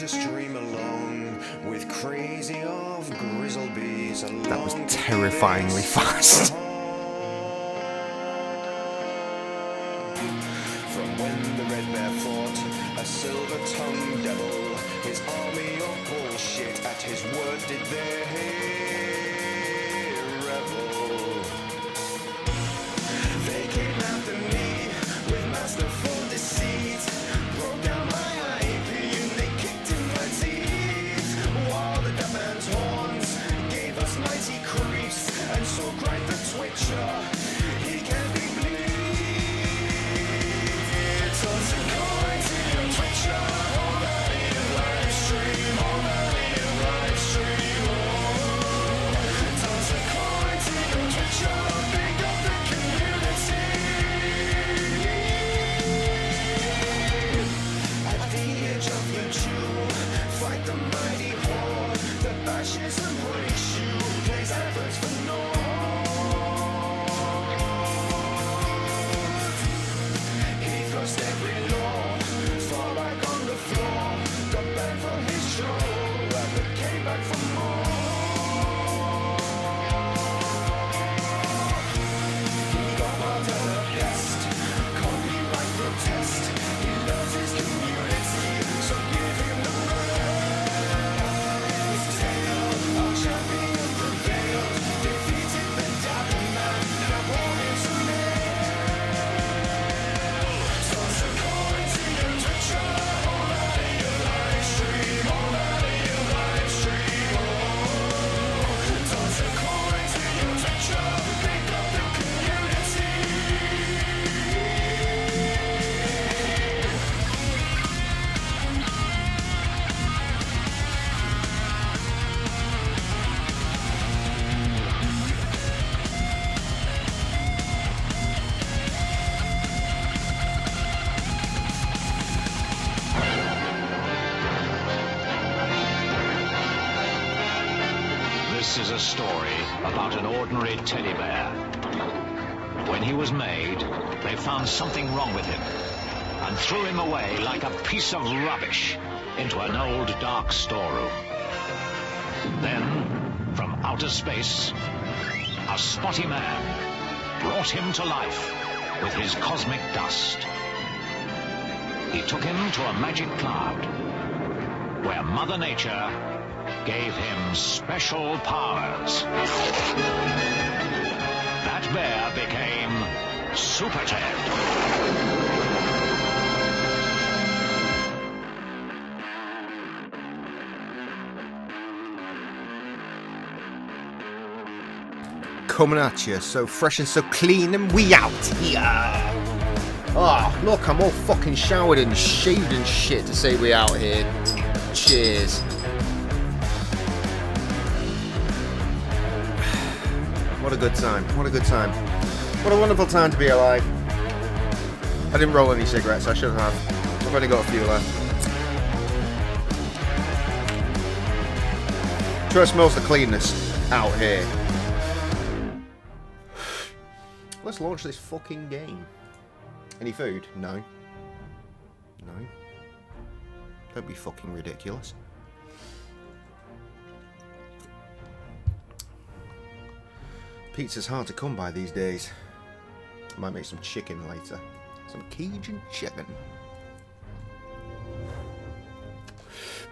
to stream along with crazy of grizzle bees. That was terrifyingly fast. From when the Red Bear fought a silver-tongued devil, his army of bullshit at his word did they revel. They came after me with masterful deceit, broke down my IP and they kicked in my teeth, while the deaf man's horns gave us mighty creeps, and so cried the Twitcher, he can be bleed. Toss a coin to your Twitcher, all that in live stream, all that in live stream. Toss a coin to your Twitcher, big up the community. At the edge of your jewel, fight the mighty horde that bashes and breaks you, plays adverts for naught. He crossed every law, far back on the floor, got banned from his show, but came back for more. He got marked as a pest, copyright protest. He loves his community, so give him the praise. Tale, our champion prevailed, defeated the Dabby Man, now born is a male. Toss a coin to your Twitcher, all that in your live stream, all that in your live stream. Toss a coin to your Twitcher, pick up the community. This is a story about an ordinary teddy bear. When he was made, they found something wrong with him and threw him away like a piece of rubbish into an old dark storeroom. Then, from outer space, a spotty man brought him to life with his cosmic dust. He took him to a magic cloud where Mother Nature gave him special powers. That bear became Super Ted. Coming at you, so fresh and so clean, and we out here. Oh, look, I'm all fucking showered and shaved and shit to say we out here. Cheers. What a good time. What a good time. What a wonderful time to be alive. I didn't roll any cigarettes, I should have. I've only got a few left. Sure smells the cleanness out here. Let's launch this fucking game. Any food? No. No. Don't be fucking ridiculous. Pizza's hard to come by these days. I might make some chicken later. Some Cajun chicken.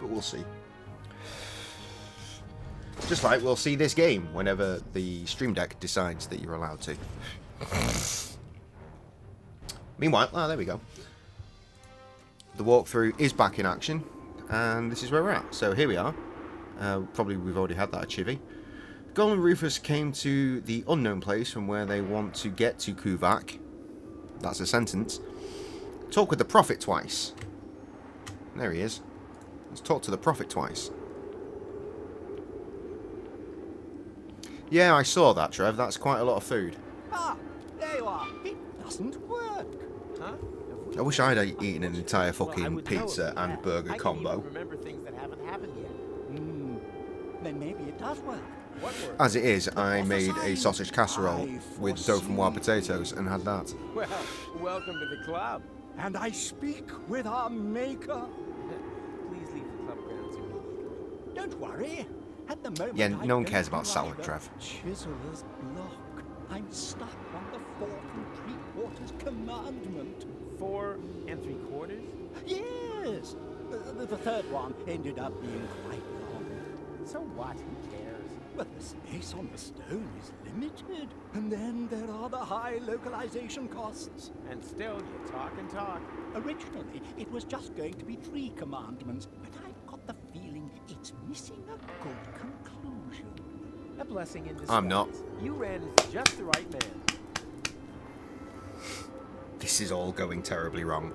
But we'll see. Just like we'll see this game whenever the Stream Deck decides that you're allowed to. Meanwhile, there we go. The walkthrough is back in action, and this is where we're at. So here we are. Probably we've already had that at Chivy. Goal and Rufus came to the unknown place from where they want to get to Kuvak. That's a sentence. Talk with the Prophet twice. There he is. Let's talk to the Prophet twice. Yeah, I saw that, Trev. That's quite a lot of food. Ah, there you are. It doesn't work. Huh? I wish I'd eaten an entire fucking pizza and burger combo. Remember things that haven't happened yet. Then maybe it does work. What works? As it is, I made a sausage casserole with dough from wild potatoes and had that. Well, welcome to the club. And I speak with our maker. Please leave the club Don't worry. At the moment, Yeah, no one I cares don't about salad, like the Trev. Chiseler's block. I'm stuck on the 4 3/4 commandment. 4 3/4? Yes. The third one ended up being quite long. So what? Who cares? But the space on the stone is limited. And then there are the high localization costs. And still, you talk and talk. Originally, it was just going to be 3 commandments, but I've got the feeling it's missing a good conclusion. A blessing in disguise. I'm not. You ran into just the right man. This is all going terribly wrong.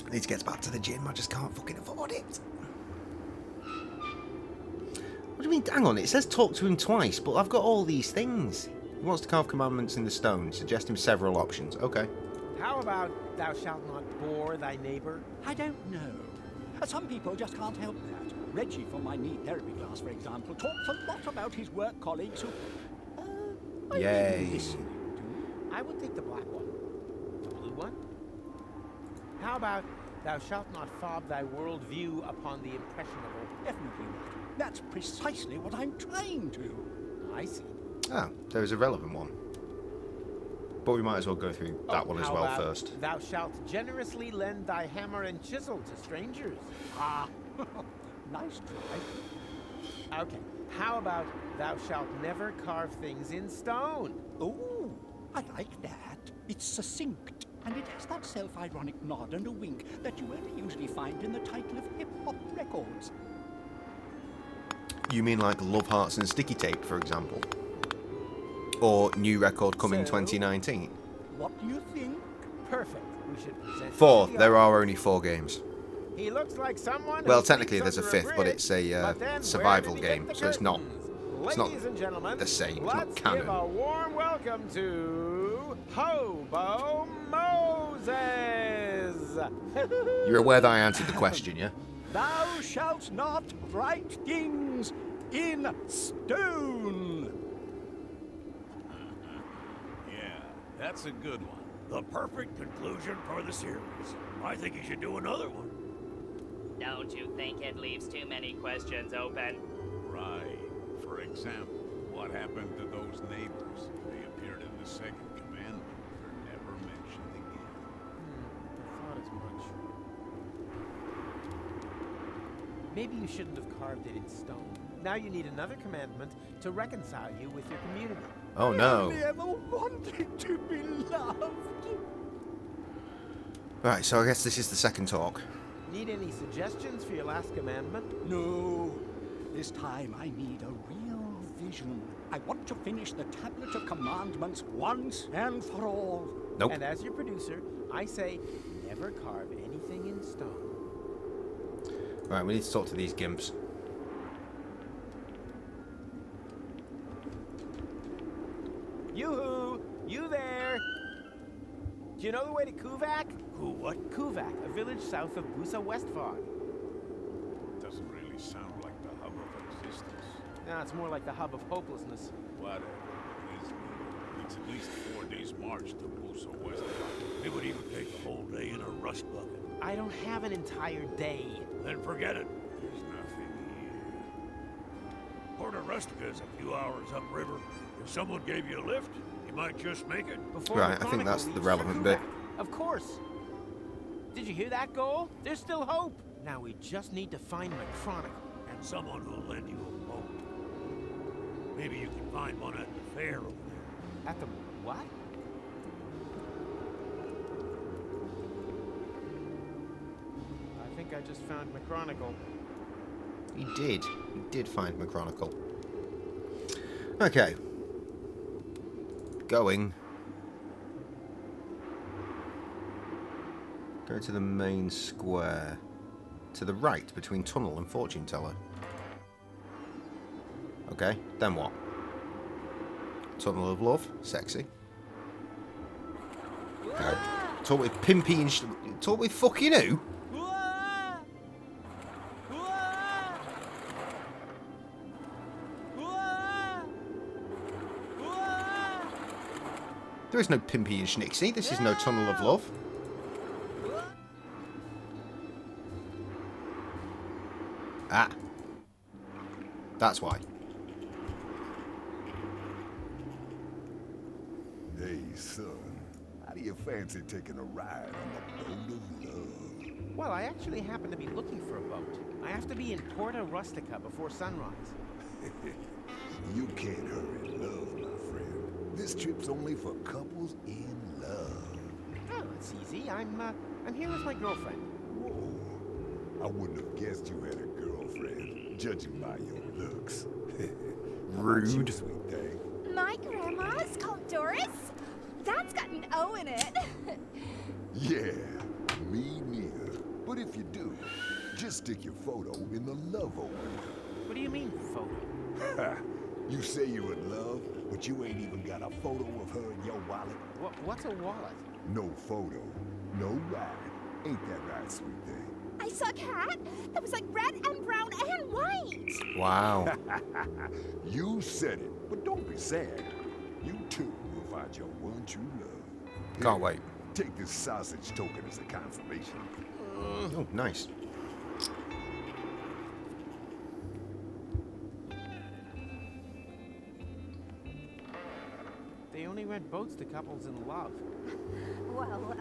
I need to get back to the gym. I just can't fucking afford it. What do you mean? Hang on, it says talk to him twice, but I've got all these things. He wants to carve commandments in the stone. Suggest him several options. Okay. How about thou shalt not bore thy neighbor? I don't know. Some people just can't help that. Reggie from my knee therapy class, for example, talks a lot about his work colleagues who... I Yay. really listen to. I would take the black one. The blue one? How about thou shalt not fob thy world view upon the impressionable? Definitely not. That's precisely what I'm trying to. I see. Oh, there is a relevant one. But we might as well go through that one as How well about first. Thou shalt generously lend thy hammer and chisel to strangers. Ah, nice try. Okay. How about thou shalt never carve things in stone? Oh, I like that. It's succinct, and it has that self-ironic nod and a wink that you only usually find in the title of hip-hop records. You mean like Love Hearts and Sticky Tape, for example? Or new record coming So? 2019? What do you think? Perfect. We should present 4. to the There audience. are only 4 games. He looks like someone. Well, who technically sleeps there's a under 5th, but bridge. it's a But then where survival did he get game, the so it's not. curtains? It's not Ladies and gentlemen, the same, it's not let's canon. give a warm welcome to Hobo Moses. You're aware that I answered the question, yeah? Thou shalt not write things in stone. Yeah, that's a good one. The perfect conclusion for the series. I think you should do another one. Don't you think it leaves too many questions open? Right. For example, what happened to those neighbors? They appeared in the second commandment. They're never mentioned again. I thought as much. Maybe you shouldn't have carved it in stone. Now you need another commandment to reconcile you with your community. Oh I no. only ever wanted to be loved. Right, so I guess this is the second talk. Need any suggestions for your last commandment? No. This time I need a real vision. I want to finish the Tablet of Commandments once and for all. Nope. And as your producer, I say never carve anything in stone. Right, we need to talk to these gimps. Yoo-hoo! You there! Do you know the way to Kuvak? Who, what? Kuvak, a village south of Busa Westfog. Doesn't really sound like the hub of existence. No, it's more like the hub of hopelessness. Whatever. It is near. It's at least 4 days' march to Busa West. It would even take a whole day in a rust bucket. I don't have an entire day. Then forget it. There's nothing here. Port Rustica's a few hours upriver. If someone gave you a lift, you might just make it. Before Right, the I think that's Chronicle the reaches relevant Kuvak. bit. Of course. Did you hear that, Goal? There's still hope. Now we just need to find McChronicle. And someone who'll lend you a boat. Maybe you can find one at the fair over there. At the what? I think I just found McChronicle. He did. He did find McChronicle. Okay. Going. Go to the main square. To the right, between Tunnel and Fortune Teller. Okay, then what? Tunnel of Love, sexy. Okay. Talk with Pimpy and talk with fucking who? There is no Pimpy and Schnixie. This is no Tunnel of Love. Ah. That's why. Hey, son. How do you fancy taking a ride on the boat of love? Well, I actually happen to be looking for a boat. I have to be in Porta Rustica before sunrise. You can't hurry love, my friend. This trip's only for couples in love. Oh, it's easy. I'm here with my girlfriend. Whoa. I wouldn't have guessed you had a girlfriend, judging by your looks. Rude. Sweet thing. My grandma's called Doris. That's got an O in it. Yeah, me neither. But if you do, just stick your photo in the love opener. What do you mean, photo? Ha! You say you're in love, but you ain't even got a photo of her in your wallet. What's a wallet? No photo, no ride. Ain't that right, sweet thing? I saw a cat that was like red and brown and white. Wow. You said it, but don't be sad. You too will find your one true love. Can't Here, wait. Take this sausage token as a confirmation. Oh, nice. They only rent boats to couples in love. Well,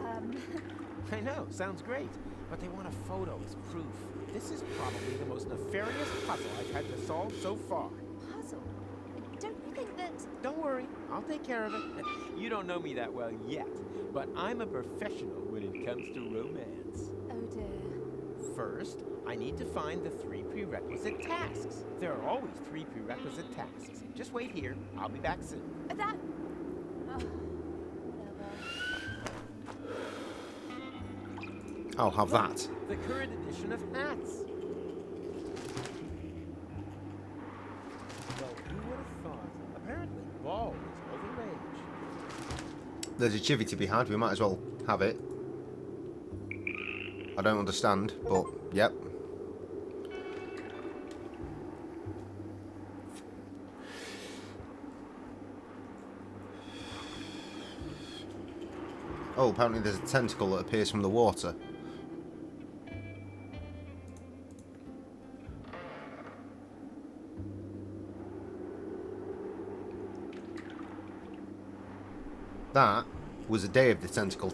I know, sounds great. But they want a photo as proof. This is probably the most nefarious puzzle I've had to solve so far. puzzle. Don't you think that... Don't worry, I'll take care of it. You don't know me that well yet, but I'm a professional when it comes to romance. Oh dear. First, I need to find the 3 prerequisite tasks. There are always 3 prerequisite tasks. Just wait here. I'll be back soon. That... Oh, whatever. I'll have that. The current edition of hats. Well, who would have thought? Apparently, ball is all the rage. There's a chivvy to be had. We might as well have it. I don't understand, but yep. Oh, apparently there's a tentacle that appears from the water. That was a day of the tentacle.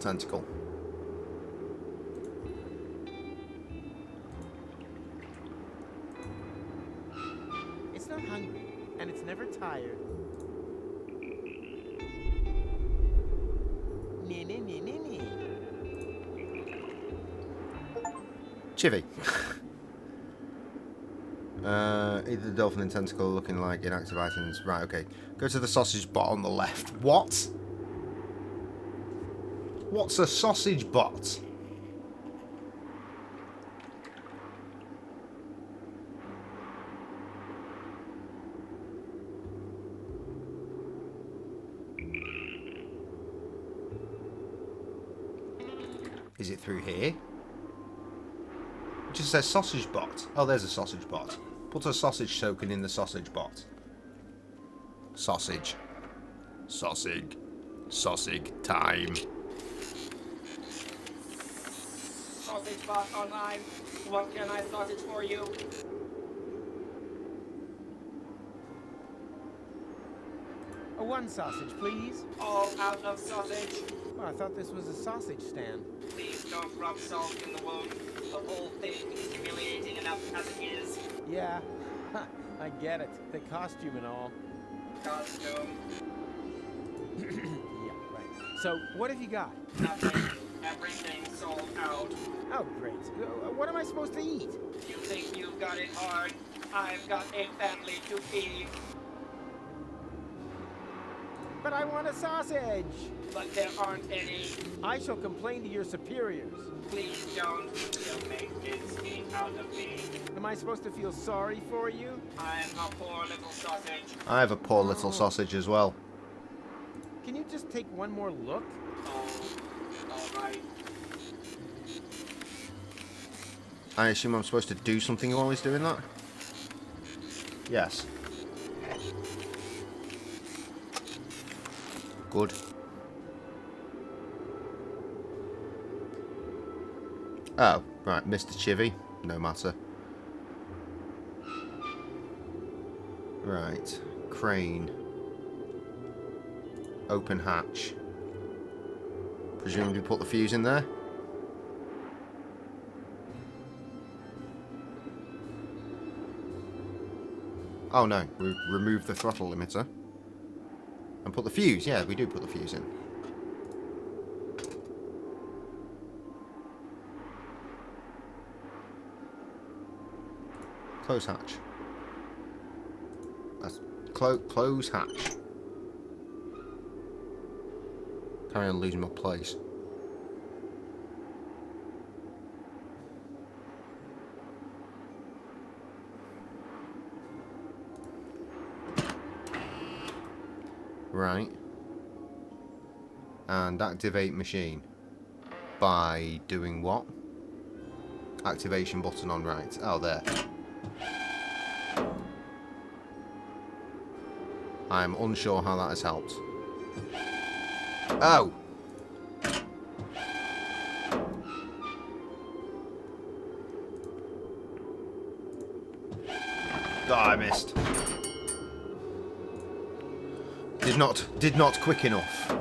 It's not hungry, and it's never tired. Nee. Chivvy. Either the dolphin and tentacle looking like inactive items. Right, okay. Go to the sausage bot on the left. What? What's a sausage bot? Is it through here? It just says sausage bot. Oh, there's a sausage bot. Put a sausage token in the sausage bot. Sausage. Sausage. Sausage time. Sausage bot online. What can I sausage for you? A 1 sausage, please. All out of sausage. Well, I thought this was a sausage stand. Please don't rub salt in the wound. The whole thing is humiliating enough as it is. Yeah, I get it. The costume and all. Costume. Yeah, right. So, what have you got? Nothing. Everything sold out. Oh, great. What am I supposed to eat? You think you've got it hard? I've got a family to feed. But I want a sausage! But there aren't any. I shall complain to your superiors. Please don't. You'll make mincemeat out of me. Am I supposed to feel sorry for you? I'm a poor little sausage. I have a poor little sausage as well. Can you just take one more look? Oh, all right. I assume I'm supposed to do something while he's doing that? Yes. Good. Oh, right, Mr. Chivvy. No matter. Right. Crane. Open hatch. Presumably put the fuse in there. Oh no, we removed the throttle limiter. And put the fuse. Yeah, we do put the fuse in. Close hatch. That's close hatch. Carry on losing my place. Right. And activate machine. By doing what? Activation button on right. Oh, there. I'm unsure how that has helped. Oh! Oh, I missed. Did not quick enough.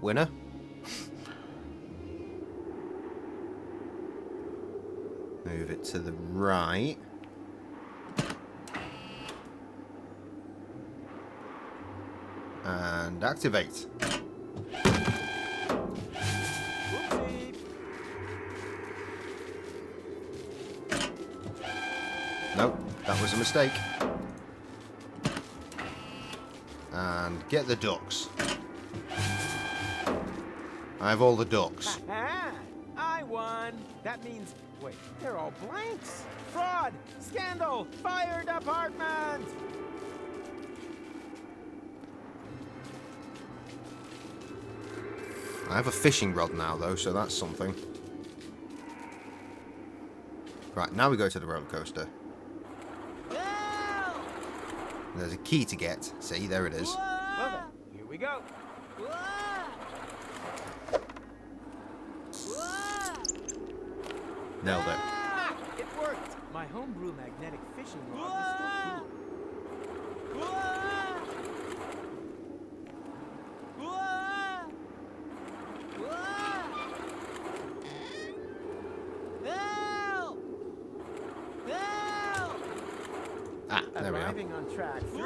Winner? Move it to the right. And activate. Nope, that was a mistake. And get the ducks. I have all the ducks. I won. That means, wait, they're all blanks. Fraud, scandal, fire department. I have a fishing rod now, though, so that's something. Right, now we go to the roller coaster. There's a key to get. See, there it is. Well then, here we go. Nailed it. Ah, it worked. My homebrew magnetic fishing rod is still cool. Ah, there we are. Arriving on track 3,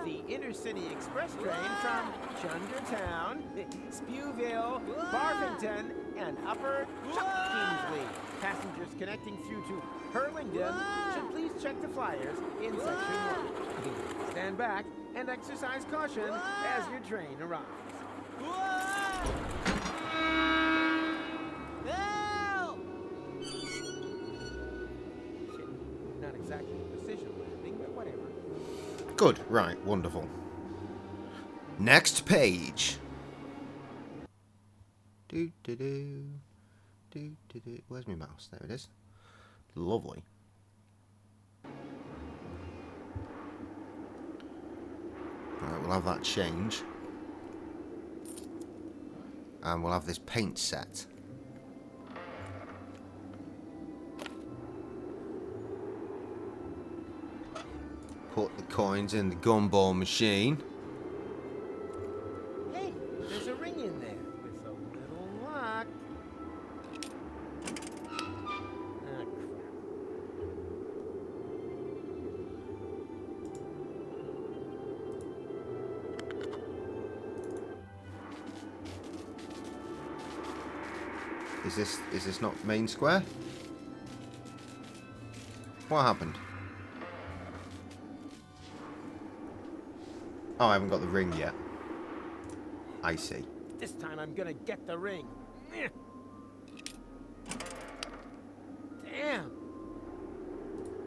the intercity express train from Chundertown, Spewville, Barfington, and Upper Kingsley. Passengers connecting through to Hurlingdon should please check the flyers in section 1. Stand back and exercise caution as your train arrives. Shit, not exactly a precision landing, but whatever. Good, right, wonderful. Next page. Do do do. Do do do. Where's my mouse? There it is. Lovely. Right, we'll have that change. And we'll have this paint set. Put the coins in the gumball machine. Hey, there's a ring in there with a little lock. Ah, crap. Is this not main square? What happened? Oh, I haven't got the ring yet. I see. This time I'm gonna get the ring. Eh. Damn.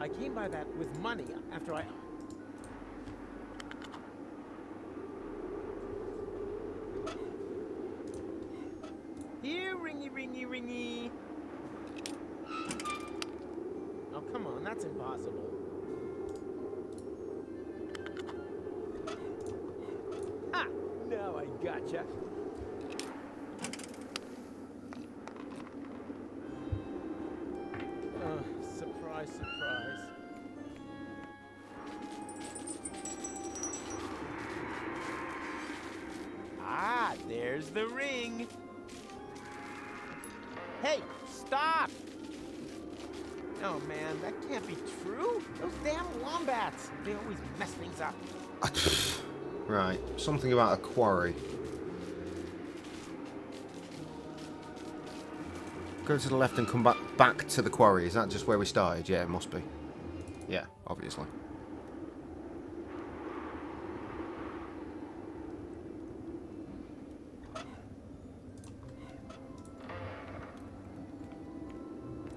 I came by that with money after I... Here, ringy, ringy, ringy. Oh, come on, that's impossible. Ha! Now I gotcha. Surprise, surprise. Ah, there's the ring. Hey, stop! Oh man, that can't be true. Those damn wombats. They always mess things up. Right, something about a quarry. Go to the left and come back to the quarry. Is that just where we started? Yeah, it must be. Yeah, obviously.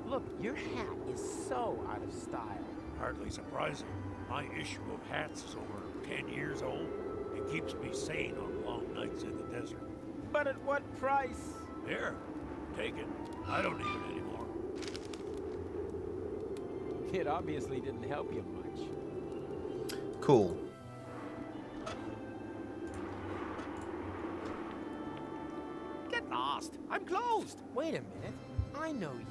Look, your hat is so out of style. Hardly surprising. My issue of hats is over 10 years old. It keeps me sane on long nights in the desert. But at what price? Here, take it. I don't need it anymore. It obviously didn't help you much. Cool. Get lost. I'm closed. Wait a minute. I know you.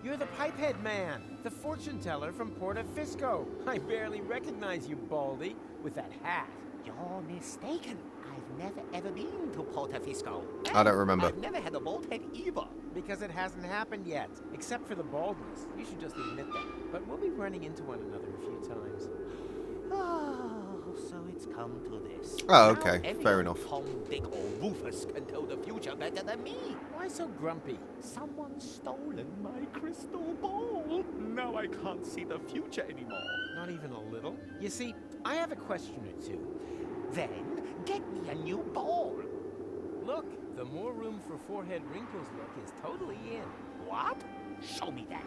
You're the Pipehead Man, the fortune teller from Porta-Fisco. I barely recognize you, Baldy, with that hat. You're mistaken. I've never ever been to Porta-Fisco. I don't remember. I've never had a bald head either. Because it hasn't happened yet, except for the baldness. You should just admit that. But we'll be running into one another a few times. Oh, so it's come to this. Oh, Now okay. every Fair enough. Tom, Dick, or Rufus can tell the future better than me. Why so grumpy? Someone's stolen my crystal ball. Now I can't see the future anymore. Not even a little? You see, I have a question or two. Then get me a new ball. Look, the more room for forehead wrinkles look is totally in. What? Show me that.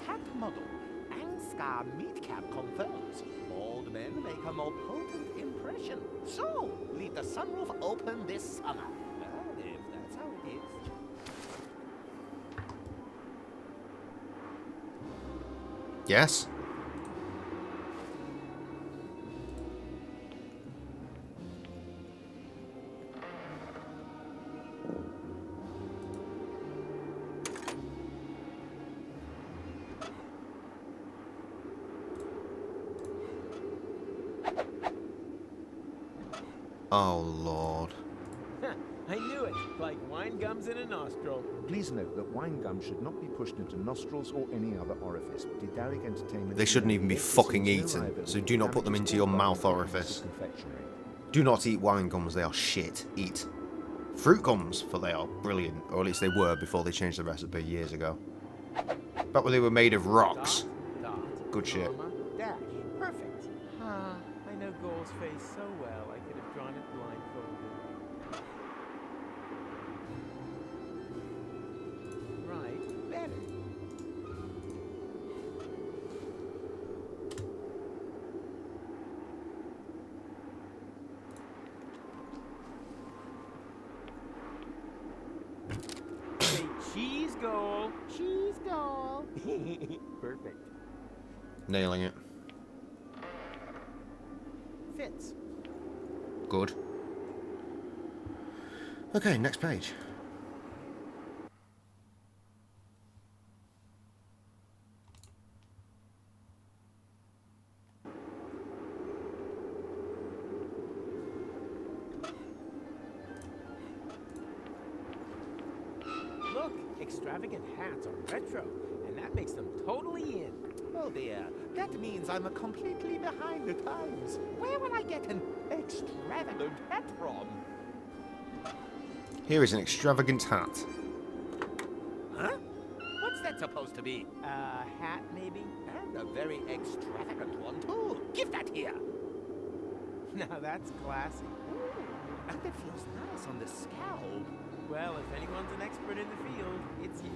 Hat model. Angskar Meatcap confirms. Bald men make a more potent impression. So, leave the sunroof open this summer. Well, if that's how it is. Yes? Oh, Lord. I knew it. Like wine gums in a nostril. Please note that wine gum should not be pushed into nostrils or any other orifice. Didaric Entertainment... They shouldn't even be fucking eaten, so do not put them into your mouth orifice. Do not eat wine gums, they are shit. Eat fruit gums, for they are brilliant. Or at least they were before they changed the recipe years ago. Back when they were made of rocks. Dot, Good shit. comma, dash. Perfect. Ah, I know Goal's face so well, I could have drawn it blindfolded. Right, better. Say cheese, Goal. Cheese, Goal. Perfect. Nailing it. Fits. Good. Okay, next page. Look, extravagant hats are retro, and that makes them totally in. Oh dear, that means I'm completely behind the times. Where will I get an extravagant hat from? Here is an extravagant hat. Huh? What's that supposed to be? Hat maybe? And a very extravagant one too. Give that here. Now that's classy. Ooh, and it feels nice on the scalp. Well, if anyone's an expert in the field, it's you.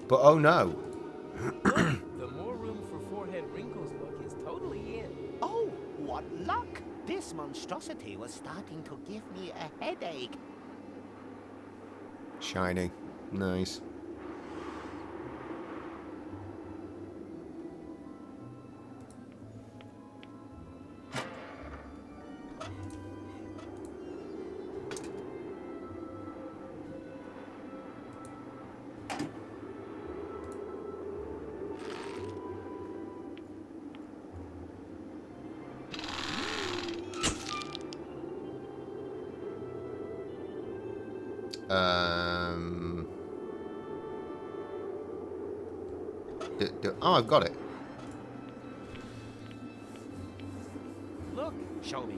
But oh no. The more room for forehead wrinkles look is totally in. Oh, what luck! This monstrosity was starting to give me a headache. Shiny. Nice. Oh, I've got it. Look, show me.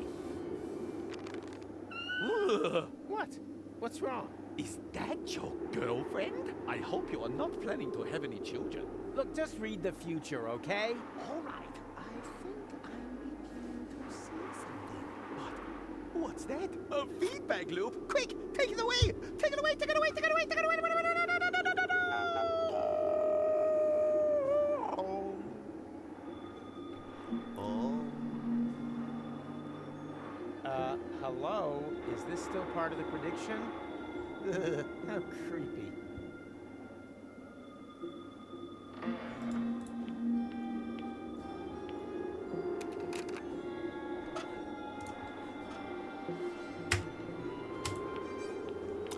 Ugh, what? What's wrong? Is that your girlfriend? I hope you are not planning to have any children. Look, just read the future, okay? All right, I think I'm beginning to see something. But what's that? A feedback loop? Quick, take it away! Take it away! Take it away! Take it away! Take it away! Hello? Is this still part of the prediction? Ugh, how creepy.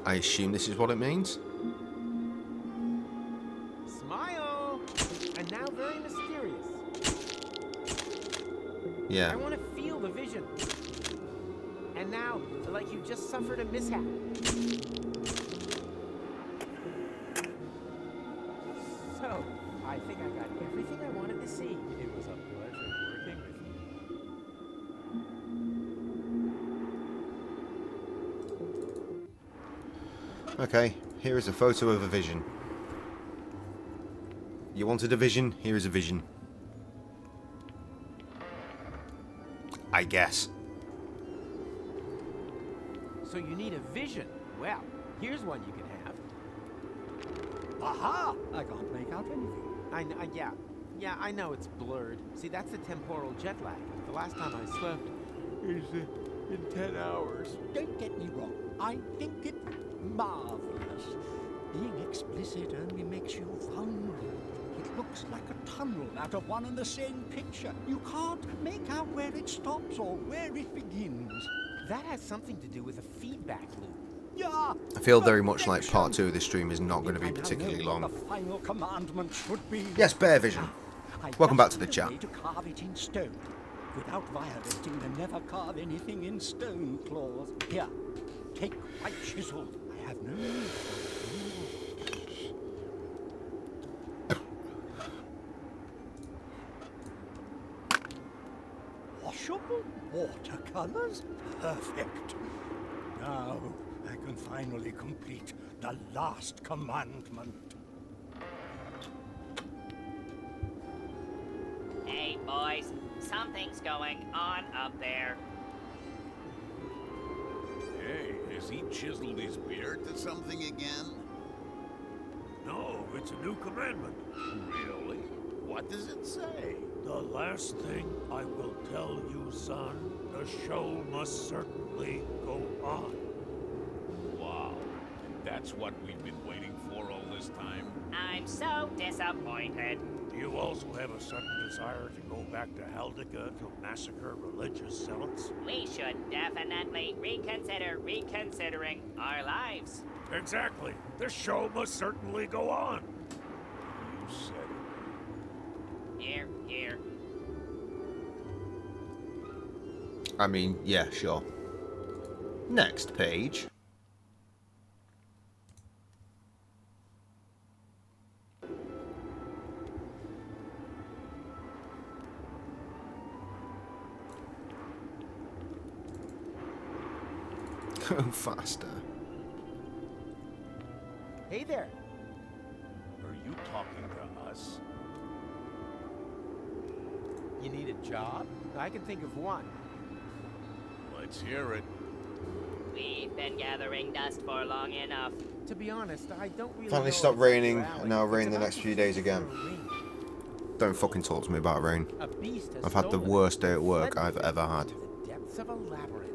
I assume this is what it means. Smile! And now very mysterious. Yeah. I want to feel the vision. And now, like you just suffered a mishap. So, I think I got everything I wanted to see. It was a pleasure working with you. Okay, here is a photo of a vision. You wanted a vision? Here is a vision. I guess. So you need a vision. Well, here's one you can have. Aha! I can't make out anything. Yeah, I know it's blurred. See, that's the temporal jet lag. The last time I slept is in 10 hours. Don't get me wrong. I think it marvelous. Being explicit only makes you vulnerable. It looks like a tunnel out of one and the same picture. You can't make out where it stops or where it begins. That has something to do with a feedback loop. Yeah. I feel very much like part 2 of this stream is not going to be particularly long. The final commandment should be. Yes, Bear Vision. Welcome back to the chat. To carve it in stone, without violating the never carve anything in stone clause. Here, take my chisel. I have no need for it. Washable watercolors? Perfect. Now I can finally complete the last commandment. Hey, boys, something's going on up there. Hey, has he chiseled his beard to something again? No, it's a new commandment. Really? What does it say? The last thing I will tell you, son, the show must certainly go on. Wow. And that's what we've been waiting for all this time? I'm so disappointed. Do you also have a sudden desire to go back to Haldika to massacre religious zealots? We should definitely reconsidering our lives. Exactly. The show must certainly go on. You said it. Here. I mean, yeah, sure. Next page. Go faster. Hey there. Are you talking to us? You need a job? I can think of one. Let's hear it. We've been gathering dust for long enough. To be honest, I don't really Finally know stopped if it's raining, your alley. and now It's rain the about next to few days feature again. a ring. Don't fucking talk to me about rain. A beast has I've had the stolen worst it day at and work fled I've with it ever had. to the depths of a labyrinth.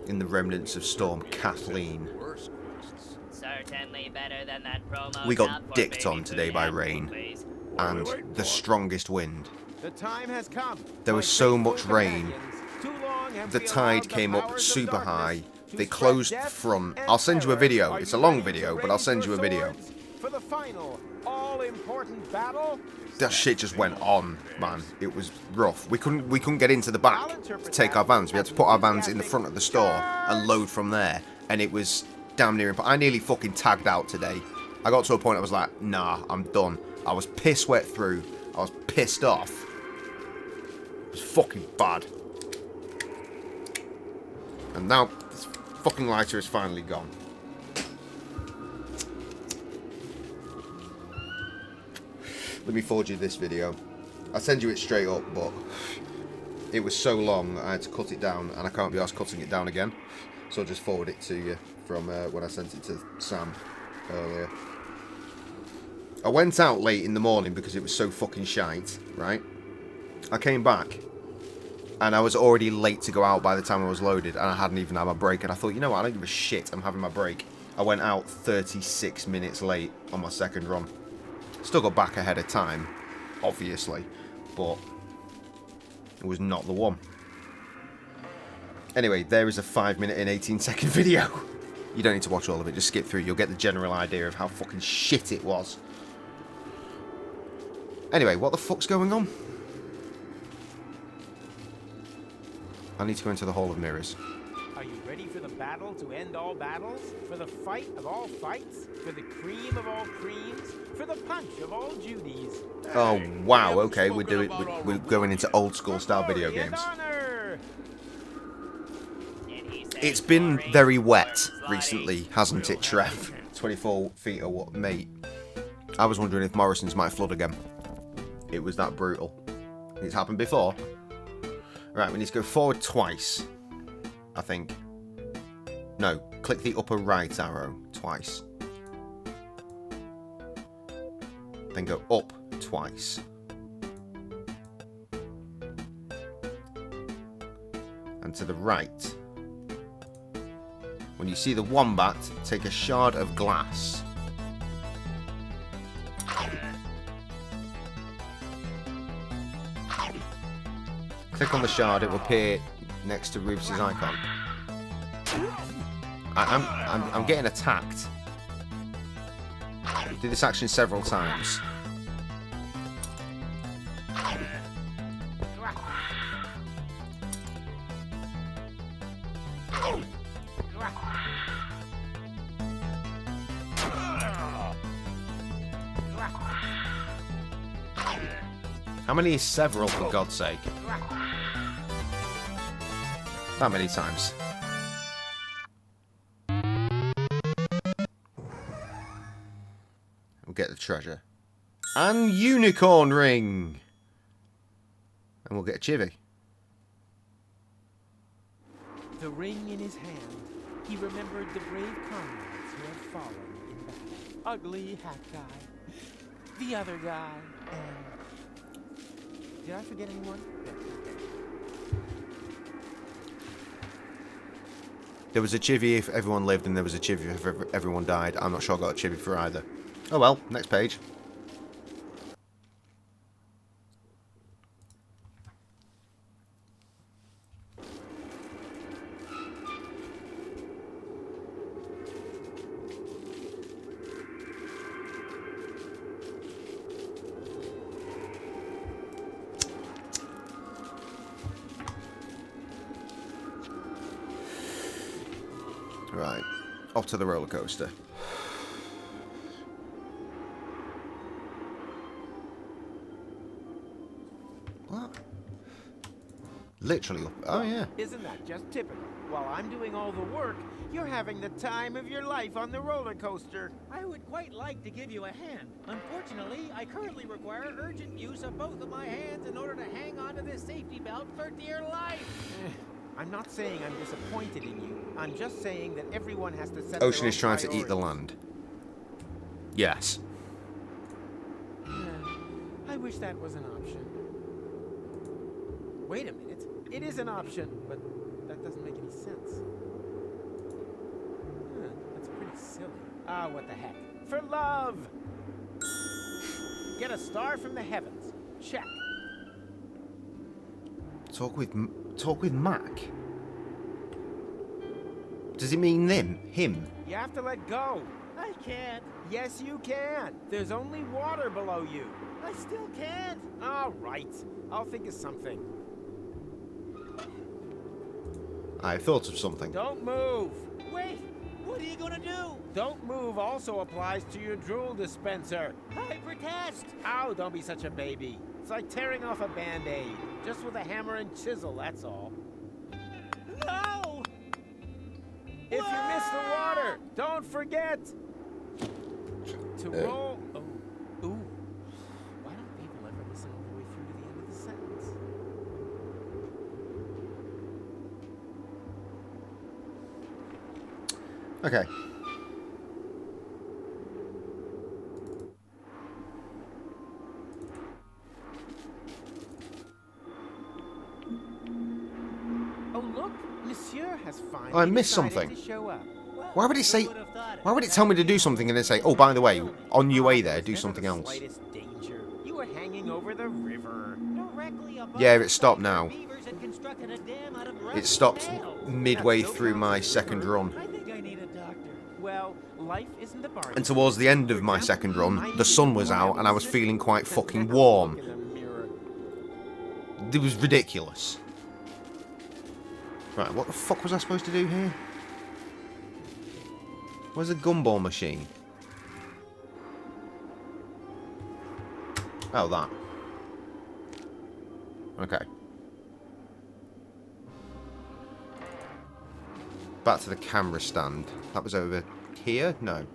In the remnants of Storm Kathleen. Worse quests. Certainly better than that promo. We got job for dicked baby on today food by and rain. please. And the strongest wind. The time has come. There was so much rain. Too long have The we tide allowed the came up powers of super darkness high. to They spread closed the death front. and I'll send you a terror. video. Are It's you a long ready to video, but raise I'll send your you a video. swords for the final, all-important battle? That shit just went on, man. It was rough. We couldn't get into the back to take our vans. We had to put our vans in the front of the store and load from there. And it was damn near I nearly fucking tagged out today. I got to a point I was like, nah, I'm done. I was piss wet through. I was pissed off. It was fucking bad. And now, this fucking lighter is finally gone. Let me forward you this video. I'll send you it straight up, but it was so long I had to cut it down, and I can't be arsed cutting it down again. So I'll just forward it to you from when I sent it to Sam earlier. I went out late in the morning because it was so fucking shite, right? I came back, and I was already late to go out by the time I was loaded, and I hadn't even had my break, and I thought, you know what, I don't give a shit, I'm having my break. I went out 36 minutes late on my second run. Still got back ahead of time, obviously, but it was not the one. Anyway, there is a 5-minute and 18-second video. You don't need to watch all of it, just skip through. You'll get the general idea of how fucking shit it was. Anyway, what the fuck's going on? I need to go into the Hall of Mirrors. Are you ready for the battle to end all battles? For the fight of all fights? For the cream of all creams? For the punch of all Judies? Oh wow, okay, we're going into old school style video games. It's been very wet recently, hasn't it, Trev? 24 feet or what, mate? I was wondering if Morrison's might flood again. It was that brutal. It's happened before. Right, we need to go forward twice, I think. No, click the upper right arrow twice. Then go up twice. And to the right. When you see the wombat, take a shard of glass. Click on the shard, it will appear next to Rufus' icon. I'm getting attacked. Do this action several times. How many is several, for God's sake? That many times. We'll get the treasure. And unicorn ring! And we'll get a chivvy. The ring in his hand, he remembered the brave comrades who had fallen in battle. Ugly hat guy, the other guy, and... Did I forget anyone? There was a chivvy if everyone lived, and there was a chivvy if everyone died. I'm not sure I got a chivvy for either. Oh well, next page. Right, off to the roller coaster. What? Literally. Oh yeah. Isn't that just typical? While I'm doing all the work, you're having the time of your life on the roller coaster. I would quite like to give you a hand. Unfortunately, I currently require urgent use of both of my hands in order to hang onto this safety belt for dear life. I'm not saying I'm disappointed in you. I'm just saying that everyone has to set Ocean their is own trying to eat the priorities. land. Yes. I wish that was an option. Wait a minute. It is an option, but that doesn't make any sense. That's pretty silly. Ah, what the heck. For love! Get a star from the heavens. Check. Talk with Mac. Does it mean them? Him? You have to let go. I can't. Yes, you can. There's only water below you. I still can't. All right. I'll think of something. I thought of something. Don't move. Wait. Would What are you gonna do? Don't move also applies to your drool dispenser. I protest. Ow, don't be such a baby. It's like tearing off a Band-Aid. Just with a hammer and chisel, that's all. No! If you miss the water, don't forget to roll. Oh, ooh. Why don't people ever listen all the way through to the end of the sentence? Okay. Oh, look, Monsieur has finally I missed decided something. to show up. Why would it say? Why would it tell me to do something and then say, "Oh, by the way, on your way there, do something else"? Slightest danger. You were hanging over the river. Yeah, it stopped now. It stopped midway through my second run. I think I need a doctor. Well, life isn't a bargain. And towards the end of my second run, the sun was out and I was feeling quite fucking warm. Look in the mirror. It was ridiculous. Right, what the fuck was I supposed to do here? Where's the gumball machine? Oh, that. Okay. Back to the camera stand. That was over here? No.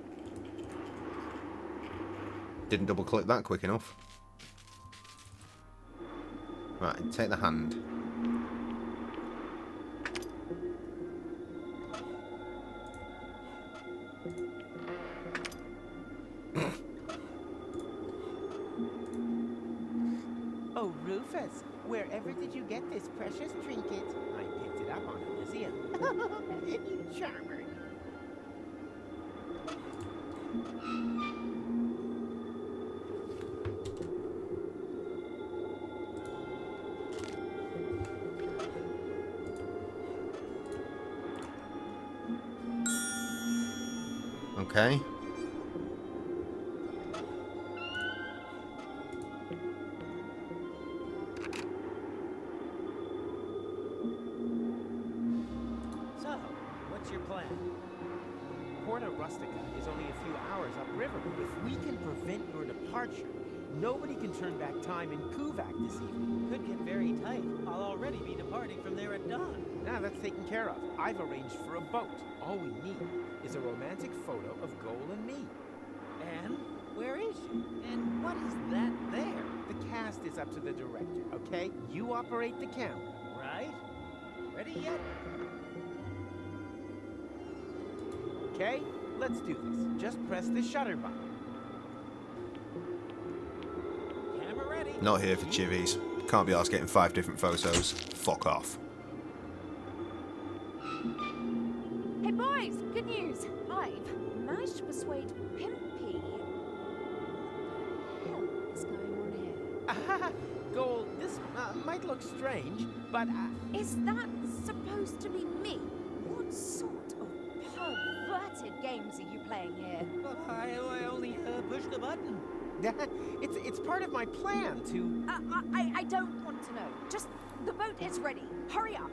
Didn't double click that quick enough. Right, take the hand. Oh, Rufus, wherever did you get this precious trinket? I picked it up on Elysium. You charmer. Okay. So, what's your plan? Porta Rustica is only a few hours upriver. If we can prevent your departure, nobody can turn back time in Kuvak this evening. Could get very tight. I'll already be departing from there at dawn. Now that's taken care of. I've arranged for a boat. All we need is a romantic photo of Goal and me. And where is she? And what is that there? The cast is up to the director, okay? You operate the camera. Right? Ready yet? Okay? Let's do this. Just press the shutter button. Camera ready. Not here for chivies. Can't be asked getting 5 different photos. Fuck off. Hey boys, good news. I've managed to persuade Pimpy. What the hell is going on here? Goal, this might look strange, but Is that supposed to be me? What sort of perverted games are you playing here? I only pushed the button. it's part of my plan to... I don't want to know. Just, the boat is ready. Hurry up.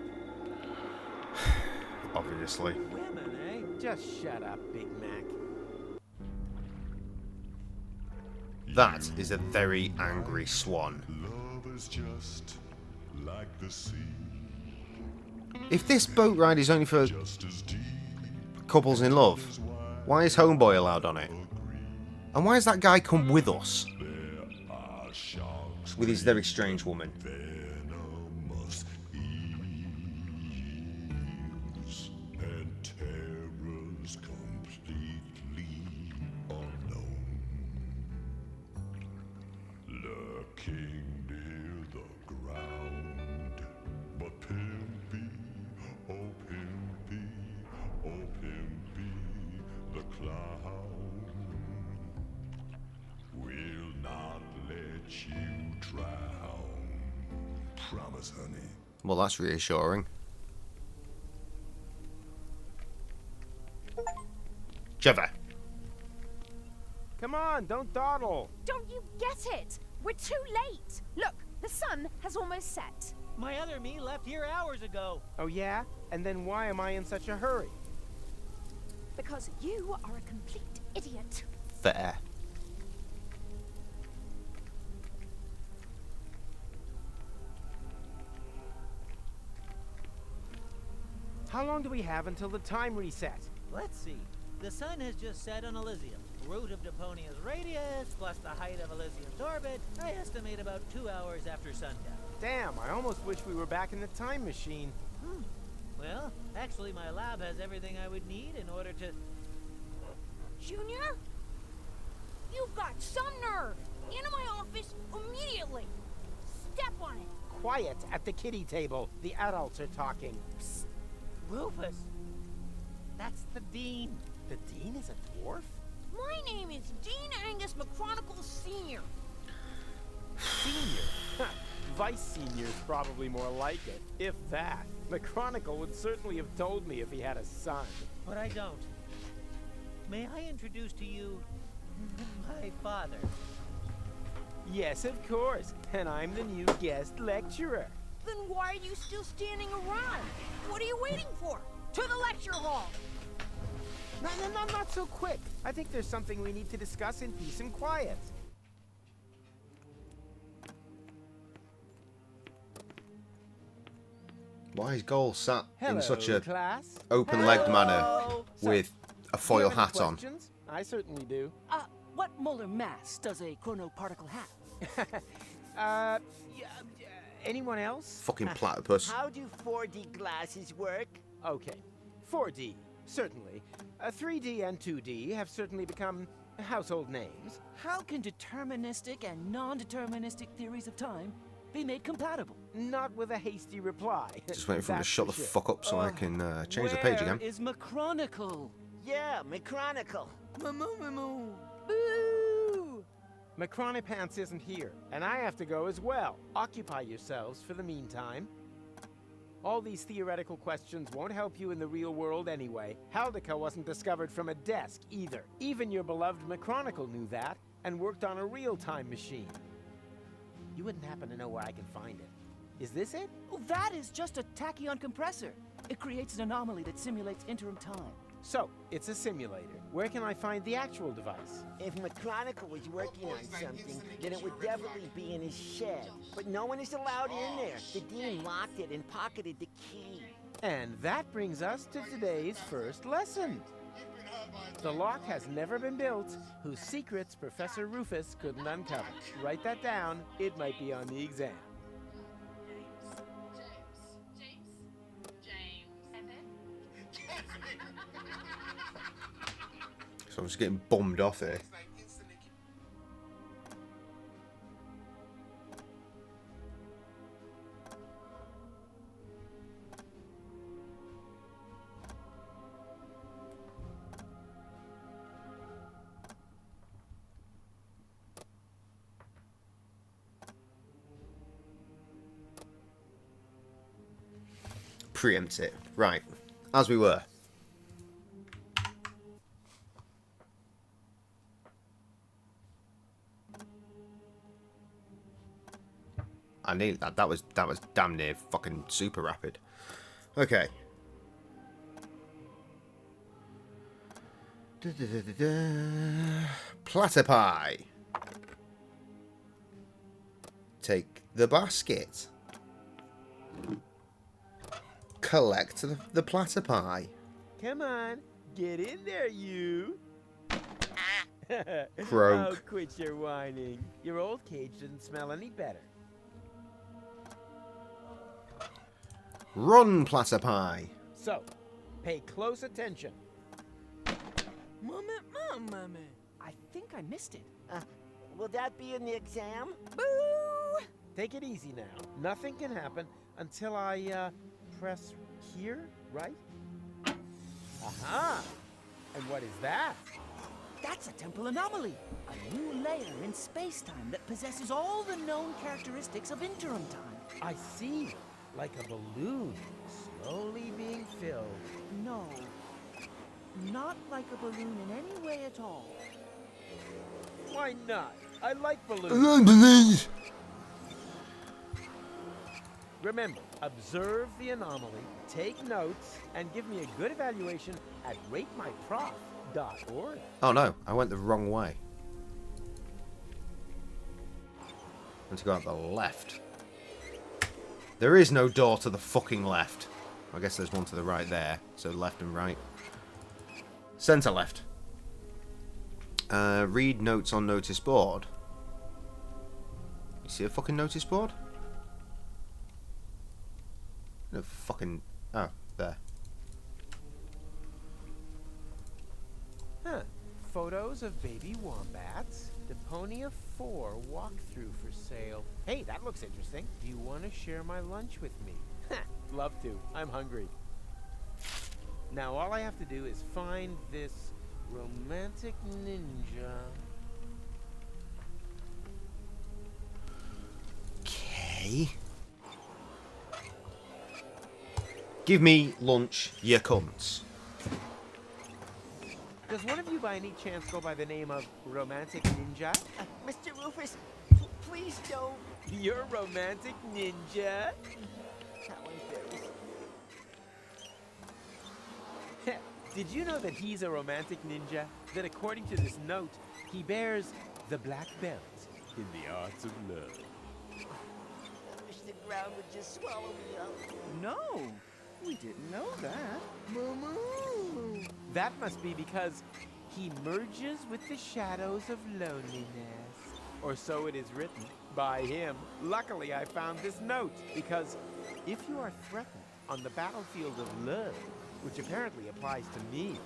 Obviously. Women, eh? Just shut up, Big Mac. That is a very angry swan. Love is just like the sea. If this boat ride is only for Just as deep couples in love, why is Homeboy allowed on it? And why has that guy come with us? there are sharks With his very strange woman. venomous eels and terrors completely unknown, lurking near the ground. But Pimpy, oh Pimpy, oh Pimpy, the clown will not let you drown. Promise, honey. Well, that's reassuring. Trevor. Come on, don't dawdle. Don't you get it? We're too late. Look, the sun has almost set. My other me left here hours ago. Oh yeah? And then why am I in such a hurry? Because you are a complete idiot. Fair. How long do we have until the time reset? Let's see. The sun has just set on Elysium. Root of Deponia's radius, plus the height of Elysium's orbit, I estimate about 2 hours after sundown. Damn, I almost wish we were back in the time machine. Well, actually my lab has everything I would need in order to... Junior? You've got some nerve! Into my office immediately! Step on it! Quiet at the kiddie table. The adults are talking. Psst. Rufus! That's the Dean. The Dean is a dwarf? My name is Dean Angus McChronicle Sr. Senior? Vice Senior's probably more like it. If that. McChronicle would certainly have told me if he had a son. But I don't. May I introduce to you my father? Yes, of course. And I'm the new guest lecturer. Then why are you still standing around? What are you waiting for? To the lecture hall! No, not so quick. I think there's something we need to discuss in peace and quiet. Why is Goal sat Hello, in such a class. open-legged manner So, with a do you foil have any hat on? questions? I certainly do. What molar mass does a chronoparticle have? Anyone else? Fucking platypus. How do 4D glasses work? Okay. 4D, certainly. 3D and 2D have certainly become household names. How can deterministic and non-deterministic theories of time be made compatible? Not with a hasty reply. Just waiting for him to That's shut the for sure. fuck up so I can change the page again. Where is McChronicle? Yeah, McChronicle. Boo! Macronipants isn't here, and I have to go as well. Occupy yourselves for the meantime. All these theoretical questions won't help you in the real world anyway. Haldica wasn't discovered from a desk either. Even your beloved McChronicle knew that, and worked on a real-time machine. You wouldn't happen to know where I can find it. Is this it? Oh, that is just a tachyon compressor. It creates an anomaly that simulates interim time. So, it's a simulator. Where can I find the actual device? If McChronicle was working on something, then it would definitely be in his shed. But no one is allowed in there. The Dean locked it and pocketed the key. And that brings us to today's first lesson. The lock has never been built, whose secrets Professor Rufus couldn't uncover. Write that down. It might be on the exam. So I'm just getting bummed off here. Preempt it. Right. As we were. I knew that. That was damn near fucking super rapid. Okay. Platypi. Take the basket. Collect the platypi. Come on, get in there, you. Croak. Oh, quit your whining. Your old cage didn't smell any better. Run, platypi. So, pay close attention. Mommy. I think I missed it. Will that be in the exam? Boo! Take it easy now. Nothing can happen until I, press here, right? Aha! And what is that? That's a temporal anomaly. A new layer in space-time that possesses all the known characteristics of interim time. I see. Like a balloon, slowly being filled. No. Not like a balloon in any way at all. Why not? I like balloons. Remember, observe the anomaly, take notes, and give me a good evaluation at ratemyprof.org. Oh no, I went the wrong way. I want to go out the left. There is no door to the fucking left. I guess there's one to the right there. So left and right. Centre left. Read notes on notice board. You see a fucking notice board? No fucking... Oh, there. Huh. Photos of baby wombats. Deponia 4 walkthrough for sale. Hey, that looks interesting. Do you want to share my lunch with me? Love to. I'm hungry. Now all I have to do is find this romantic ninja. Okay. Give me lunch, you cunts. Does one of you by any chance go by the name of Romantic Ninja? Mr. Rufus, please don't. You're Romantic Ninja? How embarrassing. Did you know that he's a romantic ninja? That according to this note, he bears the black belt in the arts of love. I wish the ground would just swallow me up. No, we didn't know that. Moo-moo. That must be because he merges with the shadows of loneliness. Or so it is written by him. Luckily, I found this note because if you are threatened on the battlefield of love, which apparently applies to me,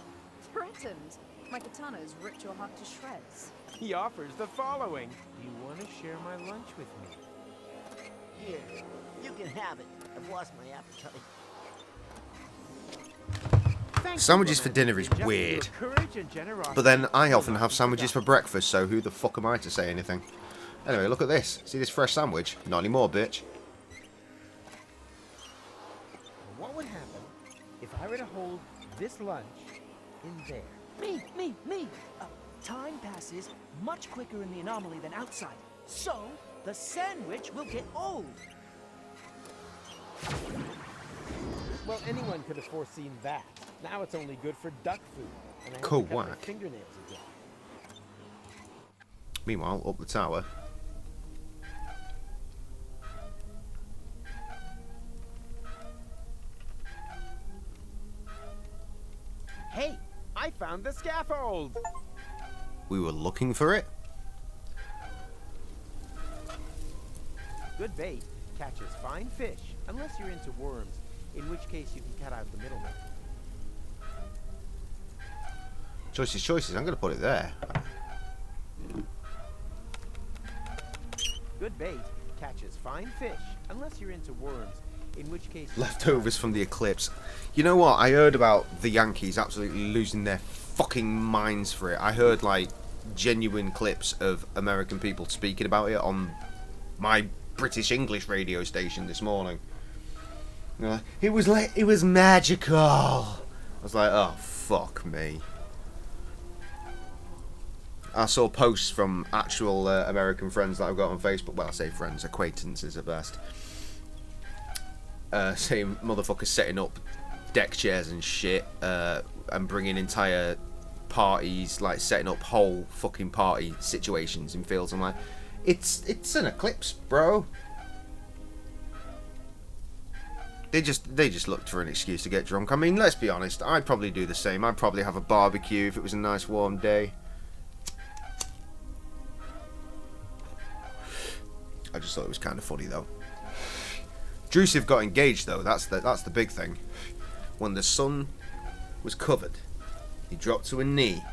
Threatened? My katana has ripped your heart to shreds. he offers the following. Do you want to share my lunch with me? Here, you can have it. I've lost my appetite. Thank Sandwiches you, for dinner is Romantic Ninja, weird. for your courage and generosity. But then I often have sandwiches for breakfast, so who the fuck am I to say anything? Anyway, look at this. See this fresh sandwich? Not anymore, bitch. What would happen if I were to hold this lunch in there? Me. Time passes much quicker in the anomaly than outside. So, the sandwich will get old. Well, anyone could have foreseen that. Now it's only good for duck food. And I have Cool to cut my whack. fingernails again. Meanwhile, up the tower. Hey, I found the scaffold! We were looking for it. Good bait catches fine fish, unless you're into worms, in which case you can cut out the middleman. Choices. I'm going to put it there. Good bait catches fine fish, unless you're into worms, in which case... Leftovers from the eclipse. You know what? I heard about the Yankees absolutely losing their fucking minds for it. I heard, like, genuine clips of American people speaking about it on my British English radio station this morning. You know, it was magical. I was like, oh, fuck me. I saw posts from actual American friends that I've got on Facebook. Well, I say friends, acquaintances at best. Saying motherfuckers setting up deck chairs and shit, and bringing entire parties, like setting up whole fucking party situations in fields. I'm like, it's an eclipse, bro. They just looked for an excuse to get drunk. I mean, let's be honest. I'd probably do the same. I'd probably have a barbecue if it was a nice warm day. I just thought it was kind of funny though. Drusiv got engaged though. That's the big thing. When the sun was covered, he dropped to a knee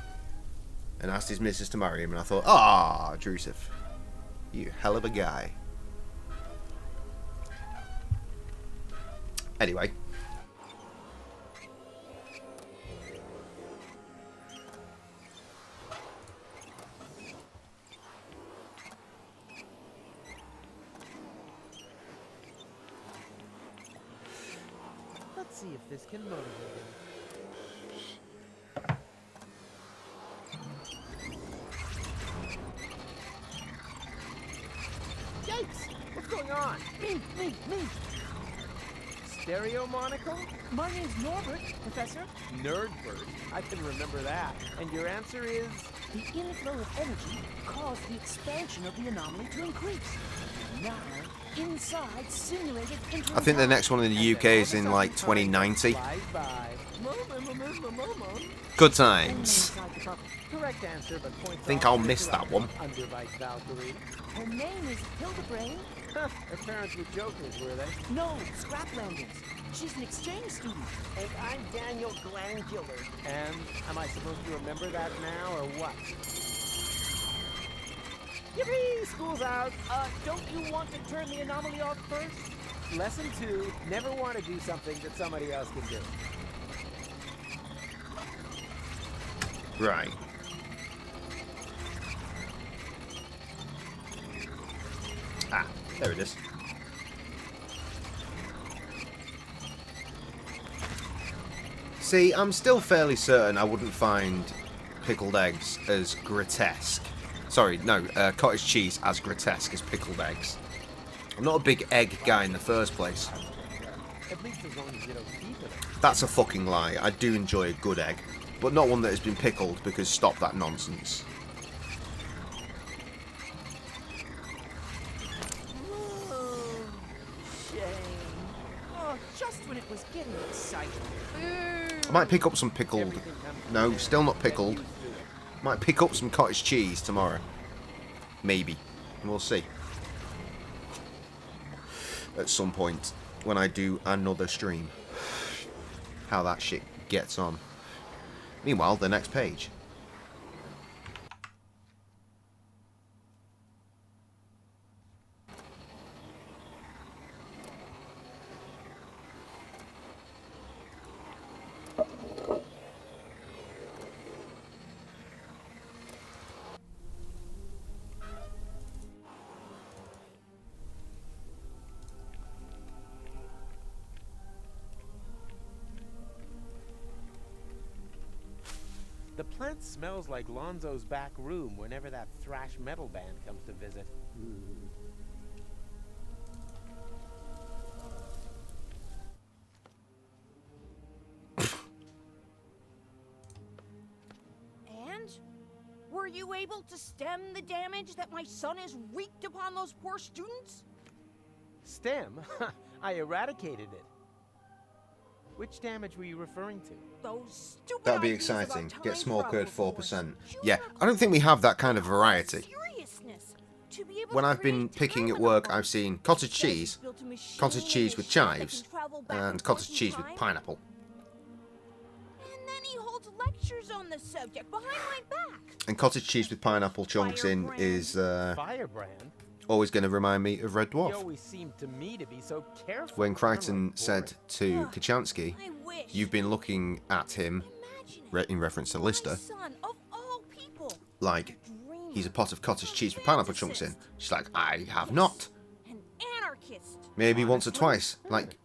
and asked his missus to marry him. And I thought, ah, Drusiv, you hell of a guy. Anyway. Let's see if this can motivate him. Yikes! What's going on? Me. stereo monocle? My name's Norbert, Professor. Nerdbird. I can remember that. And your answer is? The inflow of energy caused the expansion of the anomaly to increase. Now, inside simulated I think the next one in the UK is in like 2090. Good times. Correct answer, but points Think off I'll to miss that one. Underbite Valkyrie. Her name is Hildebrand. Huh, her parents were jokers, were they? No, Scraplanders. She's an exchange student. And I'm Daniel Glandular. And am I supposed to remember that now, or what? Yippee! School's out. Don't you want to turn the anomaly off first? Lesson 2, never want to do something that somebody else can do. Right. Ah, there it is. See, I'm still fairly certain I wouldn't find pickled eggs as grotesque. Sorry, no, cottage cheese as grotesque as pickled eggs. I'm not a big egg guy in the first place. At least as long as you don't keep it. That's a fucking lie. I do enjoy a good egg, but not one that has been pickled, because stop that nonsense. Shame. Oh, just when it was getting exciting. I might pick up some pickled... No, still not pickled. Might pick up some cottage cheese tomorrow. Maybe. We'll see. At some point, when I do another stream. How that shit gets on. Meanwhile, the next page. The plant smells like Lonzo's back room whenever that thrash metal band comes to visit. And? Were you able to stem the damage that my son has wreaked upon those poor students? Stem? I eradicated it. Which damage were you referring to? Those stupid That'd be ideas about exciting. time Get small travel curd 4%. force. Yeah, I don't think we have that kind of variety. Seriousness. To be able When to I've been create picking at time work, anomalies. I've seen cottage Instead, he's cheese, built a machine cottage cheese and with a ship that chives, can travel back and forth cottage in cheese with time. pineapple. And then he holds lectures on the subject behind my back. And cottage cheese with pineapple chunks in is Firebrand? always going to remind me of Red He Dwarf. always seemed to me to be so careful. When with Crichton memory said to Kachansky, I wish. you've been looking at him, in reference to Lister, Son of all people. like, he's a pot of cottage cheese with pineapple chunks in. She's like, I have not. An anarchist. Maybe once or twice, like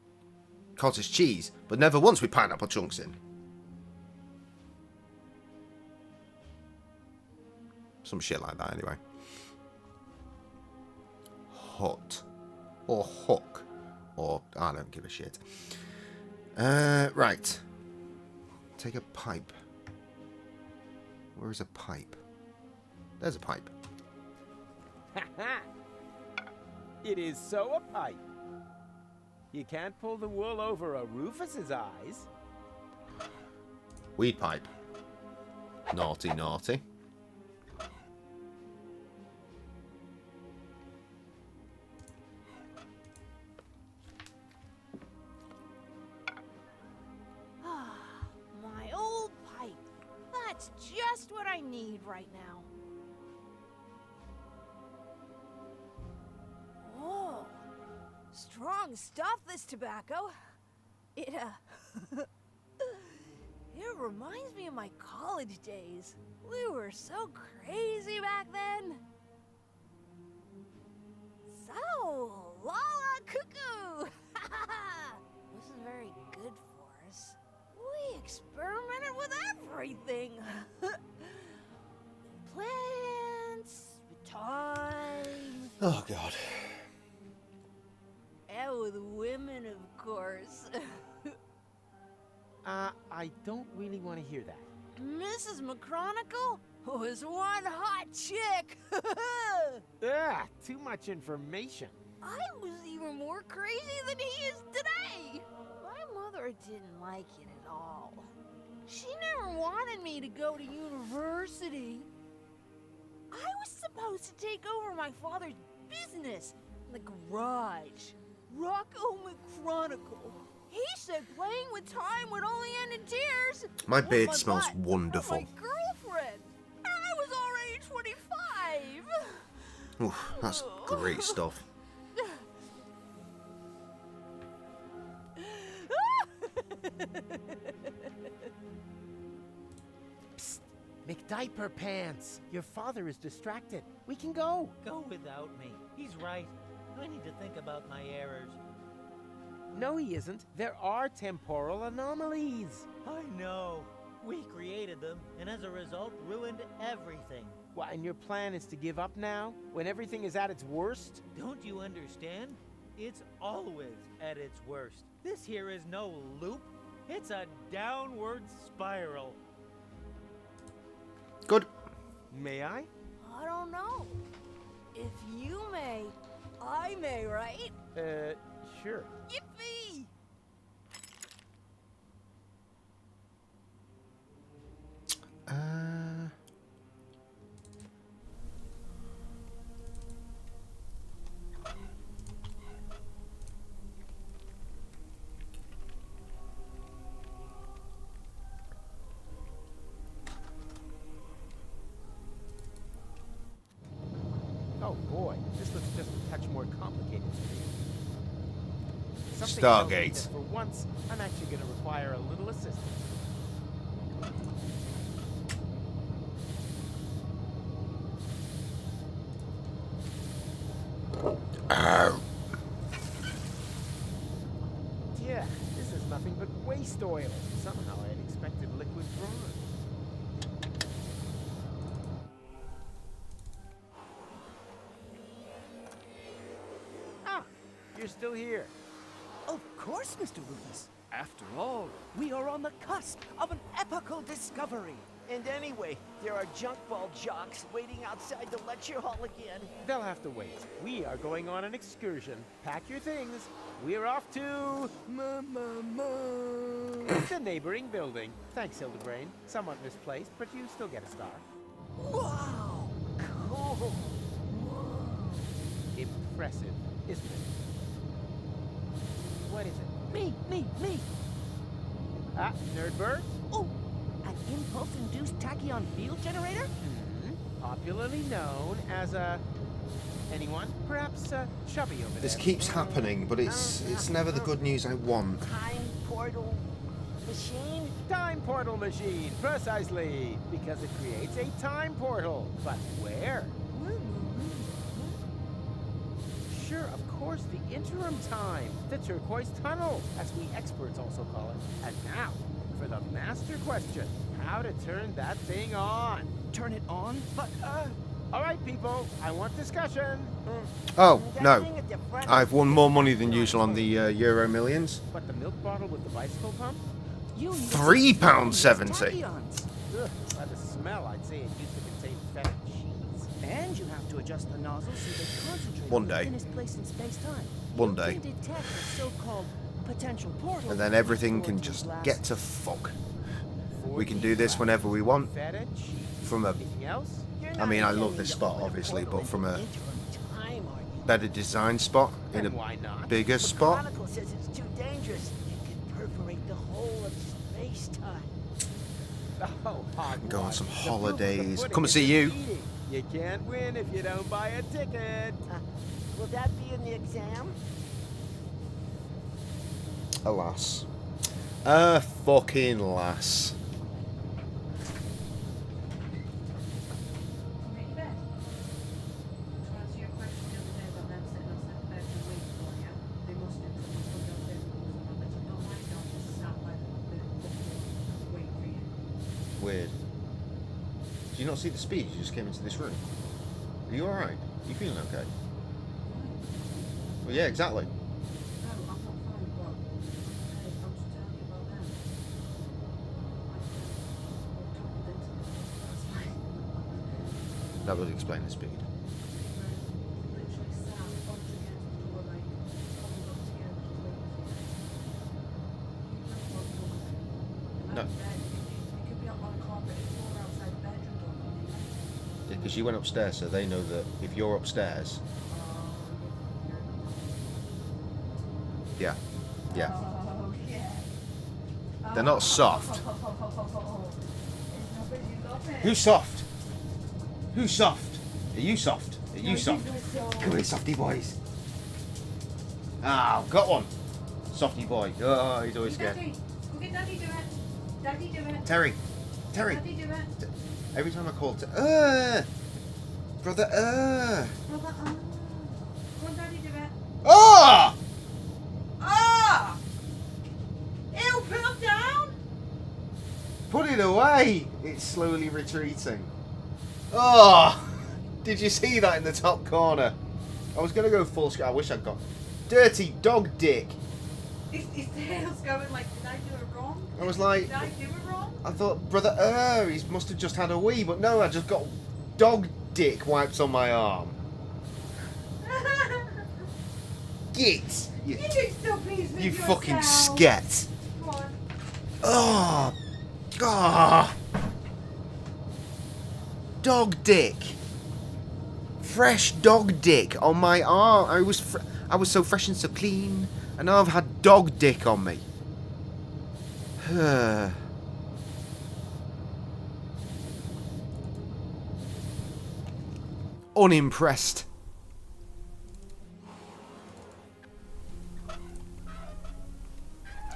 cottage cheese, but never once with pineapple chunks in. Some shit like that, anyway. Hut. Or hook. Or, I don't give a shit. Right. Take a pipe. Where is a pipe? There's a pipe. It is so a pipe. You can't pull the wool over a Rufus's eyes. Weed pipe. Naughty, naughty. My old pipe. That's just what I need right now. Oh, strong stuff, this tobacco. It, it reminds me of my college days. We were so crazy back then. So, Lala Cuckoo! This is very good for us. We experimented with everything. Plants, with time, Oh, God. and with women, of course. I don't really want to hear that. Mrs. McChronicle was one hot chick. Too much information. I was even more crazy than he is today. My mother didn't like it at all. She never wanted me to go to university. I was supposed to take over my father's business, the garage. Rocco McChronicle. He said playing with time would only end in tears. My With beard my smells butt. wonderful. My girlfriend. I was already 25. Oof, that's great stuff. Psst, McDiaper Pants. Your father is distracted. We can go. Go without me. He's right. I need to think about my errors. No, he isn't. There are temporal anomalies. I know. We created them, and as a result, ruined everything. What, and your plan is to give up now, when everything is at its worst? Don't you understand? It's always at its worst. This here is no loop. It's a downward spiral. Good. May I? I don't know. If you may, I may, right? Sure. Yippee! Oh boy, this looks just a touch more complicated to me. Something Stargate. tells me that for once, I'm actually going to require a little assistance. Yeah, this is nothing but waste oil. Somehow I had expected liquid bronze. Ah, you're still here. Of course, Mr. Rufus. After all, we are on the cusp of an epical discovery. And anyway, there are junk ball jocks waiting outside the lecture hall again. They'll have to wait. We are going on an excursion. Pack your things. We're off to the neighboring building. Thanks, Hildebrain. Somewhat misplaced, but you still get a star. Wow! Cool! Impressive, isn't it? What is it? Me! Ah, Nerdbird? Oh, an impulse-induced tachyon field generator? Popularly known as a... anyone? Perhaps Chubby over there. This keeps happening, but it's never the good news I want. Time portal machine? Time portal machine, precisely. Because it creates a time portal. But where? Sure, of course, the interim time. The turquoise tunnel, as we experts also call it. And now, for the master question. How to turn that thing on. Turn it on? But, all right, people, I want discussion. Oh, no. I've won more money than usual on the Euro Millions. But the milk bottle with the bicycle pump? £3.70. Ugh, by the smell, I'd say it used to contain feta cheese. And you have to adjust the nozzle so they concentrate One on the day. thinnest place in space-time. One You day. can detect a so-called potential portal. And then everything can just get to fuck. We can do this whenever we want. Feta cheese. From a... Anything else? I mean, I love this spot, obviously, but from a better design spot in a bigger spot. Chronicle says it's too dangerous. It could perforate the whole of space-time. Oh, hot Go on some The proof of the holidays. pudding Come and is see in you. the eating. You can't win if you don't buy a ticket. Will that be in the exam? Alas. Fucking lass. Weird. Do you not see the speed? You just came into this room. Are you alright? You feeling okay? Well, yeah, exactly. That would explain the speed. No. Yeah, because you went upstairs, so they know that if you're upstairs. Yeah. Yeah. They're not soft. Who's soft? Who's soft? Are you soft? Are you soft? Come here, softy boys. Ah, I've got one. Softy boy. Oh, he's always scared. Daddy, do it. Terry. Terry. Daddy, do it. Every time I call to brother, Brother, Go on, Daddy, do it. Ah! Ah! Ew, put him down! Put it away! It's slowly retreating. Oh! Did you see that in the top corner? I was going to go full screen. I wish I'd got... Dirty dog dick! His tail's going like, did I do it wrong? I was like... Did I do it wrong? I thought, brother, he must have just had a wee, but no, I just got dog dick wiped on my arm. Git! You look so pleased with you fucking yourself. sket! Come on. Oh! Ah! Dog dick! Fresh dog dick on my arm. I was so fresh and so clean, and now I've had dog dick on me. Unimpressed.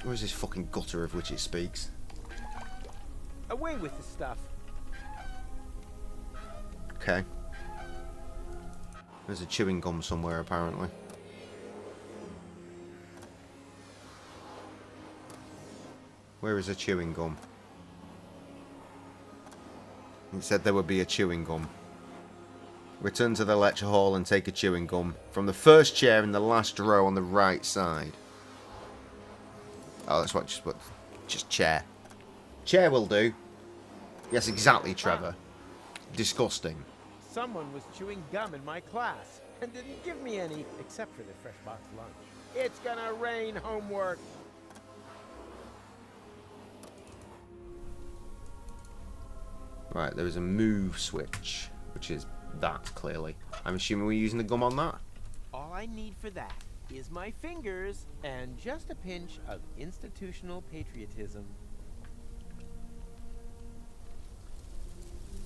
Where's this fucking gutter of which it speaks? Away with the stuff. Okay. There's a chewing gum somewhere, apparently. Where is a chewing gum? It said there would be a chewing gum. Return to the lecture hall and take a chewing gum from the first chair in the last row on the right side. Oh, that's what just chair. Chair will do. Yes, exactly, Trevor. Disgusting. Someone was chewing gum in my class and didn't give me any, except for the fresh box lunch. It's gonna rain homework. Right, there is a move switch, which is that, clearly. I'm assuming we're using the gum on that? All I need for that is my fingers and just a pinch of institutional patriotism.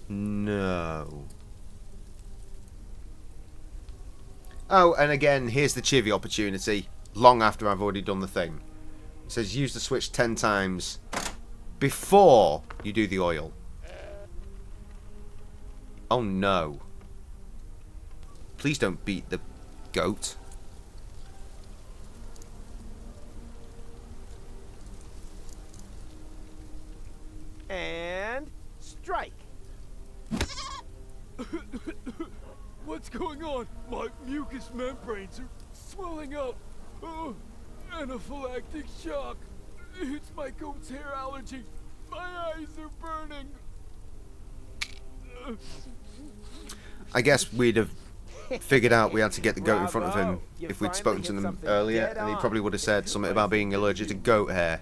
No. Oh, and again, here's the chivvy opportunity, long after I've already done the thing. It says use the switch 10 times before you do the oil. Oh no. Please don't beat the goat. And strike. What's going on? My mucous membranes are swelling up. Oh, anaphylactic shock. It's my goat's hair allergy. My eyes are burning. I guess we'd have figured out we had to get the goat in front of him if we'd spoken to them earlier, and he probably would have said something about being allergic to goat hair.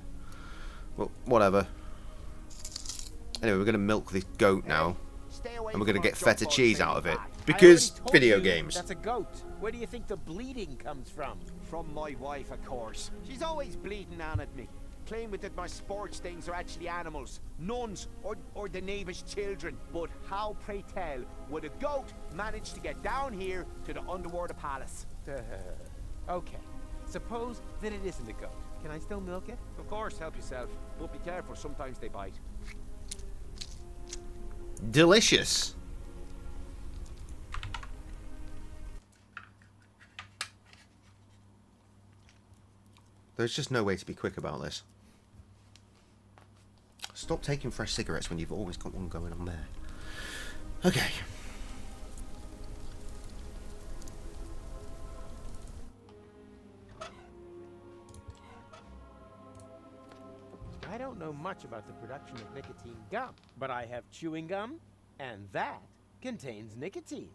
Well, whatever. Anyway, we're going to milk this goat now, and we're going to get feta cheese out of it, because video games. That's a goat. Where do you think the bleeding comes from? From my wife, of course. She's always bleeding on at me, claiming that my sports things are actually animals, nuns, or the neighbour's children. But how, pray tell, would a goat manage to get down here to the underwater palace? Okay, suppose that it isn't a goat. Can I still milk it? Of course, help yourself. But be careful, sometimes they bite. Delicious. There's just no way to be quick about this. Stop taking fresh cigarettes when you've always got one going on there. Okay. I don't know much about the production of nicotine gum, but I have chewing gum, and that contains nicotine.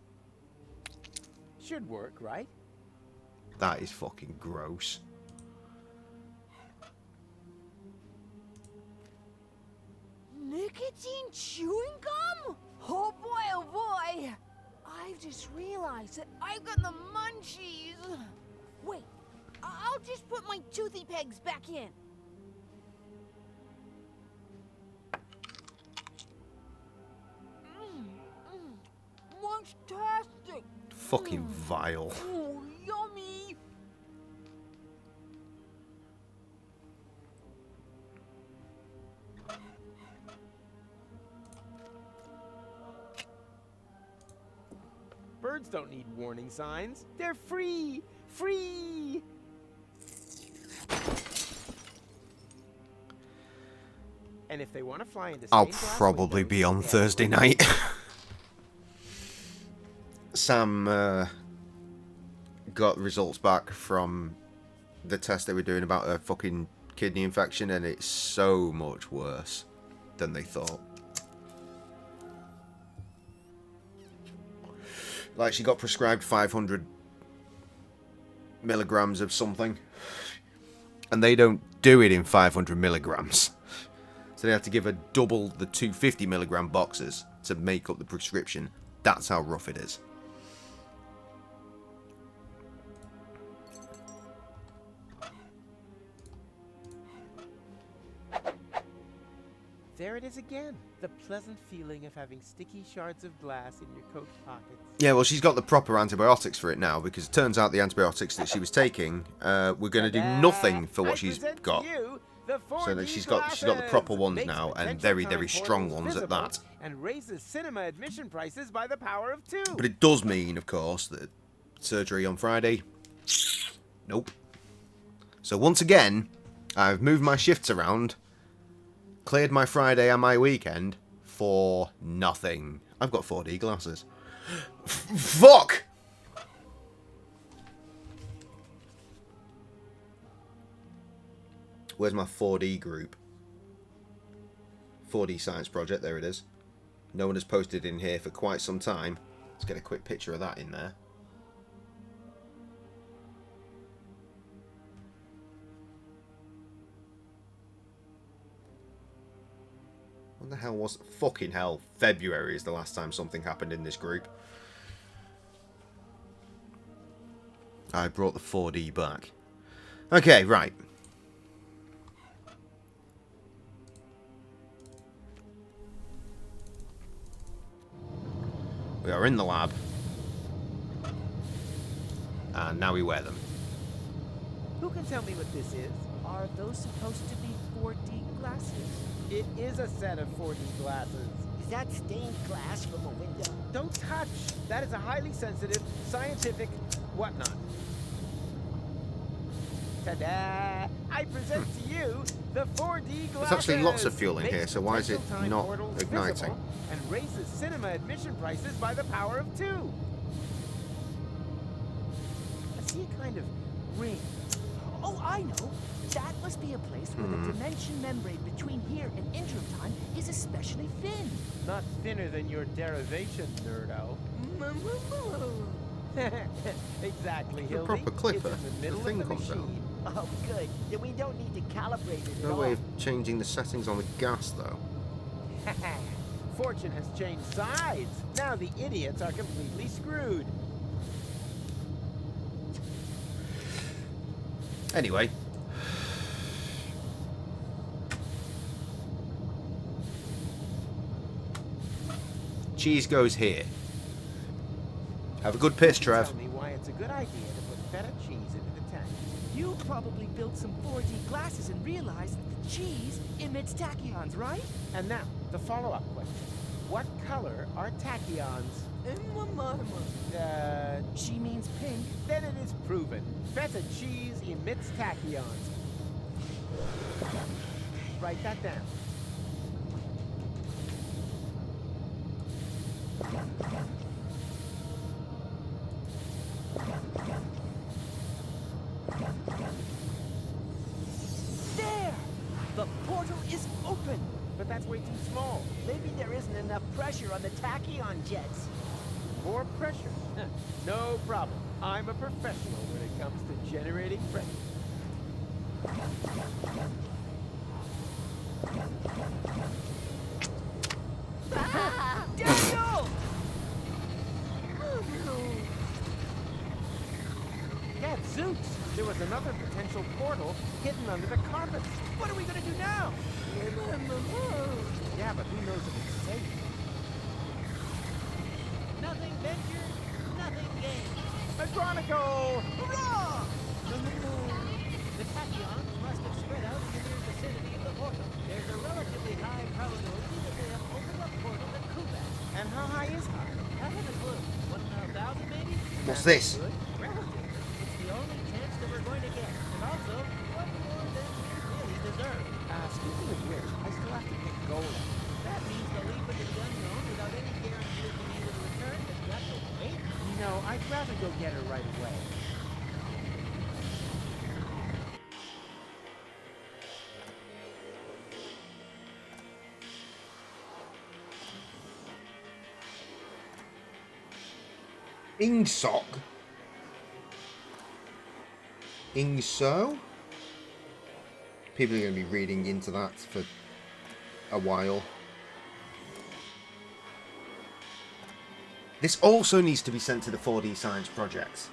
Should work, right? That is fucking gross. Nicotine chewing gum? Oh boy, I've just realized that I've got the munchies. Wait, I'll just put my toothy pegs back in. Munchtastic. Fucking vile. Oh, yummy. Birds don't need warning signs. They're free! Free! And if they want to fly into I'll stained glass probably windows, be on they Thursday have night. Sam got results back from the test they were doing about her fucking kidney infection, and it's so much worse than they thought. Like, she got prescribed 500 milligrams of something, and they don't do it in 500 milligrams. So they have to give her double the 250 milligram boxes to make up the prescription. That's how rough it is. There it is again. The pleasant feeling of having sticky shards of glass in your coat pockets. Yeah, well, she's got the proper antibiotics for it now, because it turns out the antibiotics that she was taking were going to do nothing for what she's got. So that she's got the proper ones now, and very, very strong ones at that. And raises cinema admission prices by the power of 2. But it does mean, of course, that surgery on Friday, nope. So once again, I've moved my shifts around, cleared my Friday and my weekend for nothing. I've got 4D glasses. Fuck! Where's my 4D group? 4D science project, there it is. No one has posted in here for quite some time. Let's get a quick picture of that in there. When the hell was... Fucking hell, February is the last time something happened in this group. I brought the 4D back. Okay, right. We are in the lab. And now we wear them. Who can tell me what this is? Are those supposed to be 4D glasses? It is a set of 4D glasses. Is that stained glass from a window? Don't touch! That is a highly sensitive, scientific whatnot. Ta-da! I present to you the 4D glasses! There's actually lots of fuel in here, so why is it not igniting? And raises cinema admission prices by the power of 2. I see a kind of ring. Oh, I know. That must be a place where the dimension membrane between here and interim time is especially thin. Not thinner than your derivation, nerdo. Exactly, The Hildy. proper clipper. It's in the middle thing of the comes out. machine. Oh, good. Then we don't need to calibrate it at No all. way of changing the settings on the gas, though. Fortune has changed sides. Now the idiots are completely screwed. Anyway. Cheese goes here. Have a good piss, Trev. Tell me why it's a good idea to put feta cheese into the tank. You probably built some 4D glasses and realized that the cheese emits tachyons, right? And now, the follow-up question. What color are tachyons? She means pink. Then it is proven. Feta cheese emits tachyons. Write that down. There! The portal is open! but that's way too small. Maybe there isn't enough pressure on the tachyon jets. More pressure? No problem. I'm a professional when it comes to generating pressure. Daniel! Gadzooks! There was another potential portal hidden under the carpet. What are we gonna do now? Yeah, but who knows if it's safe? Nothing ventured, nothing gained. Madronico! Hurrah! The tachyons must have spread out in the near vicinity of the portal. There's a relatively high probability that they have opened a portal at Kubat. And how high is high? Haven't a clue. 1 in 1,000 maybe? What's this? Relative. It's the only chance that we're going to get. And also, one more than we really deserve. Speaking of which, I still have to pick gold. That means the leap into the unknown without any guarantee of being able to return has got to wait. No, I'd rather go get her right away. Ingsoc? Ingso? People are going to be reading into that for a while. This also needs to be sent to the 4D Science Project.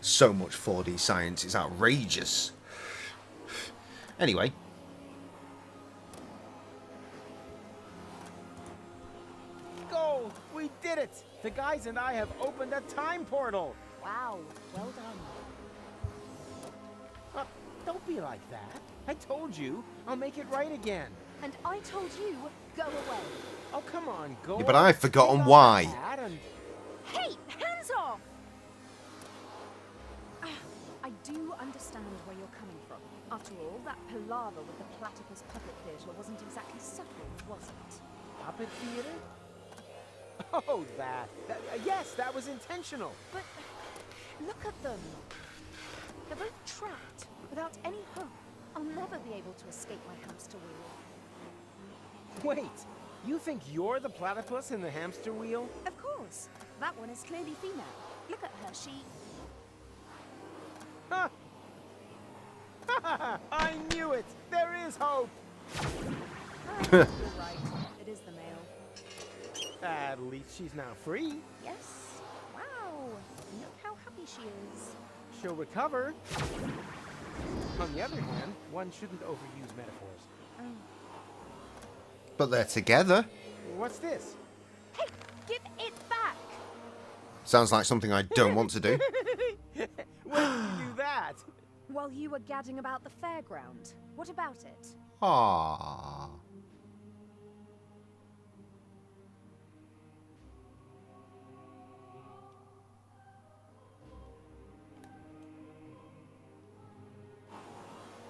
So much 4D science, it's outrageous. Anyway. Gold! We did it! The guys and I have opened a time portal! Wow, well done. Don't be like that. I told you, I'll make it right again. And I told you, go away. Oh, come on, Gold. Yeah, but I've forgotten why. Hey, hands off! I do understand where you're coming from. After all, that palaver with the platypus puppet theatre wasn't exactly subtle, was it? Puppet theater? Oh, that. Yes, that was intentional. But look at them. They're both trapped, without any hope. I'll never be able to escape my hamster wheel. Wait, you think you're the platypus in the hamster wheel? Of course. That one is clearly female. Look at her, she... Ha! I knew it! There is hope! You're right. It is the male. At least she's now free. Yes. Wow. Look how happy she is. She'll recover. On the other hand, one shouldn't overuse metaphors. But they're together. What's this? Hey, give it back! Sounds like something I don't want to do. When did you do that? While you were gadding about the fairground. What about it? Aww.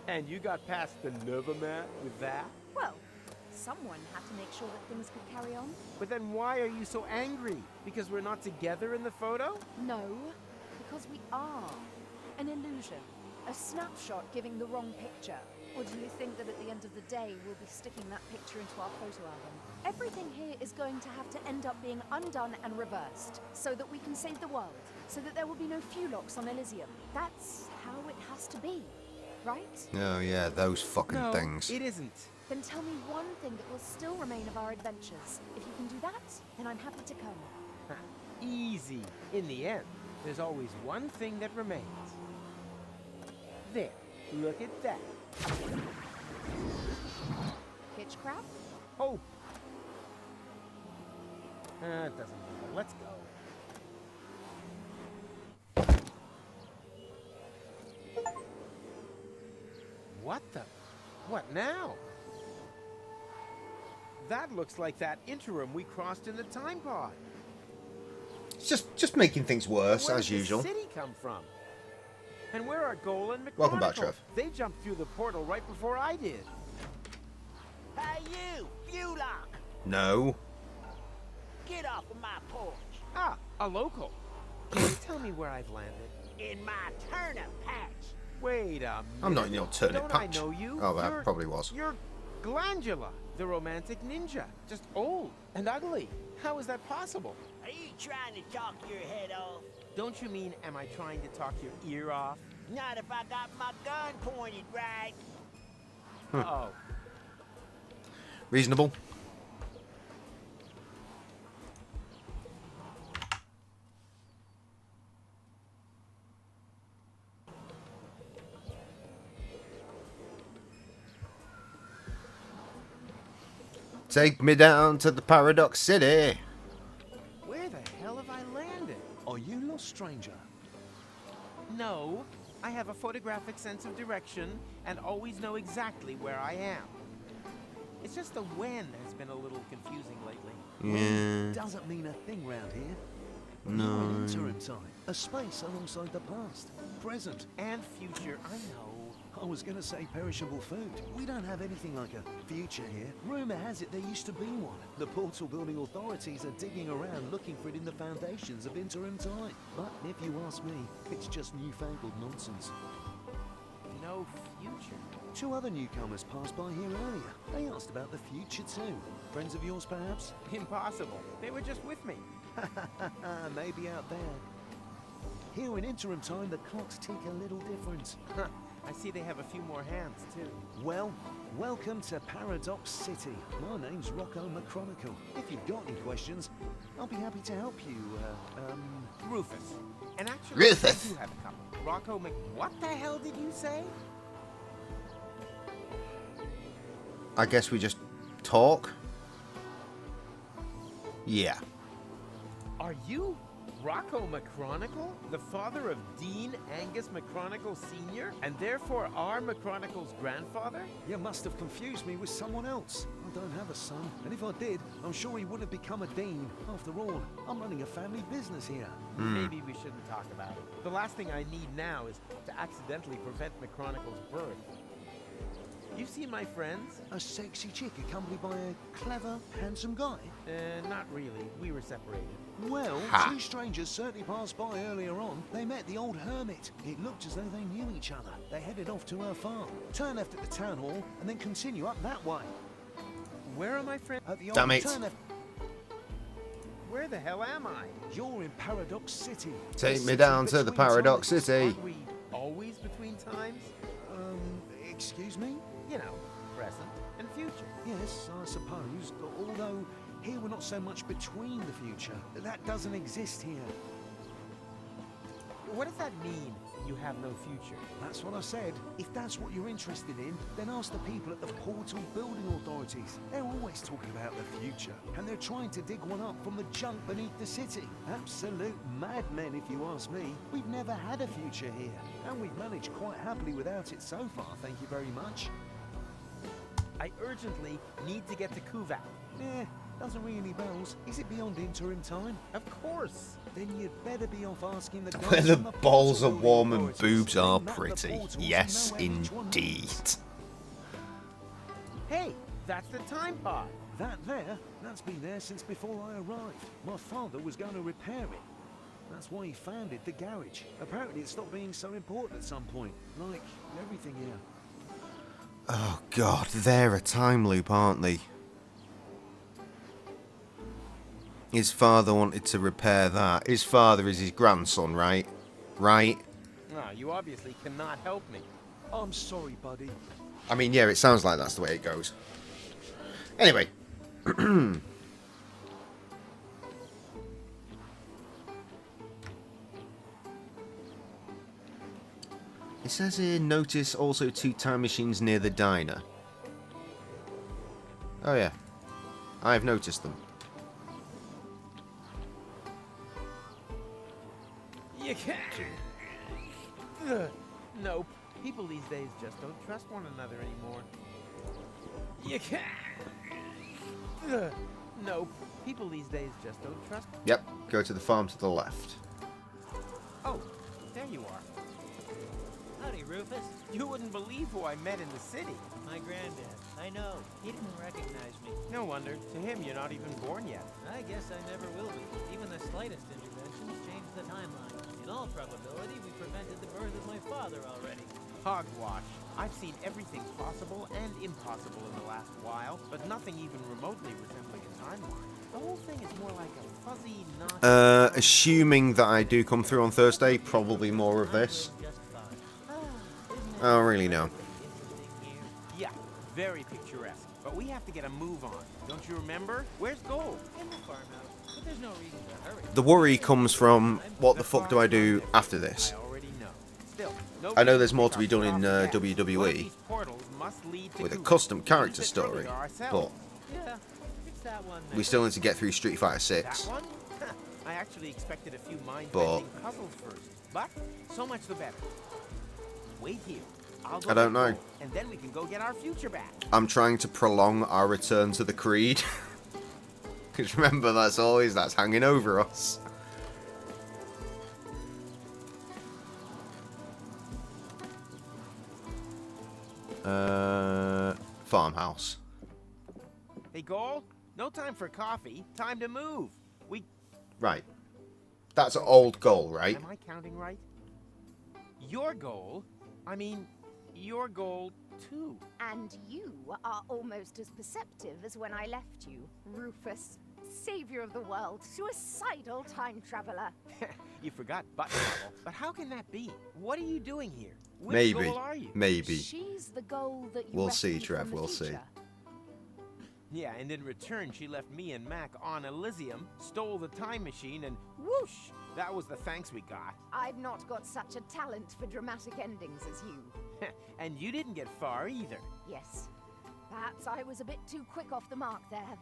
And you got past the Novomat with that? Well, someone had to make sure that things could carry on. But then why are you so angry? Because we're not together in the photo? No, because we are. An illusion. A snapshot giving the wrong picture. Or do you think that at the end of the day, we'll be sticking that picture into our photo album? Everything here is going to have to end up being undone and reversed, so that we can save the world, so that there will be no Fulocks on Elysium. That's how it has to be, right? Oh yeah, those fucking No, things. it isn't. Then tell me one thing that will still remain of our adventures. If you can do that, then I'm happy to come. Easy. In the end, there's always one thing that remains. There. Look at that. Hitchcraft? Oh. It doesn't matter. Let's go. What the? What now? That looks like that interim we crossed in the time pod. It's just making things worse, Where as did usual. the city come from? And where are Goal and McChronicle? Welcome back, Trev. They jumped through the portal right before I did. Hey, you! Fulock! No. Get off of my porch! Ah, a local. Can you tell me where I've landed? In my turnip patch! Wait a minute. I'm not in your turnip Don't patch. I know you? Oh, that probably was. You're Glandula, the romantic ninja. Just old and ugly. How is that possible? Are you trying to talk your head off? Don't you mean, am I trying to talk your ear off? Not if I got my gun pointed right. Uh-oh. Reasonable. Take me down to the Paradox City. Where the hell have I landed? Are you lost, stranger? No, I have a photographic sense of direction and always know exactly where I am. It's just the when has been a little confusing lately. Yeah. Doesn't mean a thing round here. No. You're in interim time, a space alongside the past, present, and future. I know. I was going to say perishable food. We don't have anything like a future here. Rumor has it there used to be one. The portal building authorities are digging around looking for it in the foundations of interim time. But if you ask me, it's just newfangled nonsense. No future. 2 other newcomers passed by here earlier. They asked about the future too. Friends of yours, perhaps? Impossible. They were just with me. Maybe out there. Here in interim time, the clocks tick a little different. Huh. I see they have a few more hands, too. Well, welcome to Paradox City. My name's Rocco McChronicle. If you've got any questions, I'll be happy to help you, Rufus. And actually, Rufus. I do have a couple. Rocco What the hell did you say? I guess we just talk. Yeah. Are you Rocco McChronicle, the father of Dean Angus McChronicle Sr., and therefore our McChronicle's grandfather? You must have confused me with someone else. I don't have a son, and if I did, I'm sure he wouldn't have become a dean. After all, I'm running a family business here. Maybe we shouldn't talk about it. The last thing I need now is to accidentally prevent McChronicle's birth. You see my friends? A sexy chick accompanied by a clever, handsome guy? Not really. We were separated. Well, 2 strangers certainly passed by earlier on. They met the old hermit. It looked as though they knew each other. They headed off to her farm, turn left at the town hall, and then continue up that way. Where are my friends? At the Damn old it. turn left. Where the hell am I? You're in Paradox City. Take The me city down to the between Paradox times. City. Aren't we always between times? Excuse me? You know, present and future. Yes, I suppose. Although, here we're not so much between the future. That doesn't exist here. What does that mean, you have no future? That's what I said. If that's what you're interested in, then ask the people at the portal building authorities. They're always talking about the future, and they're trying to dig one up from the junk beneath the city. Absolute madmen, if you ask me. We've never had a future here, and we've managed quite happily without it so far, thank you very much. I urgently need to get to Kuvak. Doesn't ring any bells. Is it beyond interim time? Of course. Then you'd better be off asking the guys Where the from balls are portal warm and authorities. boobs are They map the pretty. portals and Yes, know where each one indeed. leads. Hey, that's the time pod. That there, that's been there since before I arrived. My father was going to repair it. That's why he founded the garage. Apparently it stopped being so important at some point. Like everything here. Oh god, they're a time loop, aren't they? His father wanted to repair that. His father is his grandson, right? Right? Ah, you obviously cannot help me. I'm sorry, buddy. I mean, yeah, it sounds like that's the way it goes. Anyway. It says here, notice also 2 time machines near the diner. Oh yeah, I've noticed them. You can't. Nope. People these days just don't trust one another anymore. You can't. Nope. People these days just don't trust. Yep, go to the farm to the left. Oh, there you are. Howdy, Rufus. You wouldn't believe who I met in the city. My granddad. I know. He didn't recognize me. No wonder. To him, you're not even born yet. I guess I never will be. Even the slightest interventions change the timeline. In all probability, we prevented the birth of my father already. Hogwash. I've seen everything possible and impossible in the last while, but nothing even remotely resembling a timeline. The whole thing is more like a fuzzy, not... Assuming that I do come through on Thursday, probably more of this. I don't really know. Yeah, very picturesque. But we have to get a move on. Don't you remember? Where's gold? In the farmhouse. But there's no reason to hurry. The worry comes from, what the fuck do I do after this? I already know. Still, I know there's more to be done in WWE with a custom character story, but Yeah, it's that one. we still need to get through Street Fighter 6. That one? I actually expected a few But mind-bending puzzles first. But so much the better. Wait here. I'll go I don't get know. gold, and then we can go get our future back. I'm trying to prolong our return to the Creed. Because remember, that's hanging over us. Farmhouse. Hey, Gold, no time for coffee. Time to move. Right. That's an old goal, right? Am I counting right? Your goal? I mean, your goal too. And you are almost as perceptive as when I left you, Rufus, savior of the world, suicidal time traveler. You forgot button level. But how can that be? What are you doing here? Which Maybe. goal are you? Maybe. She's the goal that you We'll see, rescued from Trev. the We'll see. future. Yeah, and in return, she left me and Mac on Elysium, stole the time machine, and whoosh! That was the thanks we got. I've not got such a talent for dramatic endings as you. And you didn't get far either. Yes. Perhaps I was a bit too quick off the mark there.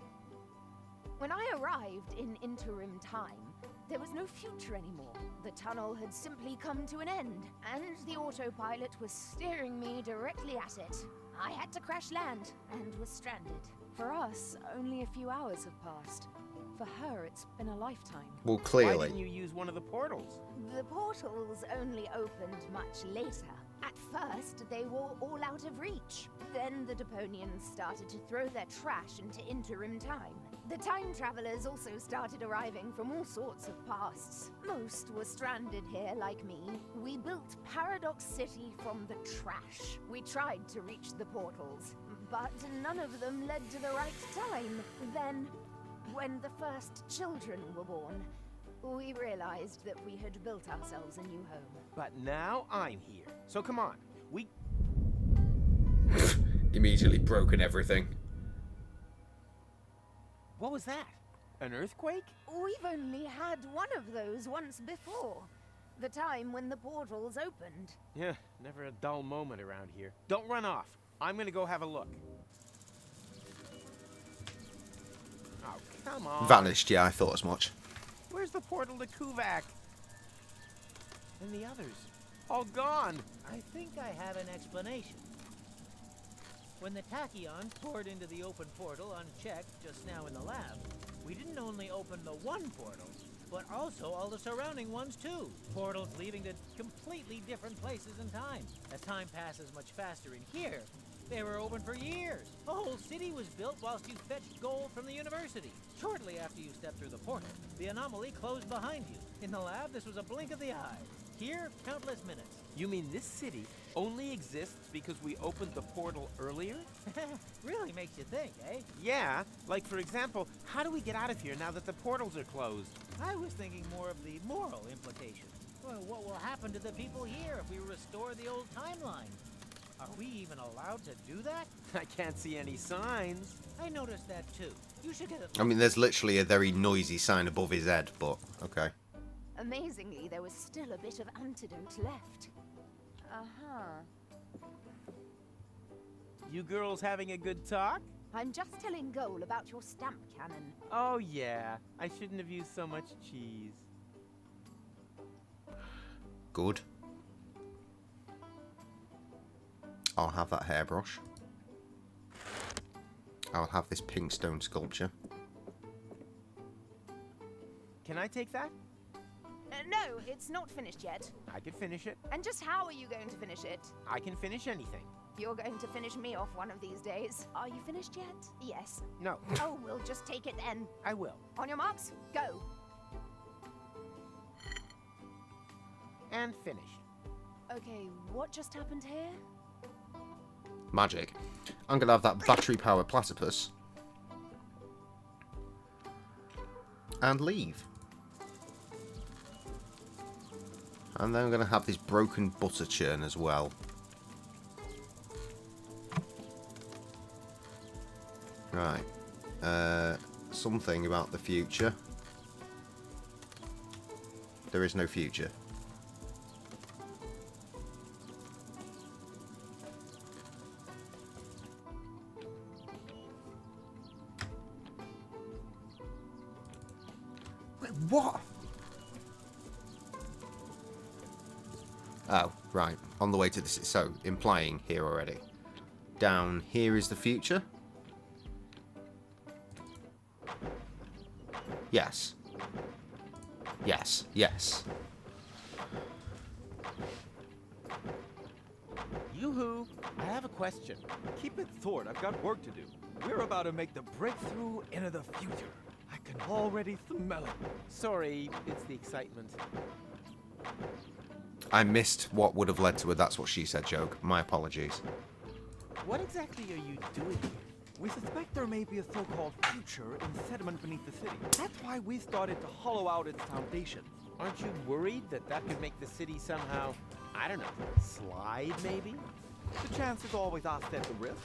When I arrived in interim time, there was no future anymore. The tunnel had simply come to an end, and the autopilot was steering me directly at it. I had to crash land and was stranded. For us, only a few hours have passed. For her, it's been a lifetime. Well, Why clearly. didn't you use one of the portals? The portals only opened much later. At first, they were all out of reach. Then the Deponians started to throw their trash into interim time. The time travelers also started arriving from all sorts of pasts. Most were stranded here like me. We built Paradox City from the trash. We tried to reach the portals, but none of them led to the right time. Then, when the first children were born, we realized that we had built ourselves a new home. But now I'm here. So come on, we... Immediately broken everything. What was that? An earthquake? We've only had one of those once before. The time when the portals opened. Yeah, never a dull moment around here. Don't run off. I'm gonna go have a look. Oh, come on. Vanished, yeah, I thought as much. Where's the portal to Kuvak? And the others? All gone. I think I have an explanation. When the tachyon poured into the open portal unchecked just now in the lab, we didn't only open the one portal, but also all the surrounding ones too. Portals leading to completely different places in time. As time passes much faster in here, they were open for years. A whole city was built whilst you fetched gold from the university. Shortly after you stepped through the portal, the anomaly closed behind you. In the lab, this was a blink of the eye. Here, countless minutes. You mean this city only exists because we opened the portal earlier? Really makes you think, eh? Yeah, like for example, how do we get out of here now that the portals are closed? I was thinking more of the moral implications. Well, what will happen to the people here if we restore the old timeline? Are we even allowed to do that? I can't see any signs. I noticed that too. You should get a... I mean, there's literally a very noisy sign above his head, but okay. Amazingly, there was still a bit of antidote left. Uh-huh. You girls having a good talk? I'm just telling Goal about your stamp cannon. Oh yeah, I shouldn't have used so much cheese. Good. I'll have that hairbrush. I'll have this pink stone sculpture. Can I take that? No, it's not finished yet. I could finish it. And just how are you going to finish it? I can finish anything. You're going to finish me off one of these days. Are you finished yet? Yes. No. Oh, we'll just take it then. I will. On your marks, go. And finished. Okay, what just happened here? Magic. I'm going to have that battery-powered platypus. And leave. And then I'm going to have this broken butter churn as well. Right. Something about the future. There is no future. Wait, what? Oh, right. On the way to this. So, implying here already. Down here is the future. Yes. Yes. Yes. Yoo-hoo! I have a question. Keep it short. I've got work to do. We're about to make the breakthrough into the future. I can already smell it. Sorry, it's the excitement. I missed what would have led to a "that's what she said" joke. My apologies. What exactly are you doing here? We suspect there may be a so-called future in sediment beneath the city. That's why we started to hollow out its foundations. Aren't you worried that that could make the city somehow, I don't know, slide maybe? The chance is always offset the risk.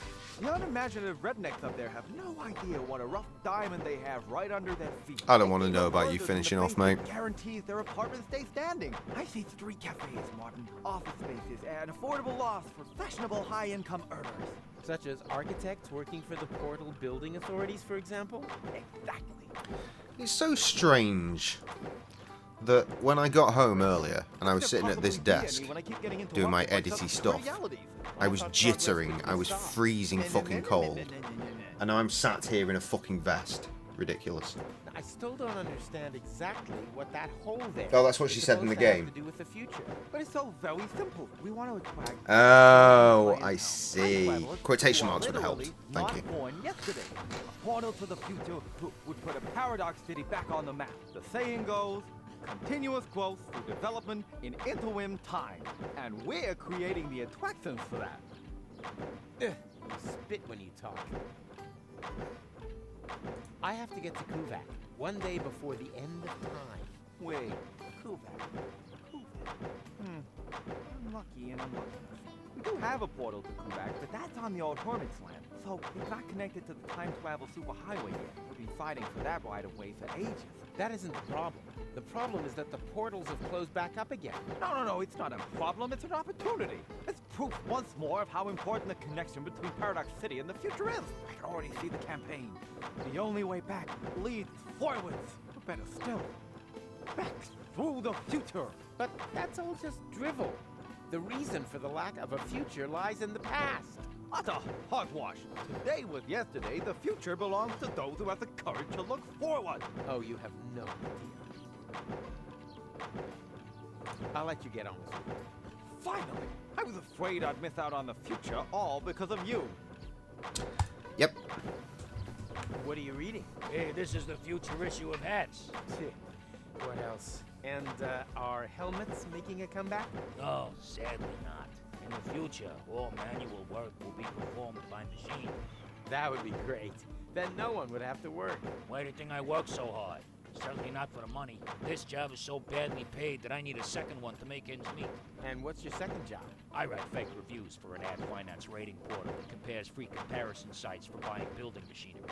The unimaginative rednecks up there have no idea what a rough diamond they have right under their feet. I don't want to know about you finishing off, mate. Guarantees their apartments stay standing. I see street cafes, Martin, office spaces, and affordable lofts for fashionable high-income earners. Such as architects working for the Portal Building Authorities, for example? Exactly. It's so strange that when I got home earlier and I was sitting at this desk doing my edity stuff, I was jittering, I was freezing fucking cold, and now I'm sat here in a fucking vest. Ridiculous. I still don't understand exactly what that hole there. Oh, that's what she said in the game. To do with the future. But it's so very simple. We want to attract. Oh, I see. Quotation marks would have helped. Thank you. Born yesterday. A portal to the future would put a paradox city back on the map. The saying goes, continuous growth through development in interim time. And we're creating the attractions for that. You spit when you talk. I have to get to Kuvak one day before the end of time. Wait, Kuvak? I'm lucky and unlucky. We do have a portal to Kuvak, but that's on the old Hermit's land, so it's not connected to the time travel superhighway yet. We've been fighting for that right of way for ages. That isn't the problem. The problem is that the portals have closed back up again. No, it's not a problem, it's an opportunity. It's proof once more of how important the connection between Paradox City and the future is. I can already see the campaign. The only way back leads forwards. Or better still, back through the future. But that's all just drivel. The reason for the lack of a future lies in the past. That's a hogwash. Today was yesterday. The future belongs to those who have the courage to look forward. Oh, you have no idea. I'll let you get on with it. Finally! I was afraid I'd miss out on the future, all because of you. Yep. What are you reading? Hey, this is the future issue of Hats. What else? And are helmets making a comeback? No, sadly not. In the future, all manual work will be performed by machine. That would be great. Then no one would have to work. Why do you think I work so hard? Certainly not for the money. This job is so badly paid that I need a second one to make ends meet. And what's your second job? I write fake reviews for an ad finance rating portal that compares free comparison sites for buying building machinery.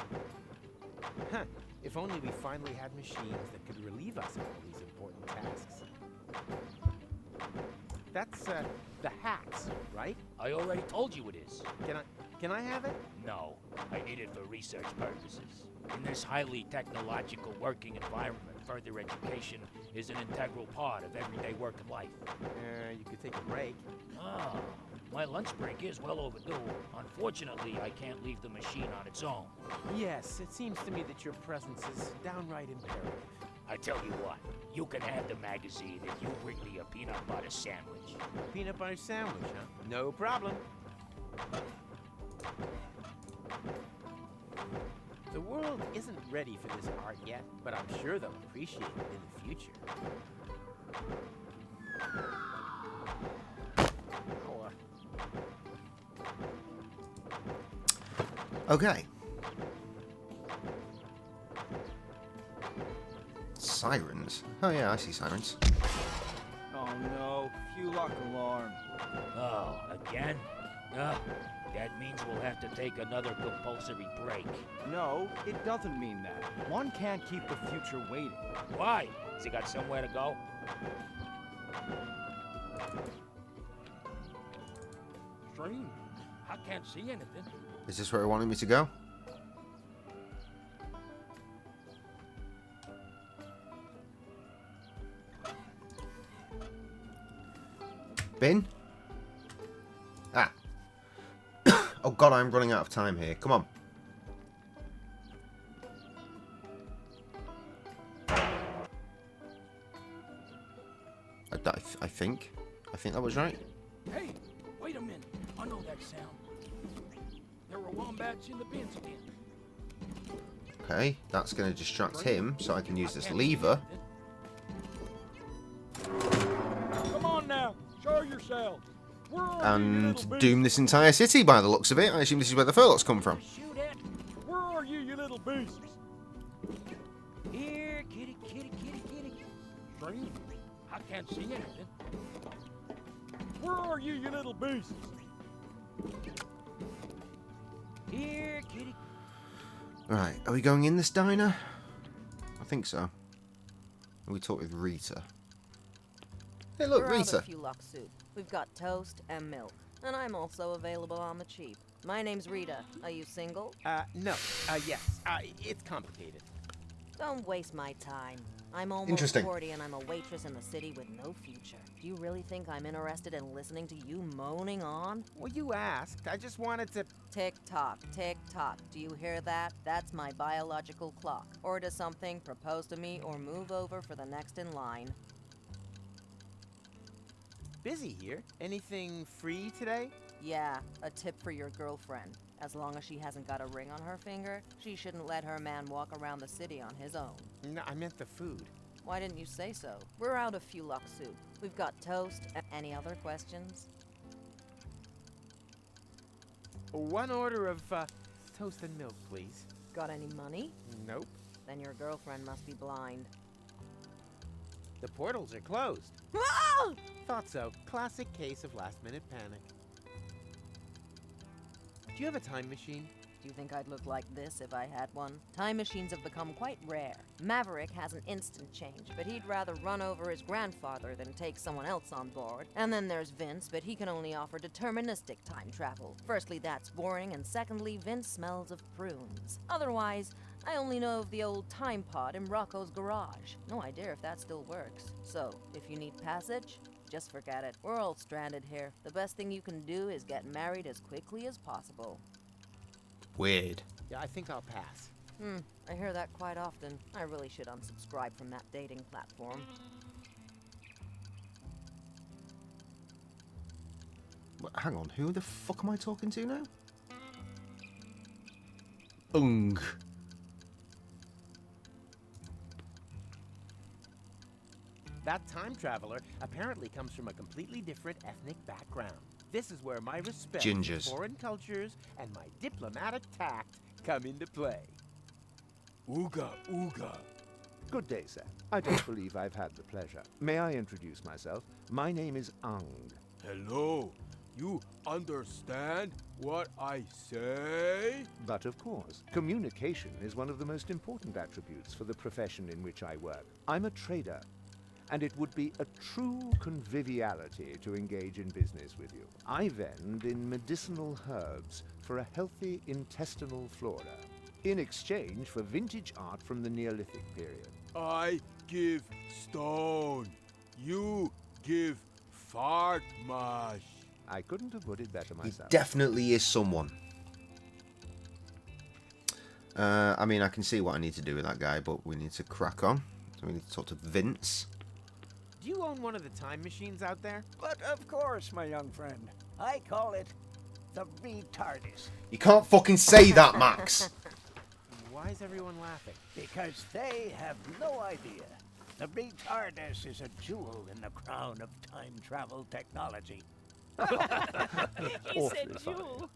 Huh. If only we finally had machines that could relieve us of all these important tasks. That's, the hats, right? I already told you it is. Can I have it? No, I need it for research purposes. In this highly technological working environment, further education is an integral part of everyday work and life. You could take a break. Ah, my lunch break is well overdue. Unfortunately, I can't leave the machine on its own. Yes, it seems to me that your presence is downright imperative. I tell you what, you can have the magazine if you bring me a peanut butter sandwich. A peanut butter sandwich, huh? No problem. The world isn't ready for this art yet, but I'm sure they'll appreciate it in the future. Okay. Sirens? Oh yeah, I see sirens. Oh no, Fulock alarm. Oh, again? That means we'll have to take another compulsory break. No, it doesn't mean that. One can't keep the future waiting. Why? Has he got somewhere to go? Strange. I can't see anything. Is this where it wanted me to go? Bin? Ah. Oh god, I'm running out of time here. Come on. I think that was right. Hey, wait a minute. I know that sound. There were wombats in the bins again. Okay, that's going to distract him, so I can use this lever. Come on now, show yourself. And doom this entire city by the looks of it. I assume this is where the Furlocks come from. Where are you, you little beasts? Here, kitty, kitty, kitty, kitty. Strange. I can't see anything. Where are you, you little beasts? Here, kitty. Right, are we going in this diner? I think so. We talk with Rita. Hey, look, We're Rita. out of Fulock soup. We've got toast and milk, and I'm also available on the cheap. My name's Rita. Are you single? No. Yes. It's complicated. Don't waste my time. I'm almost Interesting. 40 and I'm a waitress in the city with no future. Do you really think I'm interested in listening to you moaning on? Well, you asked. I just wanted to... Tick-tock, tick-tock. Do you hear that? That's my biological clock. Order something, propose to me, or move over for the next in line. Busy here. Anything free today? Yeah, a tip for your girlfriend. As long as she hasn't got a ring on her finger, she shouldn't let her man walk around the city on his own. No, I meant the food. Why didn't you say so? We're out of Fulock soup. We've got toast. Any other questions? One order of, toast and milk, please. Got any money? Nope. Then your girlfriend must be blind. The portals are closed. Ah! Thought so. Classic case of last-minute panic. Do you have a time machine? Do you think I'd look like this if I had one? Time machines have become quite rare. Maverick has an instant change, but he'd rather run over his grandfather than take someone else on board. And then there's Vince, but he can only offer deterministic time travel. Firstly, that's boring, and secondly, Vince smells of prunes. Otherwise, I only know of the old time pod in Rocco's garage. No idea if that still works. So, if you need passage, just forget it. We're all stranded here. The best thing you can do is get married as quickly as possible. Weird. Yeah, I think I'll pass. I hear that quite often. I really should unsubscribe from that dating platform. Hang on, who the fuck am I talking to now? Ung. That time traveler apparently comes from a completely different ethnic background. This is where my respect Gingers. for foreign cultures and my diplomatic tact come into play. Ooga, ooga. Good day, sir. I don't believe I've had the pleasure. May I introduce myself? My name is Ang. Hello. You understand what I say? But of course, communication is one of the most important attributes for the profession in which I work. I'm a trader, and it would be a true conviviality to engage in business with you. I vend in medicinal herbs for a healthy intestinal flora, in exchange for vintage art from the Neolithic period. I give stone. You give fart mash. I couldn't have put it better He myself. definitely is someone. I mean, I can see what I need to do with that guy, but we need to crack on. So we need to talk to Vince. Do you own one of the time machines out there? But of course, my young friend. I call it the retardis. You can't fucking say that, Max. Why is everyone laughing? Because they have no idea. The retardis is a jewel in the crown of time travel technology. He said jewel.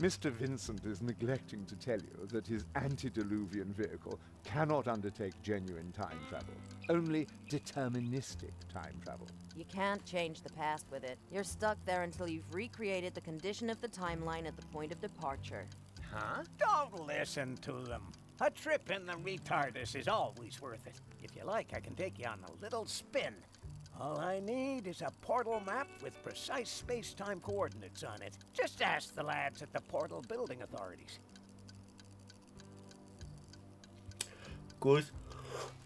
Mr. Vincent is neglecting to tell you that his antediluvian vehicle cannot undertake genuine time travel, only deterministic time travel. You can't change the past with it. You're stuck there until you've recreated the condition of the timeline at the point of departure. Huh? Don't listen to them. A trip in the retardis is always worth it. If you like, I can take you on a little spin. All I need is a portal map with precise space-time coordinates on it. Just ask the lads at the Portal Building Authorities. Good.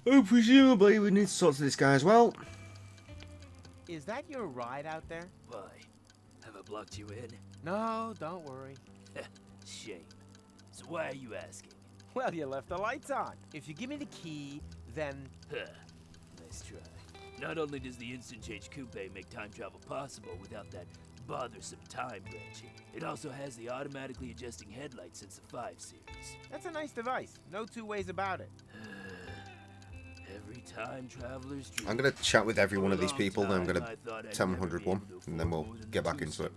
Oh, presumably we need to talk to this guy as well. Is that your ride out there? Why? Have I blocked you in? No, don't worry. Shame. So why are you asking? Well, you left the lights on. If you give me the key, then... Nice try. Not only does the instant change coupe make time travel possible without that bothersome time branching, it also has the automatically adjusting headlights since the 5 series. That's a nice device. No two ways about it. Every time traveler's dream. I'm going to chat with every one of these people, then I'm going to tell them 101, and then we'll get back into it.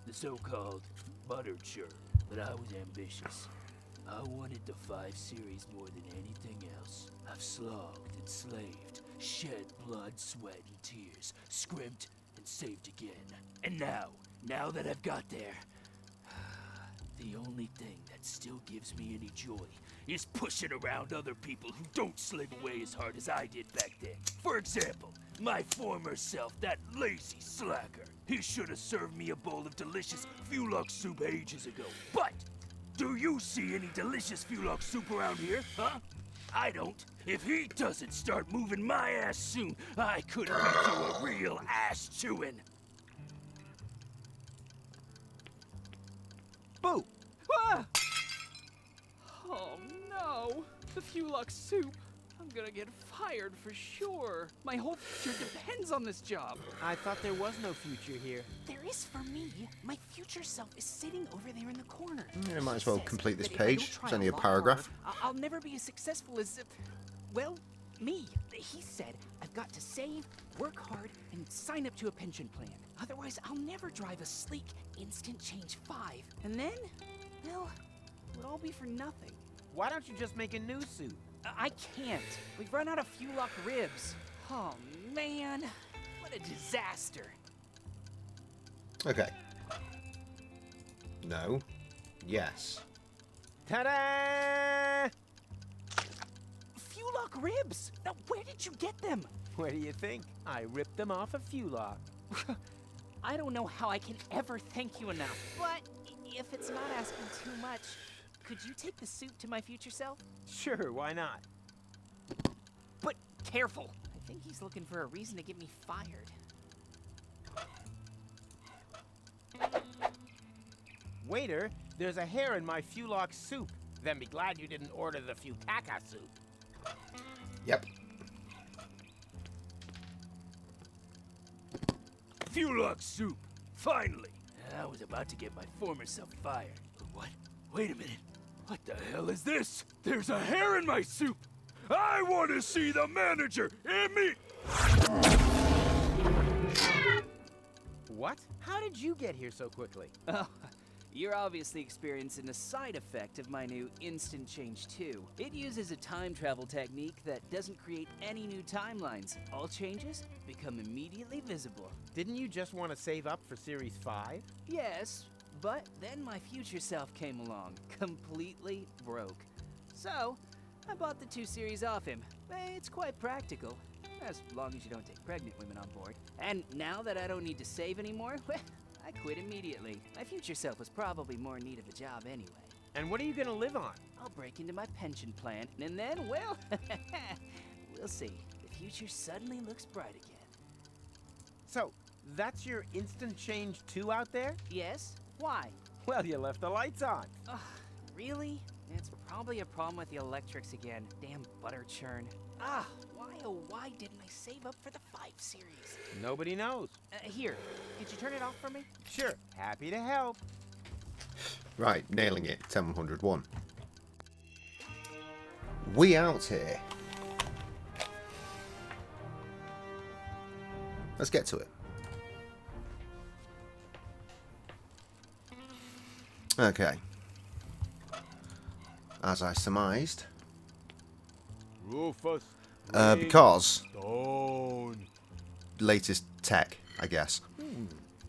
The so-called butter churn, but I was ambitious. I wanted the 5 series more than anything else. I've slogged and slaved, shed blood, sweat, and tears, scrimped and saved again. And now that I've got there, the only thing that still gives me any joy is pushing around other people who don't slave away as hard as I did back then. For example, my former self, that lazy slacker. He should have served me a bowl of delicious Fulux soup ages ago. But do you see any delicious Fulux soup around here, huh? I don't. If he doesn't start moving my ass soon, I could be a real ass chewing. Boo! Ah! Oh no! The Fulux soup. I'm gonna get fired for sure. My whole future depends on this job. I thought there was no future here. There is for me. My future self is sitting over there in the corner. Yeah, might as well complete this That if I don't page. try It's only a lot paragraph. harder, I'll never be as successful as, well, me. He said I've got to save, work hard, and sign up to a pension plan. Otherwise, I'll never drive a sleek Instant Change 5. And then, well, it would all be for nothing. Why don't you just make a new suit? I can't. We've run out of Fulux ribs. Oh, man. What a disaster. Okay. No. Yes. Ta-da! Fulux ribs! Now, where did you get them? Where do you think? I ripped them off of Fulux. I don't know how I can ever thank you enough. But if it's not asking too much, could you take the suit to my future self? Sure, why not? But careful. I think he's looking for a reason to get me fired. Waiter, there's a hair in my Fulux soup. Then be glad you didn't order the Fukaka soup. Yep. Fulux soup! Finally! I was about to get my former self fired. What? Wait a minute. What the hell is this? There's a hair in my soup! I want to see the manager in me! What? How did you get here so quickly? Oh, you're obviously experiencing a side effect of my new Instant Change 2. It uses a time travel technique that doesn't create any new timelines. All changes become immediately visible. Didn't you just want to save up for Series 5? Yes, but then my future self came along, completely broke. So, I bought the 2 series off him. It's quite practical. As long as you don't take pregnant women on board. And now that I don't need to save anymore, well, I quit immediately. My future self was probably more in need of a job anyway. And what are you gonna live on? I'll break into my pension plan, and then, well, we'll see. The future suddenly looks bright again. So, that's your instant change 2 out there? Yes? Why? Well, you left the lights on. Ugh, really? It's probably a problem with the electrics again. Damn butter churn. Ah, why oh why didn't I save up for the 5 series? Nobody knows. Here, could you turn it off for me? Sure, happy to help. Right, nailing it. 10101. We out here. Let's get to it. Okay. As I surmised. Rufus. Because Stone. latest tech, I guess.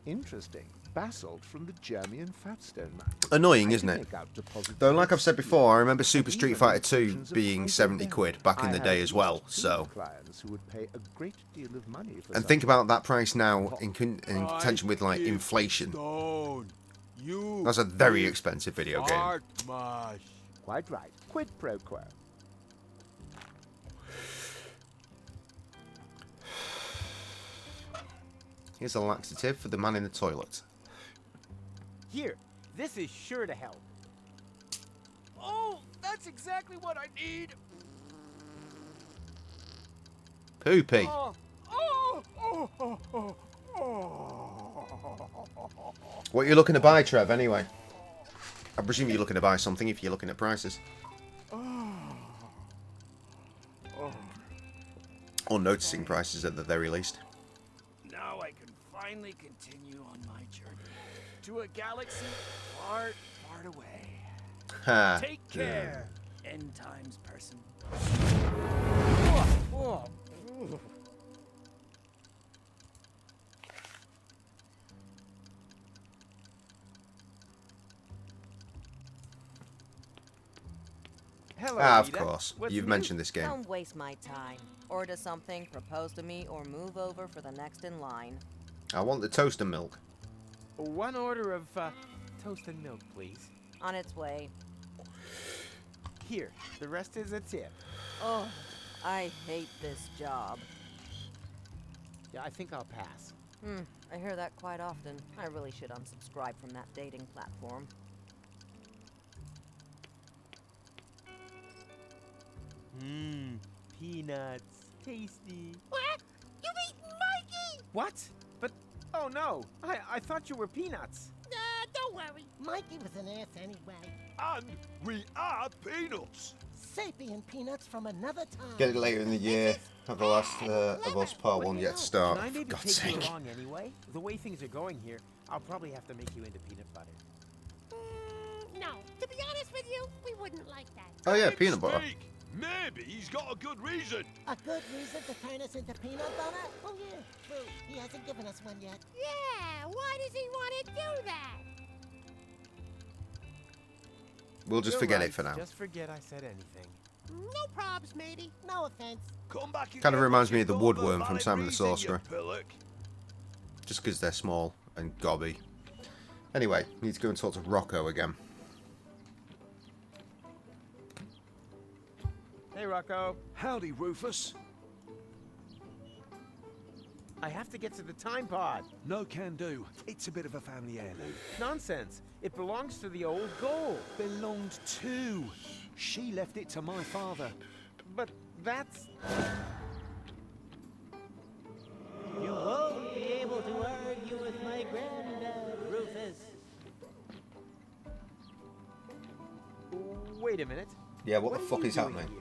Interesting. Basalt from the German Fatstone mine. Annoying, I isn't can it? make out deposits Though, of like I've said before, I remember Super and Street even Fighter 2 descriptions of being frozen 70 death. quid back in I the have day as at well, least 2 so... clients who would pay a great deal of money for And such think about that price now in contention with, like, inflation. Stone. You That's a very expensive video game. Art mash. Quite right. Quid pro quo. Here's a laxative for the man in the toilet. Here, this is sure to help. Oh, that's exactly what I need. Poopy. What are you looking to buy, Trev, anyway? I presume you're looking to buy something if you're looking at prices. Or noticing prices at the very least. Now I can finally continue on my journey to a galaxy far, far away. Ha. Take care, end times person. Hello, Of Rita. course. What's You've new? mentioned this game. Don't waste my time. Order something, propose to me, or move over for the next in line. I want the toast and milk. 1 order of toast and milk, please. On its way. Here, the rest is a tip. Oh, I hate this job. Yeah, I think I'll pass. I hear that quite often. I really should unsubscribe from that dating platform. Peanuts. Tasty. What? You've eaten Mikey? What? But, oh no, I thought you were Peanuts. Don't worry. Mikey was an ass anyway. And we are peanuts. Sapient peanuts from another time. Get it later in the year. Have the last of us part 1 yet start. Can I For maybe God's take you sake. along anyway? The way things are going here, I'll probably have to make you into peanut butter. No, to be honest with you, we wouldn't like that. Oh yeah, peanut butter. Speak. Maybe he's got a good reason. A good reason to turn us into peanut butter? Oh yeah, true. He hasn't given us one yet. Yeah, why does he want to do that? We'll just You're forget right. it for now. Just forget I said anything. No probs, matey. No offense. Come back Kind of again reminds when me of the you've got woodworm from valid Simon the reason, you Sorcerer. pillock. Just because they're small and gobby. Anyway, need to go and talk to Rocco again. Hey, Rocco. Howdy, Rufus. I have to get to the time pod. No can do. It's a bit of a family heirloom. Nonsense. It belongs to the old goal. Belonged to. She left it to my father. But that's... You won't be able to argue with my granddad, Rufus. Wait a minute. Yeah, what the are fuck you is doing happening? here?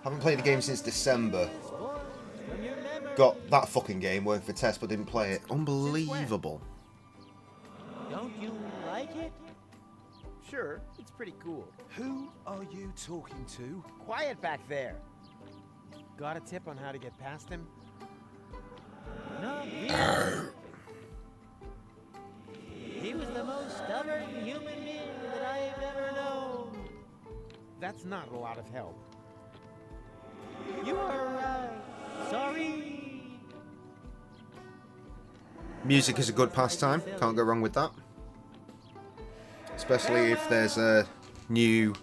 Haven't played the game since December. Got that fucking game working for test but didn't play it. Unbelievable. Don't you like it? Sure, it's pretty cool. Who are you talking to? Quiet back there. Got a tip on how to get past him? Not really. He was the most stubborn human being that I've ever known. That's not a lot of help. You are right. Sorry. Music is a good pastime. Can't go wrong with that. Especially if there's a new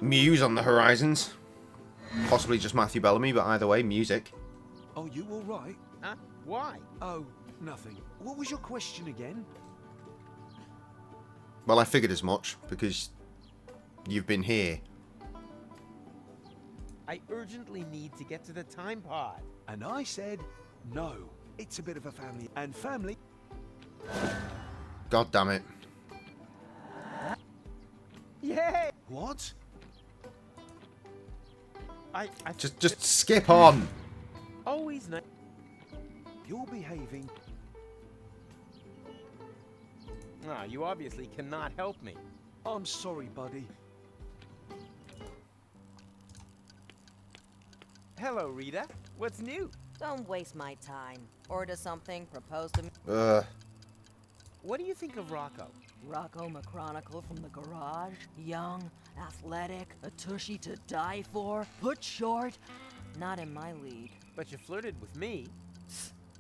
muse on the horizons. Possibly just Matthew Bellamy, but either way, music. Oh, you all right? Huh? Why? Oh, nothing. What was your question again? Well, I figured as much, because you've been here. I urgently need to get to the time pod. And I said no. It's a bit of a family. And family... God damn it. Yay! What? I Just skip on. Always nice. You're behaving... Ah, you obviously cannot help me. I'm sorry, buddy. Hello, Rita. What's new? Don't waste my time. Order something, propose to me. What do you think of Rocco? Rocco McChronicle from the garage. Young, athletic, a tushy to die for, put short. Not in my league. But you flirted with me.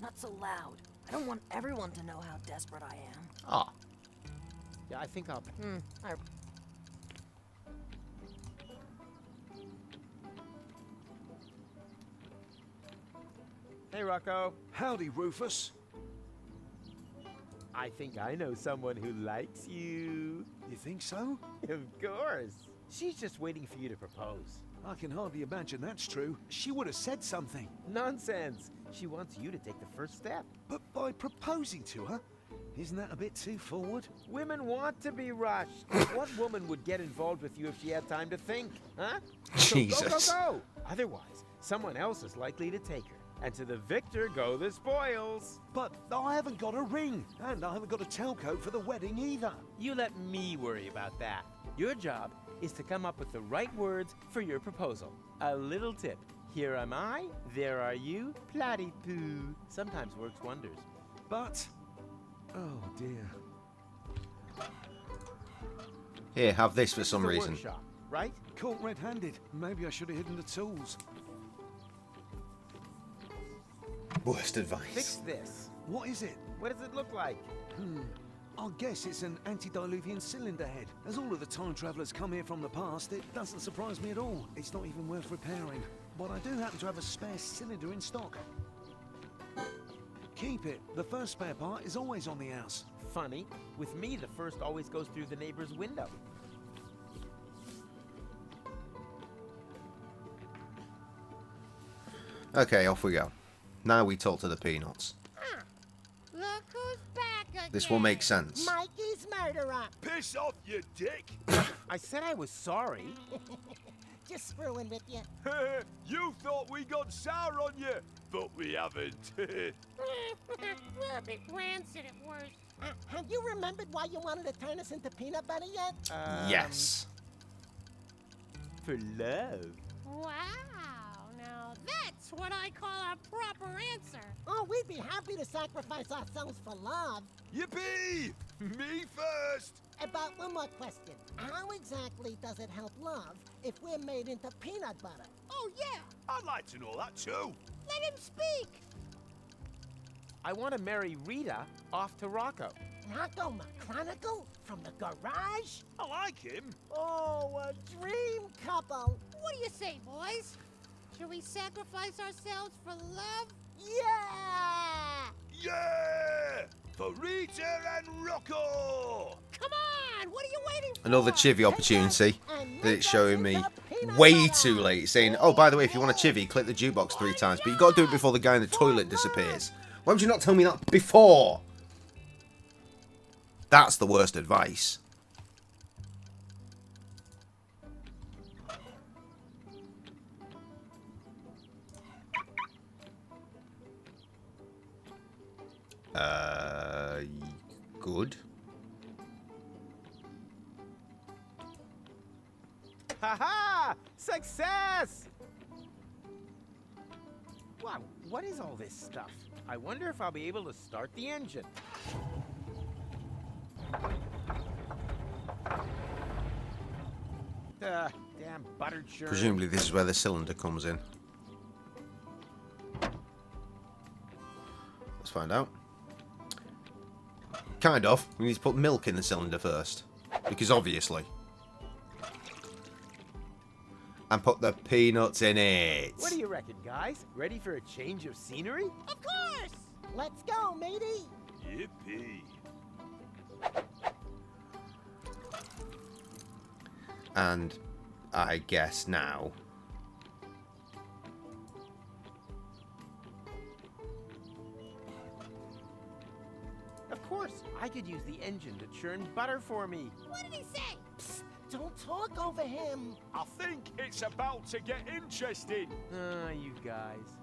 Not so loud. I don't want everyone to know how desperate I am. Ah. Yeah, I think I'll... Hey, Rocco. Howdy, Rufus. I think I know someone who likes you. You think so? Of course. She's just waiting for you to propose. I can hardly imagine that's true. She would have said something. Nonsense. She wants you to take the first step. But by proposing to her, isn't that a bit too forward? Women want to be rushed. What woman would get involved with you if she had time to think, huh? Jesus. So go. Otherwise, someone else is likely to take her. And to the victor go the spoils. But I haven't got a ring, and I haven't got a tailcoat for the wedding either. You let me worry about that. Your job is to come up with the right words for your proposal. A little tip. Here am I, there are you, platypoo. Sometimes works wonders. But... oh, dear. Here, have this for some This is a reason. workshop, right? Caught red-handed. Maybe I should have hidden the tools. Worst advice. Fix this. What is it? What does it look like? I guess it's an antediluvian cylinder head. As all of the time travelers come here from the past, it doesn't surprise me at all. It's not even worth repairing. But I do happen to have a spare cylinder in stock. Keep it. The first spare part is always on the house. Funny. With me, the first always goes through the neighbor's window. Okay, off we go. Now we talk to the peanuts. Look who's back again. This will make sense. Mikey's murderer. Piss off, you dick! I said I was sorry. Just screwing with you. You thought we got sour on you, but we haven't. We're a bit rancid at worst. Have you remembered why you wanted to turn us into peanut butter yet? Yes. For love. Wow. Now that's what I call a proper answer. Oh, we'd be happy to sacrifice ourselves for love. Yippee! Me first! About one more question. How exactly does it help love if we're made into peanut butter? Oh, yeah. I'd like to know that too. Let him speak. I want to marry Rita off to Rocco. Rocco McChronicle from the garage? I like him. Oh, a dream couple. What do you say, boys? Should we sacrifice ourselves for love? Yeah! Yeah! For Rita and Rocco! Come on! What are you waiting for? Another chivvy opportunity that it's showing me way too late. Saying, oh, by the way, if you want a chivvy, click the jukebox 3 times. But you got to do it before the guy in the toilet disappears. Why would you not tell me that before? That's the worst advice. Good. Ha-ha! Success! Wow, what is all this stuff? I wonder if I'll be able to start the engine. Damn buttered churn. Presumably this is where the cylinder comes in. find out. Kind of. We need to put milk in the cylinder first. Because obviously. And put the peanuts in it. What do you reckon, guys? Ready for a change of scenery? Of course! Let's go, matey! Yippee. And I guess now. Of course, I could use the engine to churn butter for me. What did he say? Psst, don't talk over him. I think it's about to get interesting. You guys.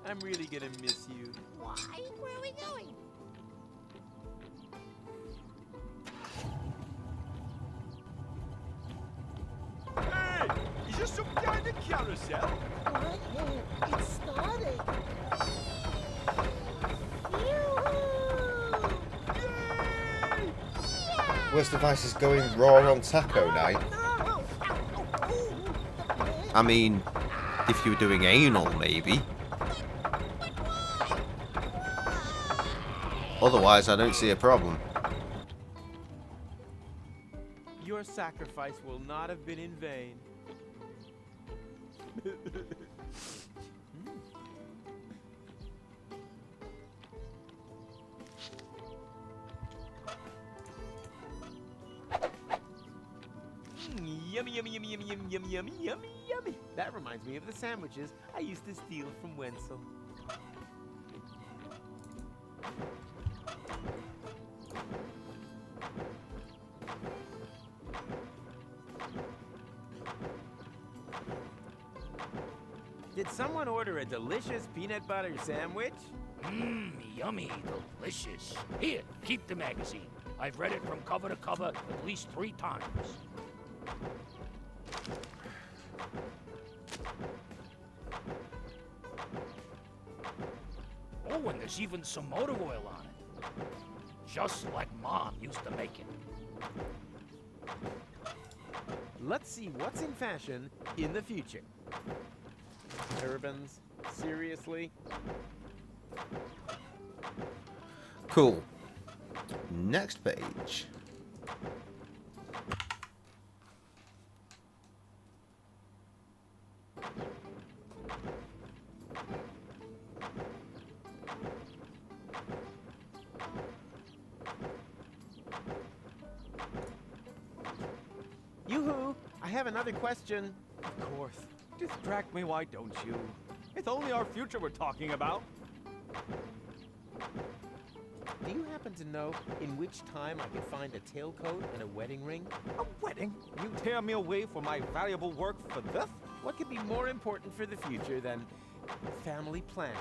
I'm really gonna miss you. Why? Where are we going? Hey, is there some kind of carousel? What? It's starting. Worst device is going raw on taco night. I mean, if you were doing anal, maybe. Otherwise, I don't see a problem. Your sacrifice will not have been in vain. Yummy, yummy, yummy, yummy, yummy, yummy, yummy, yummy, yummy. That reminds me of the sandwiches I used to steal from Wenzel. Did someone order a delicious peanut butter sandwich? Mmm, yummy, delicious. Here, keep the magazine. I've read it from cover to cover at least 3 times. Oh, and there's even some motor oil on it. Just like Mom used to make it. Let's see what's in fashion in the future. Turbans? Seriously? Cool. Next page. Yoo-hoo! I have another question. Of course. Distract me, why don't you? It's only our future we're talking about. Do you happen to know in which time I could find a tailcoat and a wedding ring? A wedding? You tear me away from my valuable work for this? What could be more important for the future than family planning?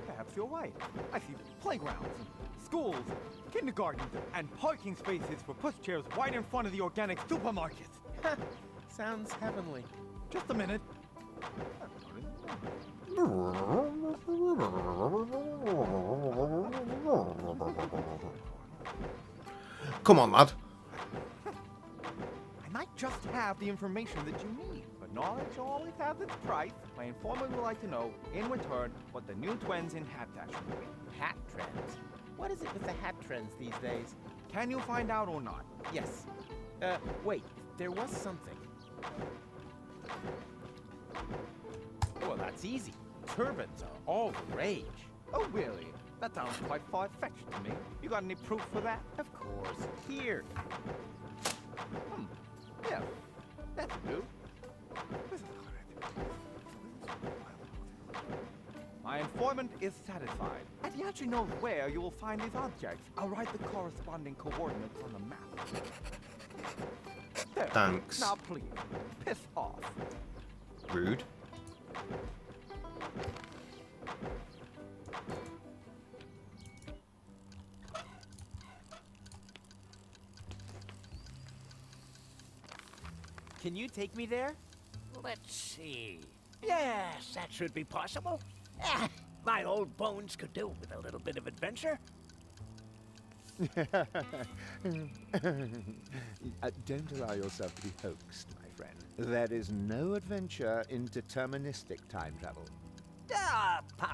Perhaps you're right. I see playgrounds, schools, kindergartens, and parking spaces for pushchairs right in front of the organic supermarket. Sounds heavenly. Just a minute. Come on, lad. I might just have the information that you need, but knowledge always has its price. My informant would like to know, in return, what the new trends in hat fashion will be. Hat trends? What is it with the hat trends these days? Can you find out or not? Yes. Wait, there was something. Well, that's easy. Turbans are all the rage. Oh, really? That sounds quite far-fetched to me. You got any proof for that? Of course. Here. Yeah, that's do. My informant is satisfied. And he actually knows where you will find these objects. I'll write the corresponding coordinates on the map. There. Thanks. Now please, piss off. Rude. Can you take me there? Let's see. Yes, that should be possible. My old bones could do with a little bit of adventure. Don't allow yourself to be hoaxed, my friend. There is no adventure in deterministic time travel.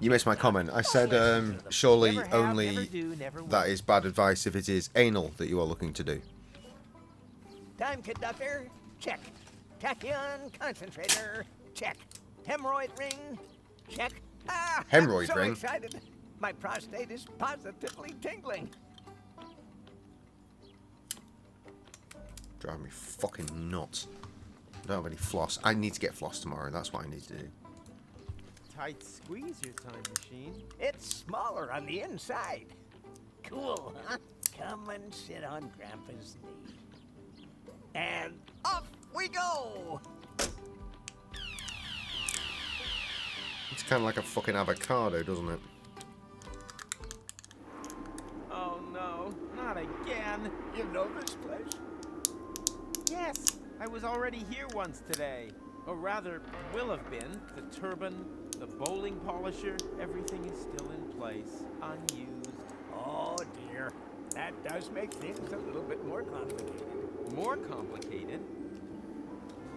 You missed my comment. I said surely only that is bad advice if it is anal that you are looking to do. Time conductor, check. Tachyon concentrator, check. Hemorrhoid ring, check. Hemorrhoid I'm so ring? excited. My prostate is positively tingling. Driving me fucking nuts. I don't have any floss. I need to get floss tomorrow. That's what I need to do. Tight squeeze your time machine. It's smaller on the inside. Cool, huh? Come and sit on Grandpa's knee. And off we go! It's kind of like a fucking avocado, doesn't it? Oh no, not again. You know this place? Yes, I was already here once today. Or rather, will have been. The turban, the bowling polisher, everything is still in place, unused. Oh dear, that does make things a little bit more complicated. More complicated?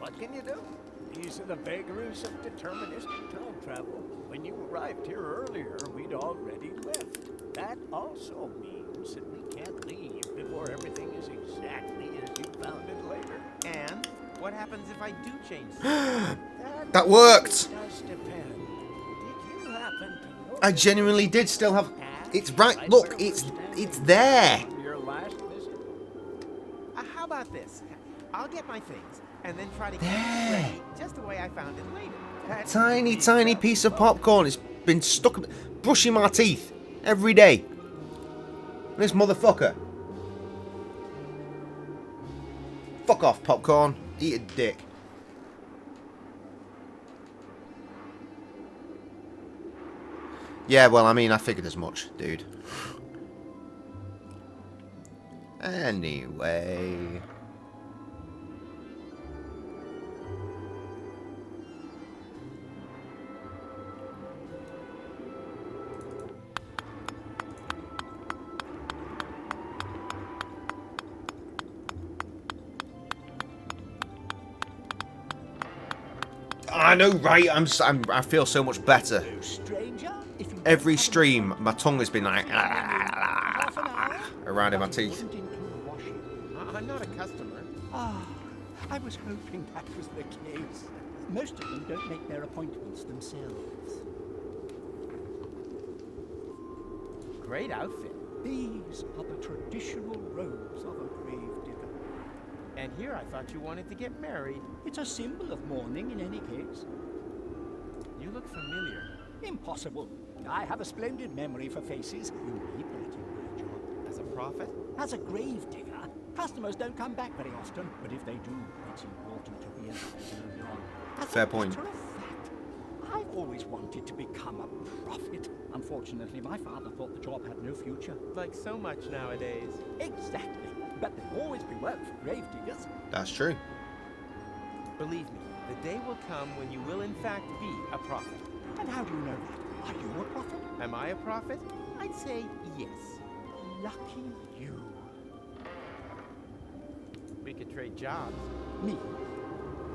What can you do? These are the vagaries of deterministic time travel. When you arrived here earlier, we'd already left. That also means that we can't leave before everything is exactly as you found it later. And what happens if I do change That worked! Does depend. Did you happen to know I genuinely did still have... It's right... Look, it's there! your last visit? How about this? I'll get my things and then try to get it ready just the way I found it later. Tiny, tiny piece of popcorn. It's been stuck... Brushing my teeth. Every day. This motherfucker. Fuck off, popcorn. Eat a dick. Yeah, well, I mean, I figured as much, dude. Anyway... I know, right? I feel so much better. Every stream, my tongue has been like around in my teeth. I'm not a customer. I was hoping that was the case. Most of them don't make their appointments themselves. Great outfit. These are the traditional robes of a grave digger. And here I thought you wanted to get married. It's a symbol of mourning in any case. You look familiar. Impossible. I have a splendid memory for faces. You need that in my job. As a prophet? As a grave digger. Customers don't come back very often, but if they do, it's important to realize early on. Fair point. Matter of fact, I've always wanted to become a prophet. Unfortunately, my father thought the job had no future. Like so much nowadays. Exactly. But there'll always be work for grave diggers. That's true. Believe me, the day will come when you will in fact be a prophet. And how do you know that? Are you a prophet? Am I a prophet? I'd say yes. Lucky you. We could trade jobs. Me?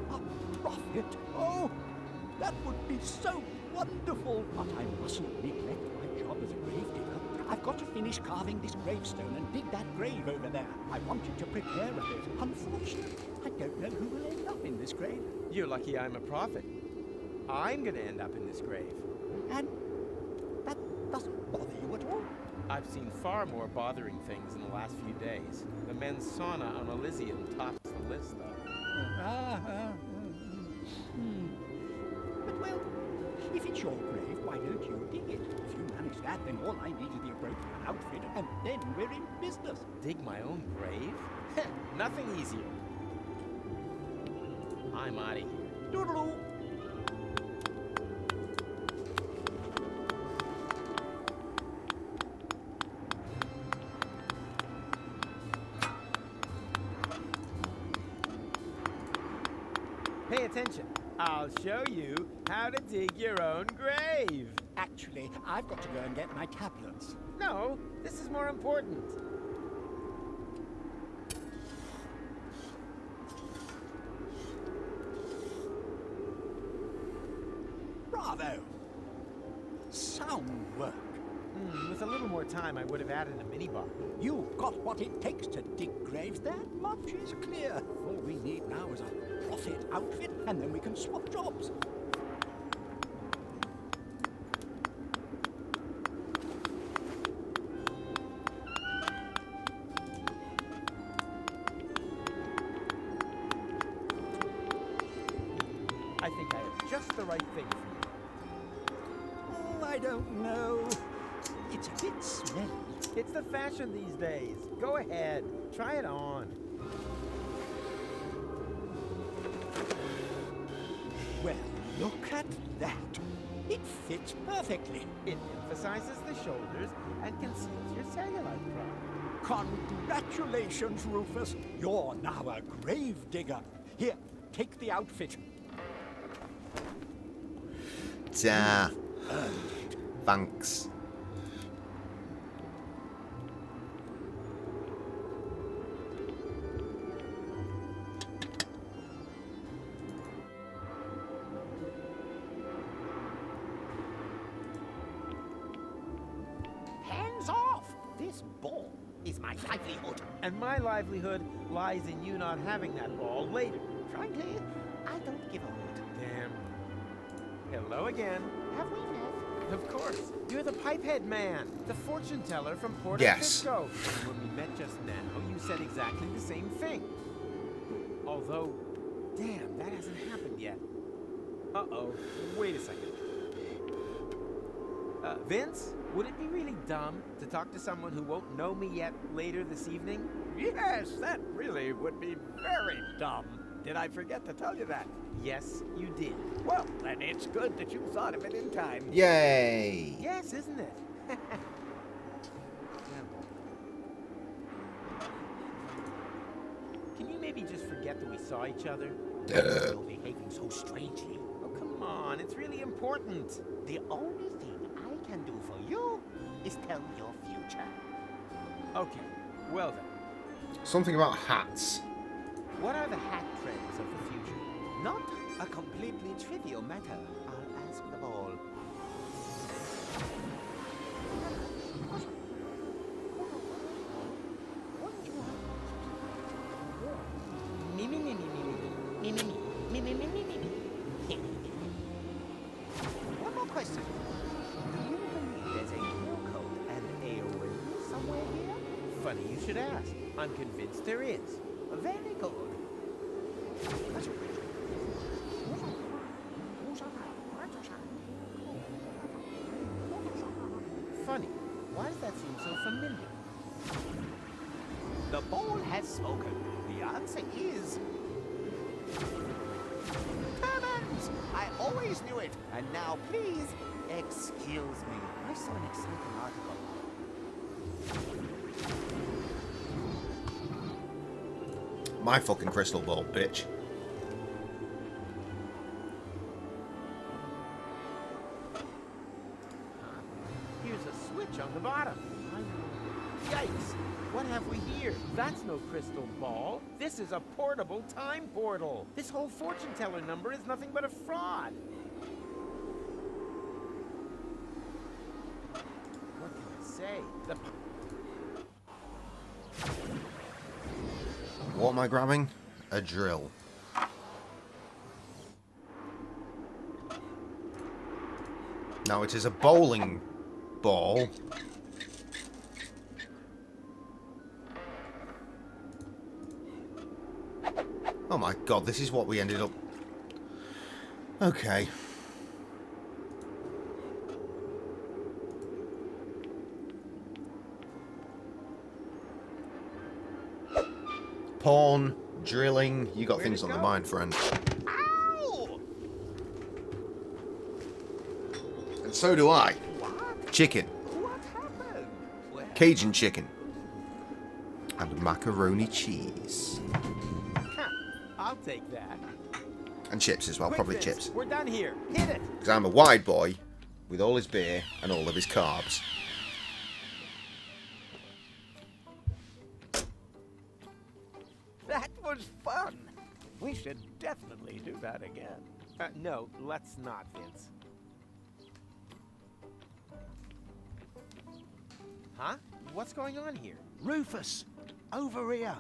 A prophet? Oh, that would be so wonderful. But I mustn't neglect my job as a grave digger. I've got to finish carving this gravestone and dig that grave over there. I wanted to prepare a bit. Unfortunately, I don't know who will end up in this grave. You're lucky I'm a prophet. I'm gonna end up in this grave. And that doesn't bother you at all? I've seen far more bothering things in the last few days. The men's sauna on Elysium tops the list, though. But well, if it's your grave, why don't you dig it? If you manage that, then all I need is the appropriate outfit, and then we're in business. Dig my own grave? Nothing easier. I'm out of here. Doodaloo. Pay attention. I'll show you how to dig your own grave. Actually, I've got to go and get my tablets. No, this is more important. Bravo! work. With a little more time, I would have added a minibar. You've got what it takes to dig graves. That much is clear. All we need now is a profit outfit, and then we can swap jobs. I think I have just the right thing for you. Oh, I don't know. It's a bit smelly. It's the fashion these days. Go ahead, try it on. Well, look at that. It fits perfectly. It emphasizes the shoulders and conceals your cellulite problem. Congratulations, Rufus. You're now a grave digger. Here, take the outfit. Ta. Thanks. Hands off! This ball is my livelihood. And my livelihood lies in you not having that ball later. Frankly, I don't give a hoot. Damn. Hello again. Have we met? Of course. You're the pipehead man, the fortune teller from Puerto Yes. Rico. When we met just now, you said exactly the same thing. Although, damn, that hasn't happened yet. Uh-oh. Wait a second. Vince, would it be really dumb to talk to someone who won't know me yet later this evening? Yes, that really would be very dumb. Did I forget to tell you that? Yes, you did. Well, then it's good that you thought of it in time. Yay! Yes, isn't it? Can you maybe just forget that we saw each other? You're behaving so strangely. Oh, come on. It's really important. The only thing I can do for you is tell your future. Okay, well then. Something about hats. What are the hat trends of the future? Not a completely trivial matter. I'll ask them all. Me, me, me, me, me, me, me, me, me, me, me, me, me, me. One more question. Do you believe there's a kill code and a ring somewhere here? Funny you should ask. I'm convinced there is. Very good. Funny. Why does that seem so familiar? The ball has spoken. The answer is... Turbans! I always knew it. And now, please, excuse me. I saw an exciting article. My fucking crystal ball, bitch. Here's a switch on the bottom. Yikes! What have we here? That's no crystal ball. This is a portable time portal. This whole fortune teller number is nothing but a fraud. What can I say? What am I grabbing? A drill. Now it is a bowling ball. Oh my god, this is what we ended up... Okay. Porn, drilling, you got things on the mind, friend. Ow! And so do I. What? Chicken. What happened? Well, Cajun chicken. And macaroni cheese. Huh, I'll take that. And chips as well, Quick, probably Vince, chips. We're done here. Hit it. Because I'm a wide boy with all his beer and all of his carbs. That was fun. We should definitely do that again. No, let's not, Vince. Huh? What's going on here? Rufus, over here.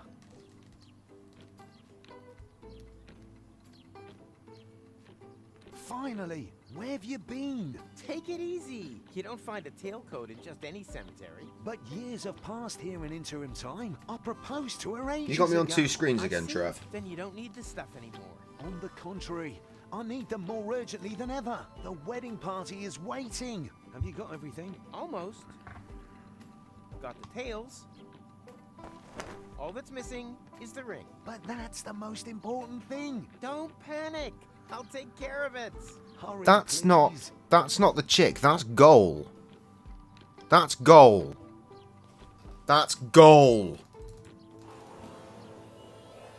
Finally, where have you been? Take it easy. You don't find a tailcoat in just any cemetery. But years have passed here in interim time. I proposed to her ages You got me on ago. 2 screens I again, see. Trev. Then you don't need this stuff anymore. On the contrary, I need them more urgently than ever. The wedding party is waiting. Have you got everything? Almost. Got the tails. All that's missing is the ring. But that's the most important thing. Don't panic. I'll take care of it. Hurry, That's please. not the chick. That's Goal. That's Goal. That's Goal.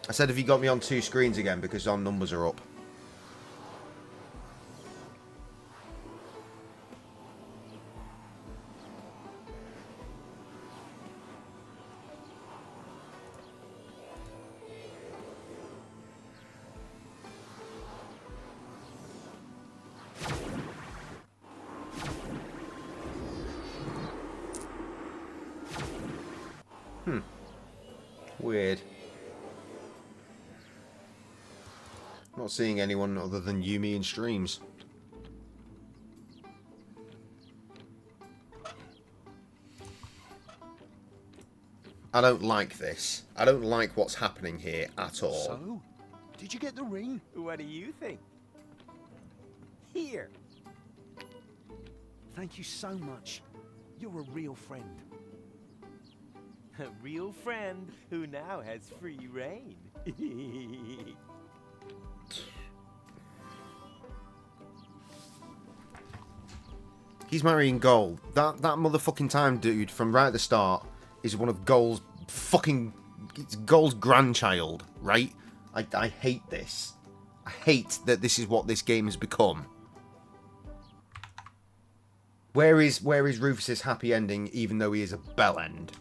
I said, have you got me on 2 screens again because our numbers are up? Weird. Not seeing anyone other than Yumi in streams. I don't like this. I don't like what's happening here at all. So, did you get the ring? What do you think? Here. Thank you so much. You're a real friend. A real friend who now has free reign. He's marrying Goal. That motherfucking time dude from right at the start is one of Goal's fucking... It's Goal's grandchild, right? I hate this. I hate that this is what this game has become. Where is Rufus's happy ending even though he is a bell end?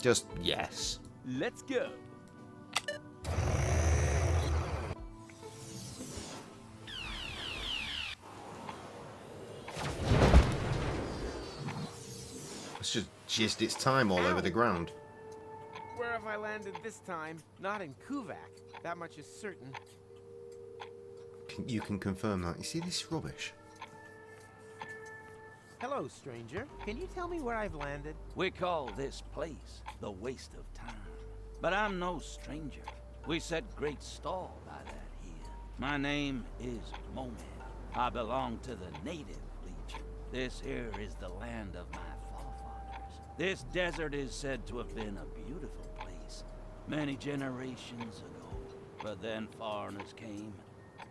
Just yes. Let's go. It's just jizzed its time all over the ground. Where have I landed this time? Not in Kuvak. That much is certain. You can confirm that. You see this rubbish? Hello, stranger. Can you tell me where I've landed? We call this place the waste of time. But I'm no stranger. We set great store by that here. My name is Moman. I belong to the native legion. This here is the land of my forefathers. This desert is said to have been a beautiful place many generations ago. But then foreigners came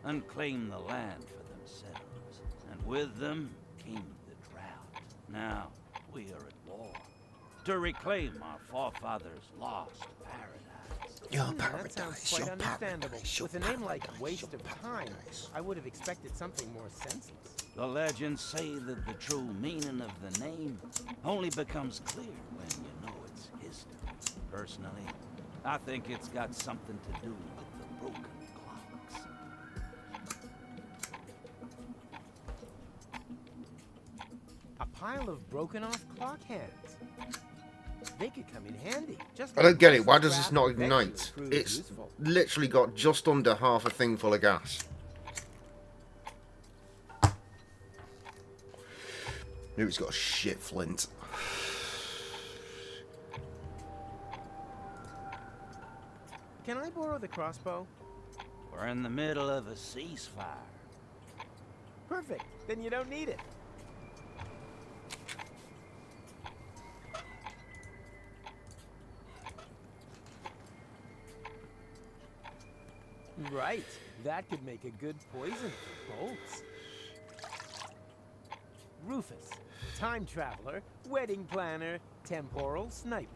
and claimed the land for themselves. And with them came now, we are at war to reclaim our forefathers' lost paradise. Your That sounds quite understandable. With a name like Waste of Time, I would have expected something more senseless. The legends say that the true meaning of the name only becomes clear when you know its history. Personally, I think it's got something to do with the broken clocks. A pile of broken-off clock hands. They could come in handy. Just I don't get it. Why like does this not ignite? It's literally got just under half a thing full of gas. Maybe it's got a shit flint. Can I borrow the crossbow? We're in the middle of a ceasefire. Perfect. Then you don't need it. Right. That could make a good poison for bolts. Rufus, time traveler, wedding planner, temporal sniper.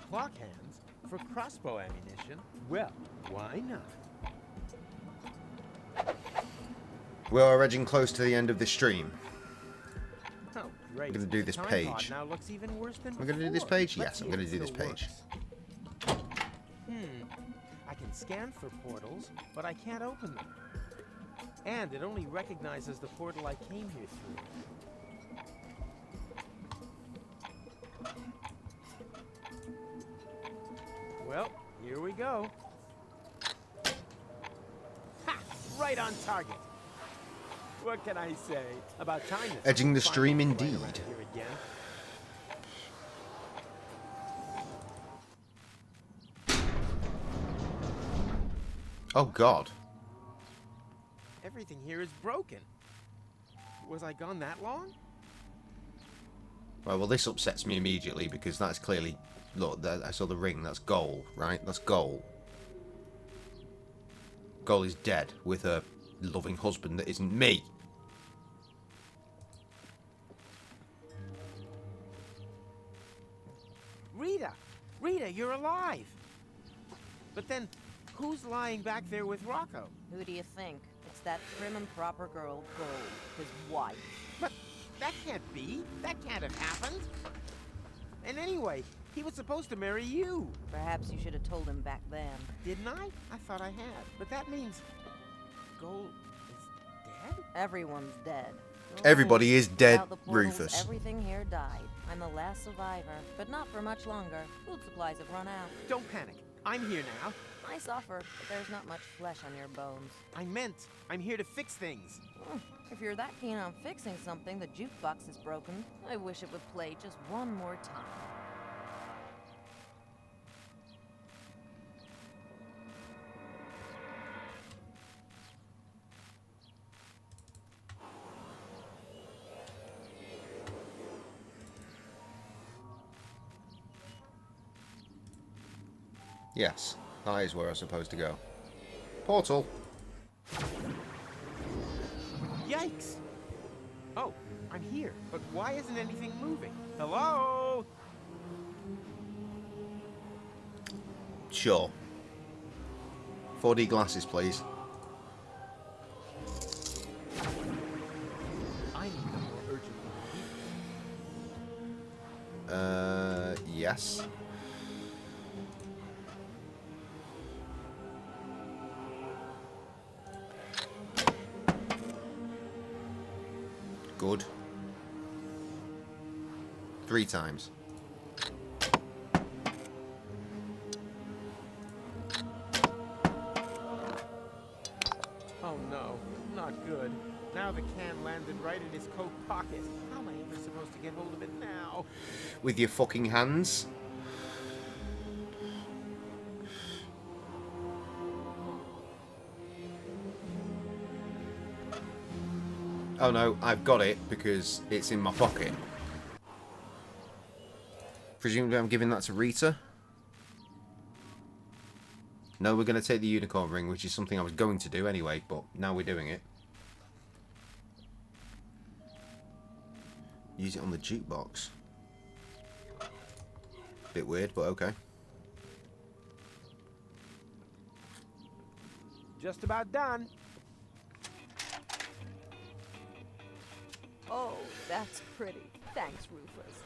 Clock hands for crossbow ammunition? Well, why not? We are edging close to the end of this stream. Oh, great. I'm gonna do The this time page. pod now looks even worse than I'm gonna do this before. page? Let's Yes, see I'm if gonna it do this still page. works. I can scan for portals, but I can't open them. And it only recognizes the portal I came here through. Well, here we go. Ha! Right on target. What can I say? About time this Edging the finally stream right indeed. around here again. Oh God. Everything here is broken. Was I gone that long? Right, well, this upsets me immediately because that's clearly... Look, I saw the ring. That's Goal, right? That's Goal. Goal is dead with a loving husband that isn't me. Rita! Rita, you're alive! But then, who's lying back there with Rocco? Who do you think? It's that prim and proper girl, Gold, his wife. But that can't be. That can't have happened. And anyway, he was supposed to marry you. Perhaps you should have told him back then. Didn't I? I thought I had. But that means Gold is dead? Everyone's dead. Everybody is dead, Without the portals, Rufus. Everything here died. I'm the last survivor, but not for much longer. Food supplies have run out. Don't panic. I'm here now. I suffer, but there's not much flesh on your bones. I meant I'm here to fix things. If you're that keen on fixing something, the jukebox is broken. I wish it would play just one more time. Yes, that is where I'm supposed to go. Portal. Yikes! Oh, I'm here, but why isn't anything moving? Hello? Sure. 4D glasses, please. I need them more urgently. Yes. Good. 3 times. Oh no, not good. Now the can landed right in his coat pocket. How am I ever supposed to get hold of it now? With your fucking hands. Oh no, I've got it because it's in my pocket. Presumably I'm giving that to Rita. No, we're going to take the unicorn ring, which is something I was going to do anyway, but now we're doing it. Use it on the jukebox. Bit weird, but okay. Just about done. Oh, that's pretty. Thanks, Rufus.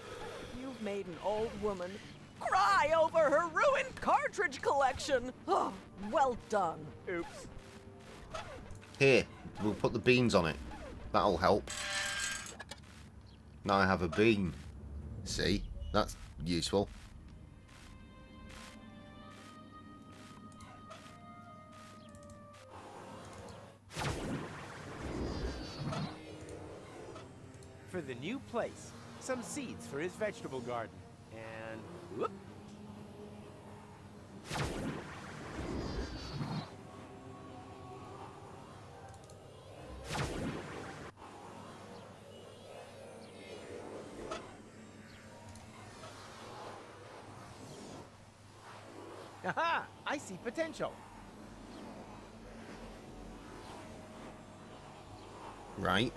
You've made an old woman cry over her ruined cartridge collection. Oh, well done. Oops. Here, we'll put the beans on it. That'll help. Now I have a bean. See? That's useful. For the new place, some seeds for his vegetable garden. And whoop. Aha! I see potential. Right.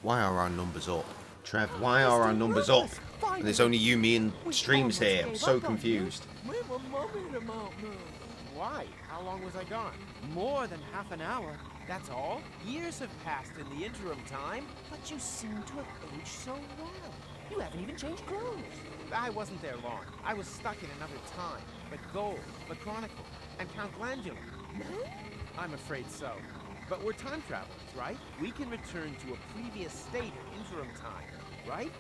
Why are our numbers up? Trev, why are our numbers up? And there's only you, me, and streams here. I'm so confused. We were mumming about now. Why? How long was I gone? More than half an hour. That's all. Years have passed in the interim time. But you seem to have aged so well. You haven't even changed clothes. I wasn't there long. I was stuck in another time. But Gold, the Chronicle, and Count Glandular. No? I'm afraid so. But we're time travelers, right? We can return to a previous state of interim time, right?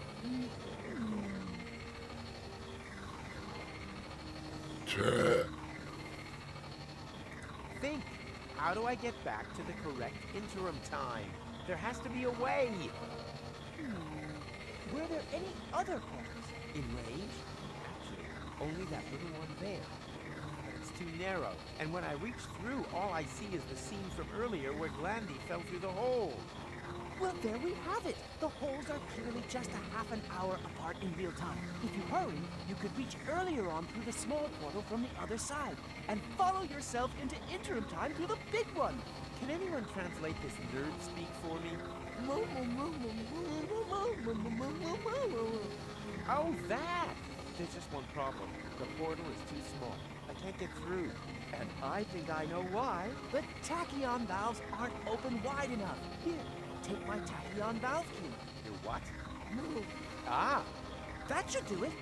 Think. How do I get back to the correct interim time? There has to be a way. Were there any other portals? In range? Actually, only that little one there. But it's too narrow. And when I reach through, all I see is the scene from earlier where Glandy fell through the hole. Well, there we have it. The holes are clearly just a half an hour apart in real time. If you hurry, you could reach earlier on through the small portal from the other side and follow yourself into interim time through the big one. Can anyone translate this nerd speak for me? Oh, that! There's just one problem. The portal is too small. I can't get through. And I think I know why. The tachyon valves aren't open wide enough. Here, take my tachyon valve key. Your what? Move. Ah! That should do it.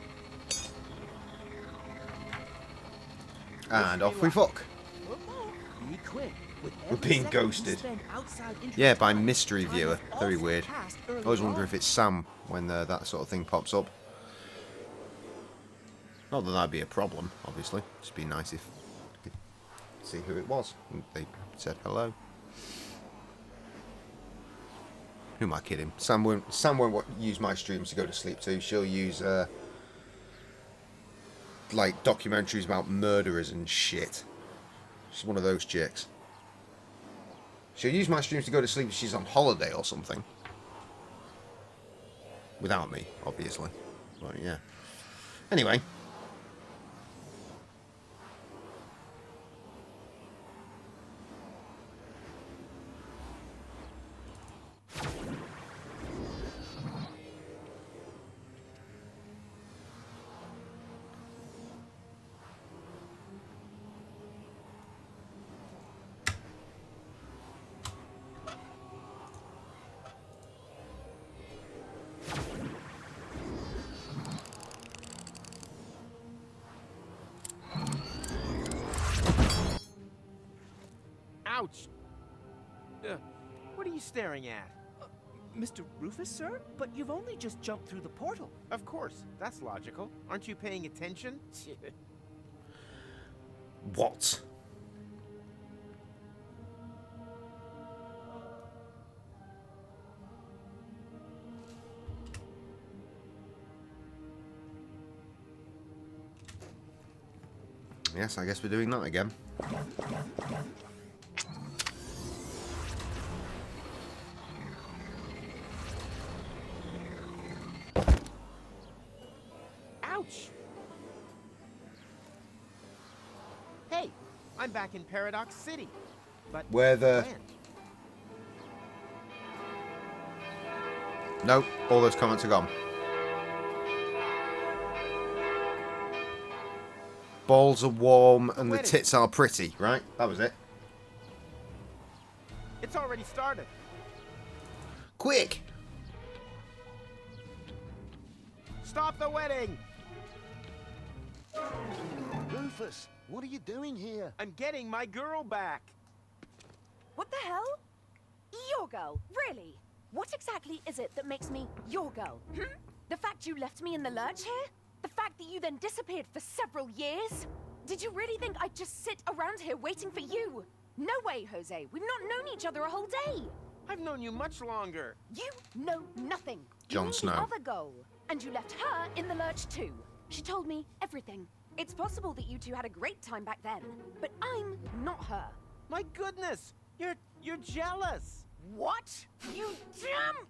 And off we fuck. Be quick. We're being ghosted. Yeah, by mystery viewer. Very weird. I always wonder if it's Sam when that sort of thing pops up. Not that that'd be a problem, obviously. Just be nice if you could see who it was. And they said hello. Who am I kidding? Sam won't use my streams to go to sleep to. She'll use like documentaries about murderers and shit. She's one of those chicks. She'll use my streams to go to sleep if she's on holiday or something. Without me, obviously. But yeah. Anyway. Ouch! What are you staring at? Mr. Rufus, sir? But you've only just jumped through the portal. Of course. That's logical. Aren't you paying attention? What? Yes, I guess we're doing that again. Ouch! Hey, I'm back in Paradox City. But where the... Nope, all those comments are gone. Balls are warm and the tits are pretty, right? That was it. It's already started. Quick! Stop the wedding! Rufus, what are you doing here? I'm getting my girl back. What the hell? Your girl? Really? What exactly is it that makes me your girl? The fact you left me in the lurch here? The fact that you then disappeared for several years? Did you really think I'd just sit around here waiting for you? No way, Jose. We've not known each other a whole day. I've known you much longer. You know nothing. Jon You mean Snow. the other girl. And you left her in the lurch too. She told me everything. It's possible that you two had a great time back then, but I'm not her. My goodness! You're jealous! What? You damn...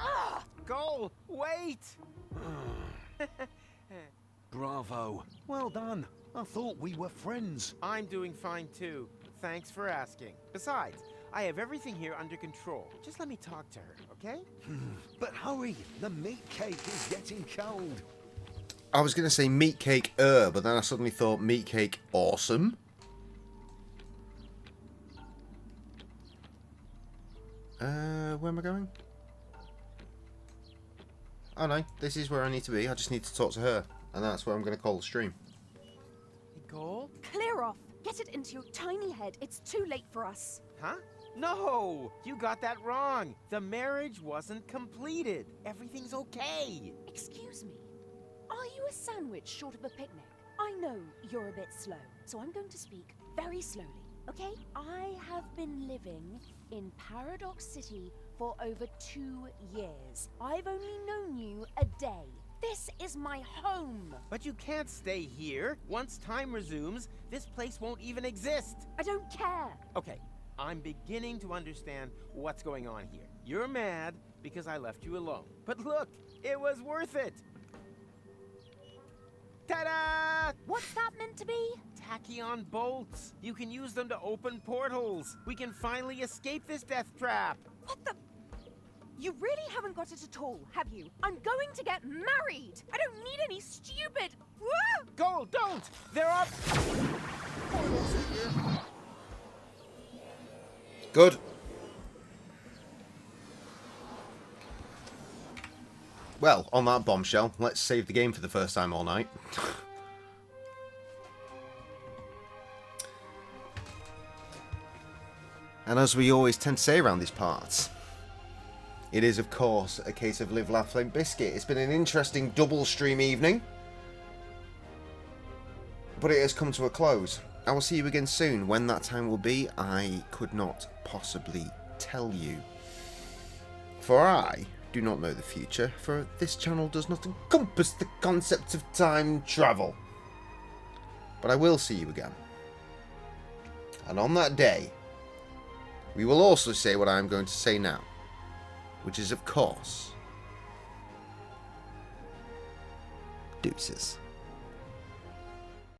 Ugh! Go! Wait! Bravo. Well done. I thought we were friends. I'm doing fine too. Thanks for asking. Besides, I have everything here under control. Just let me talk to her, okay? But hurry, the meat cake is getting cold. I was going to say meat cake, but then I suddenly thought meat cake awesome. Where am I going? Oh no, this is where I need to be. I just need to talk to her. And that's where I'm going to call the stream. Gold? Clear off. Get it into your tiny head. It's too late for us. Huh? No! You got that wrong. The marriage wasn't completed. Everything's okay. Excuse me. Are you a sandwich short of a picnic? I know you're a bit slow, so I'm going to speak very slowly, okay? I have been living in Paradox City for over 2 years. I've only known you a day. This is my home. But you can't stay here. Once time resumes, this place won't even exist. I don't care. Okay, I'm beginning to understand what's going on here. You're mad because I left you alone. But look, it was worth it. Ta-da! What's that meant to be? Tachyon bolts. You can use them to open portals. We can finally escape this death trap. What the? You really haven't got it at all, have you? I'm going to get married. I don't need any stupid... Gold, don't! There are... Good. Well, on that bombshell, let's save the game for the first time all night. And as we always tend to say around these parts, it is, of course, a case of live, laugh, flame, biscuit. It's been an interesting double stream evening, but it has come to a close. I will see you again soon. When that time will be, I could not possibly tell you. For I do not know the future, for this channel does not encompass the concept of time travel. But I will see you again. And on that day, we will also say what I am going to say now, which is, of course, deuces.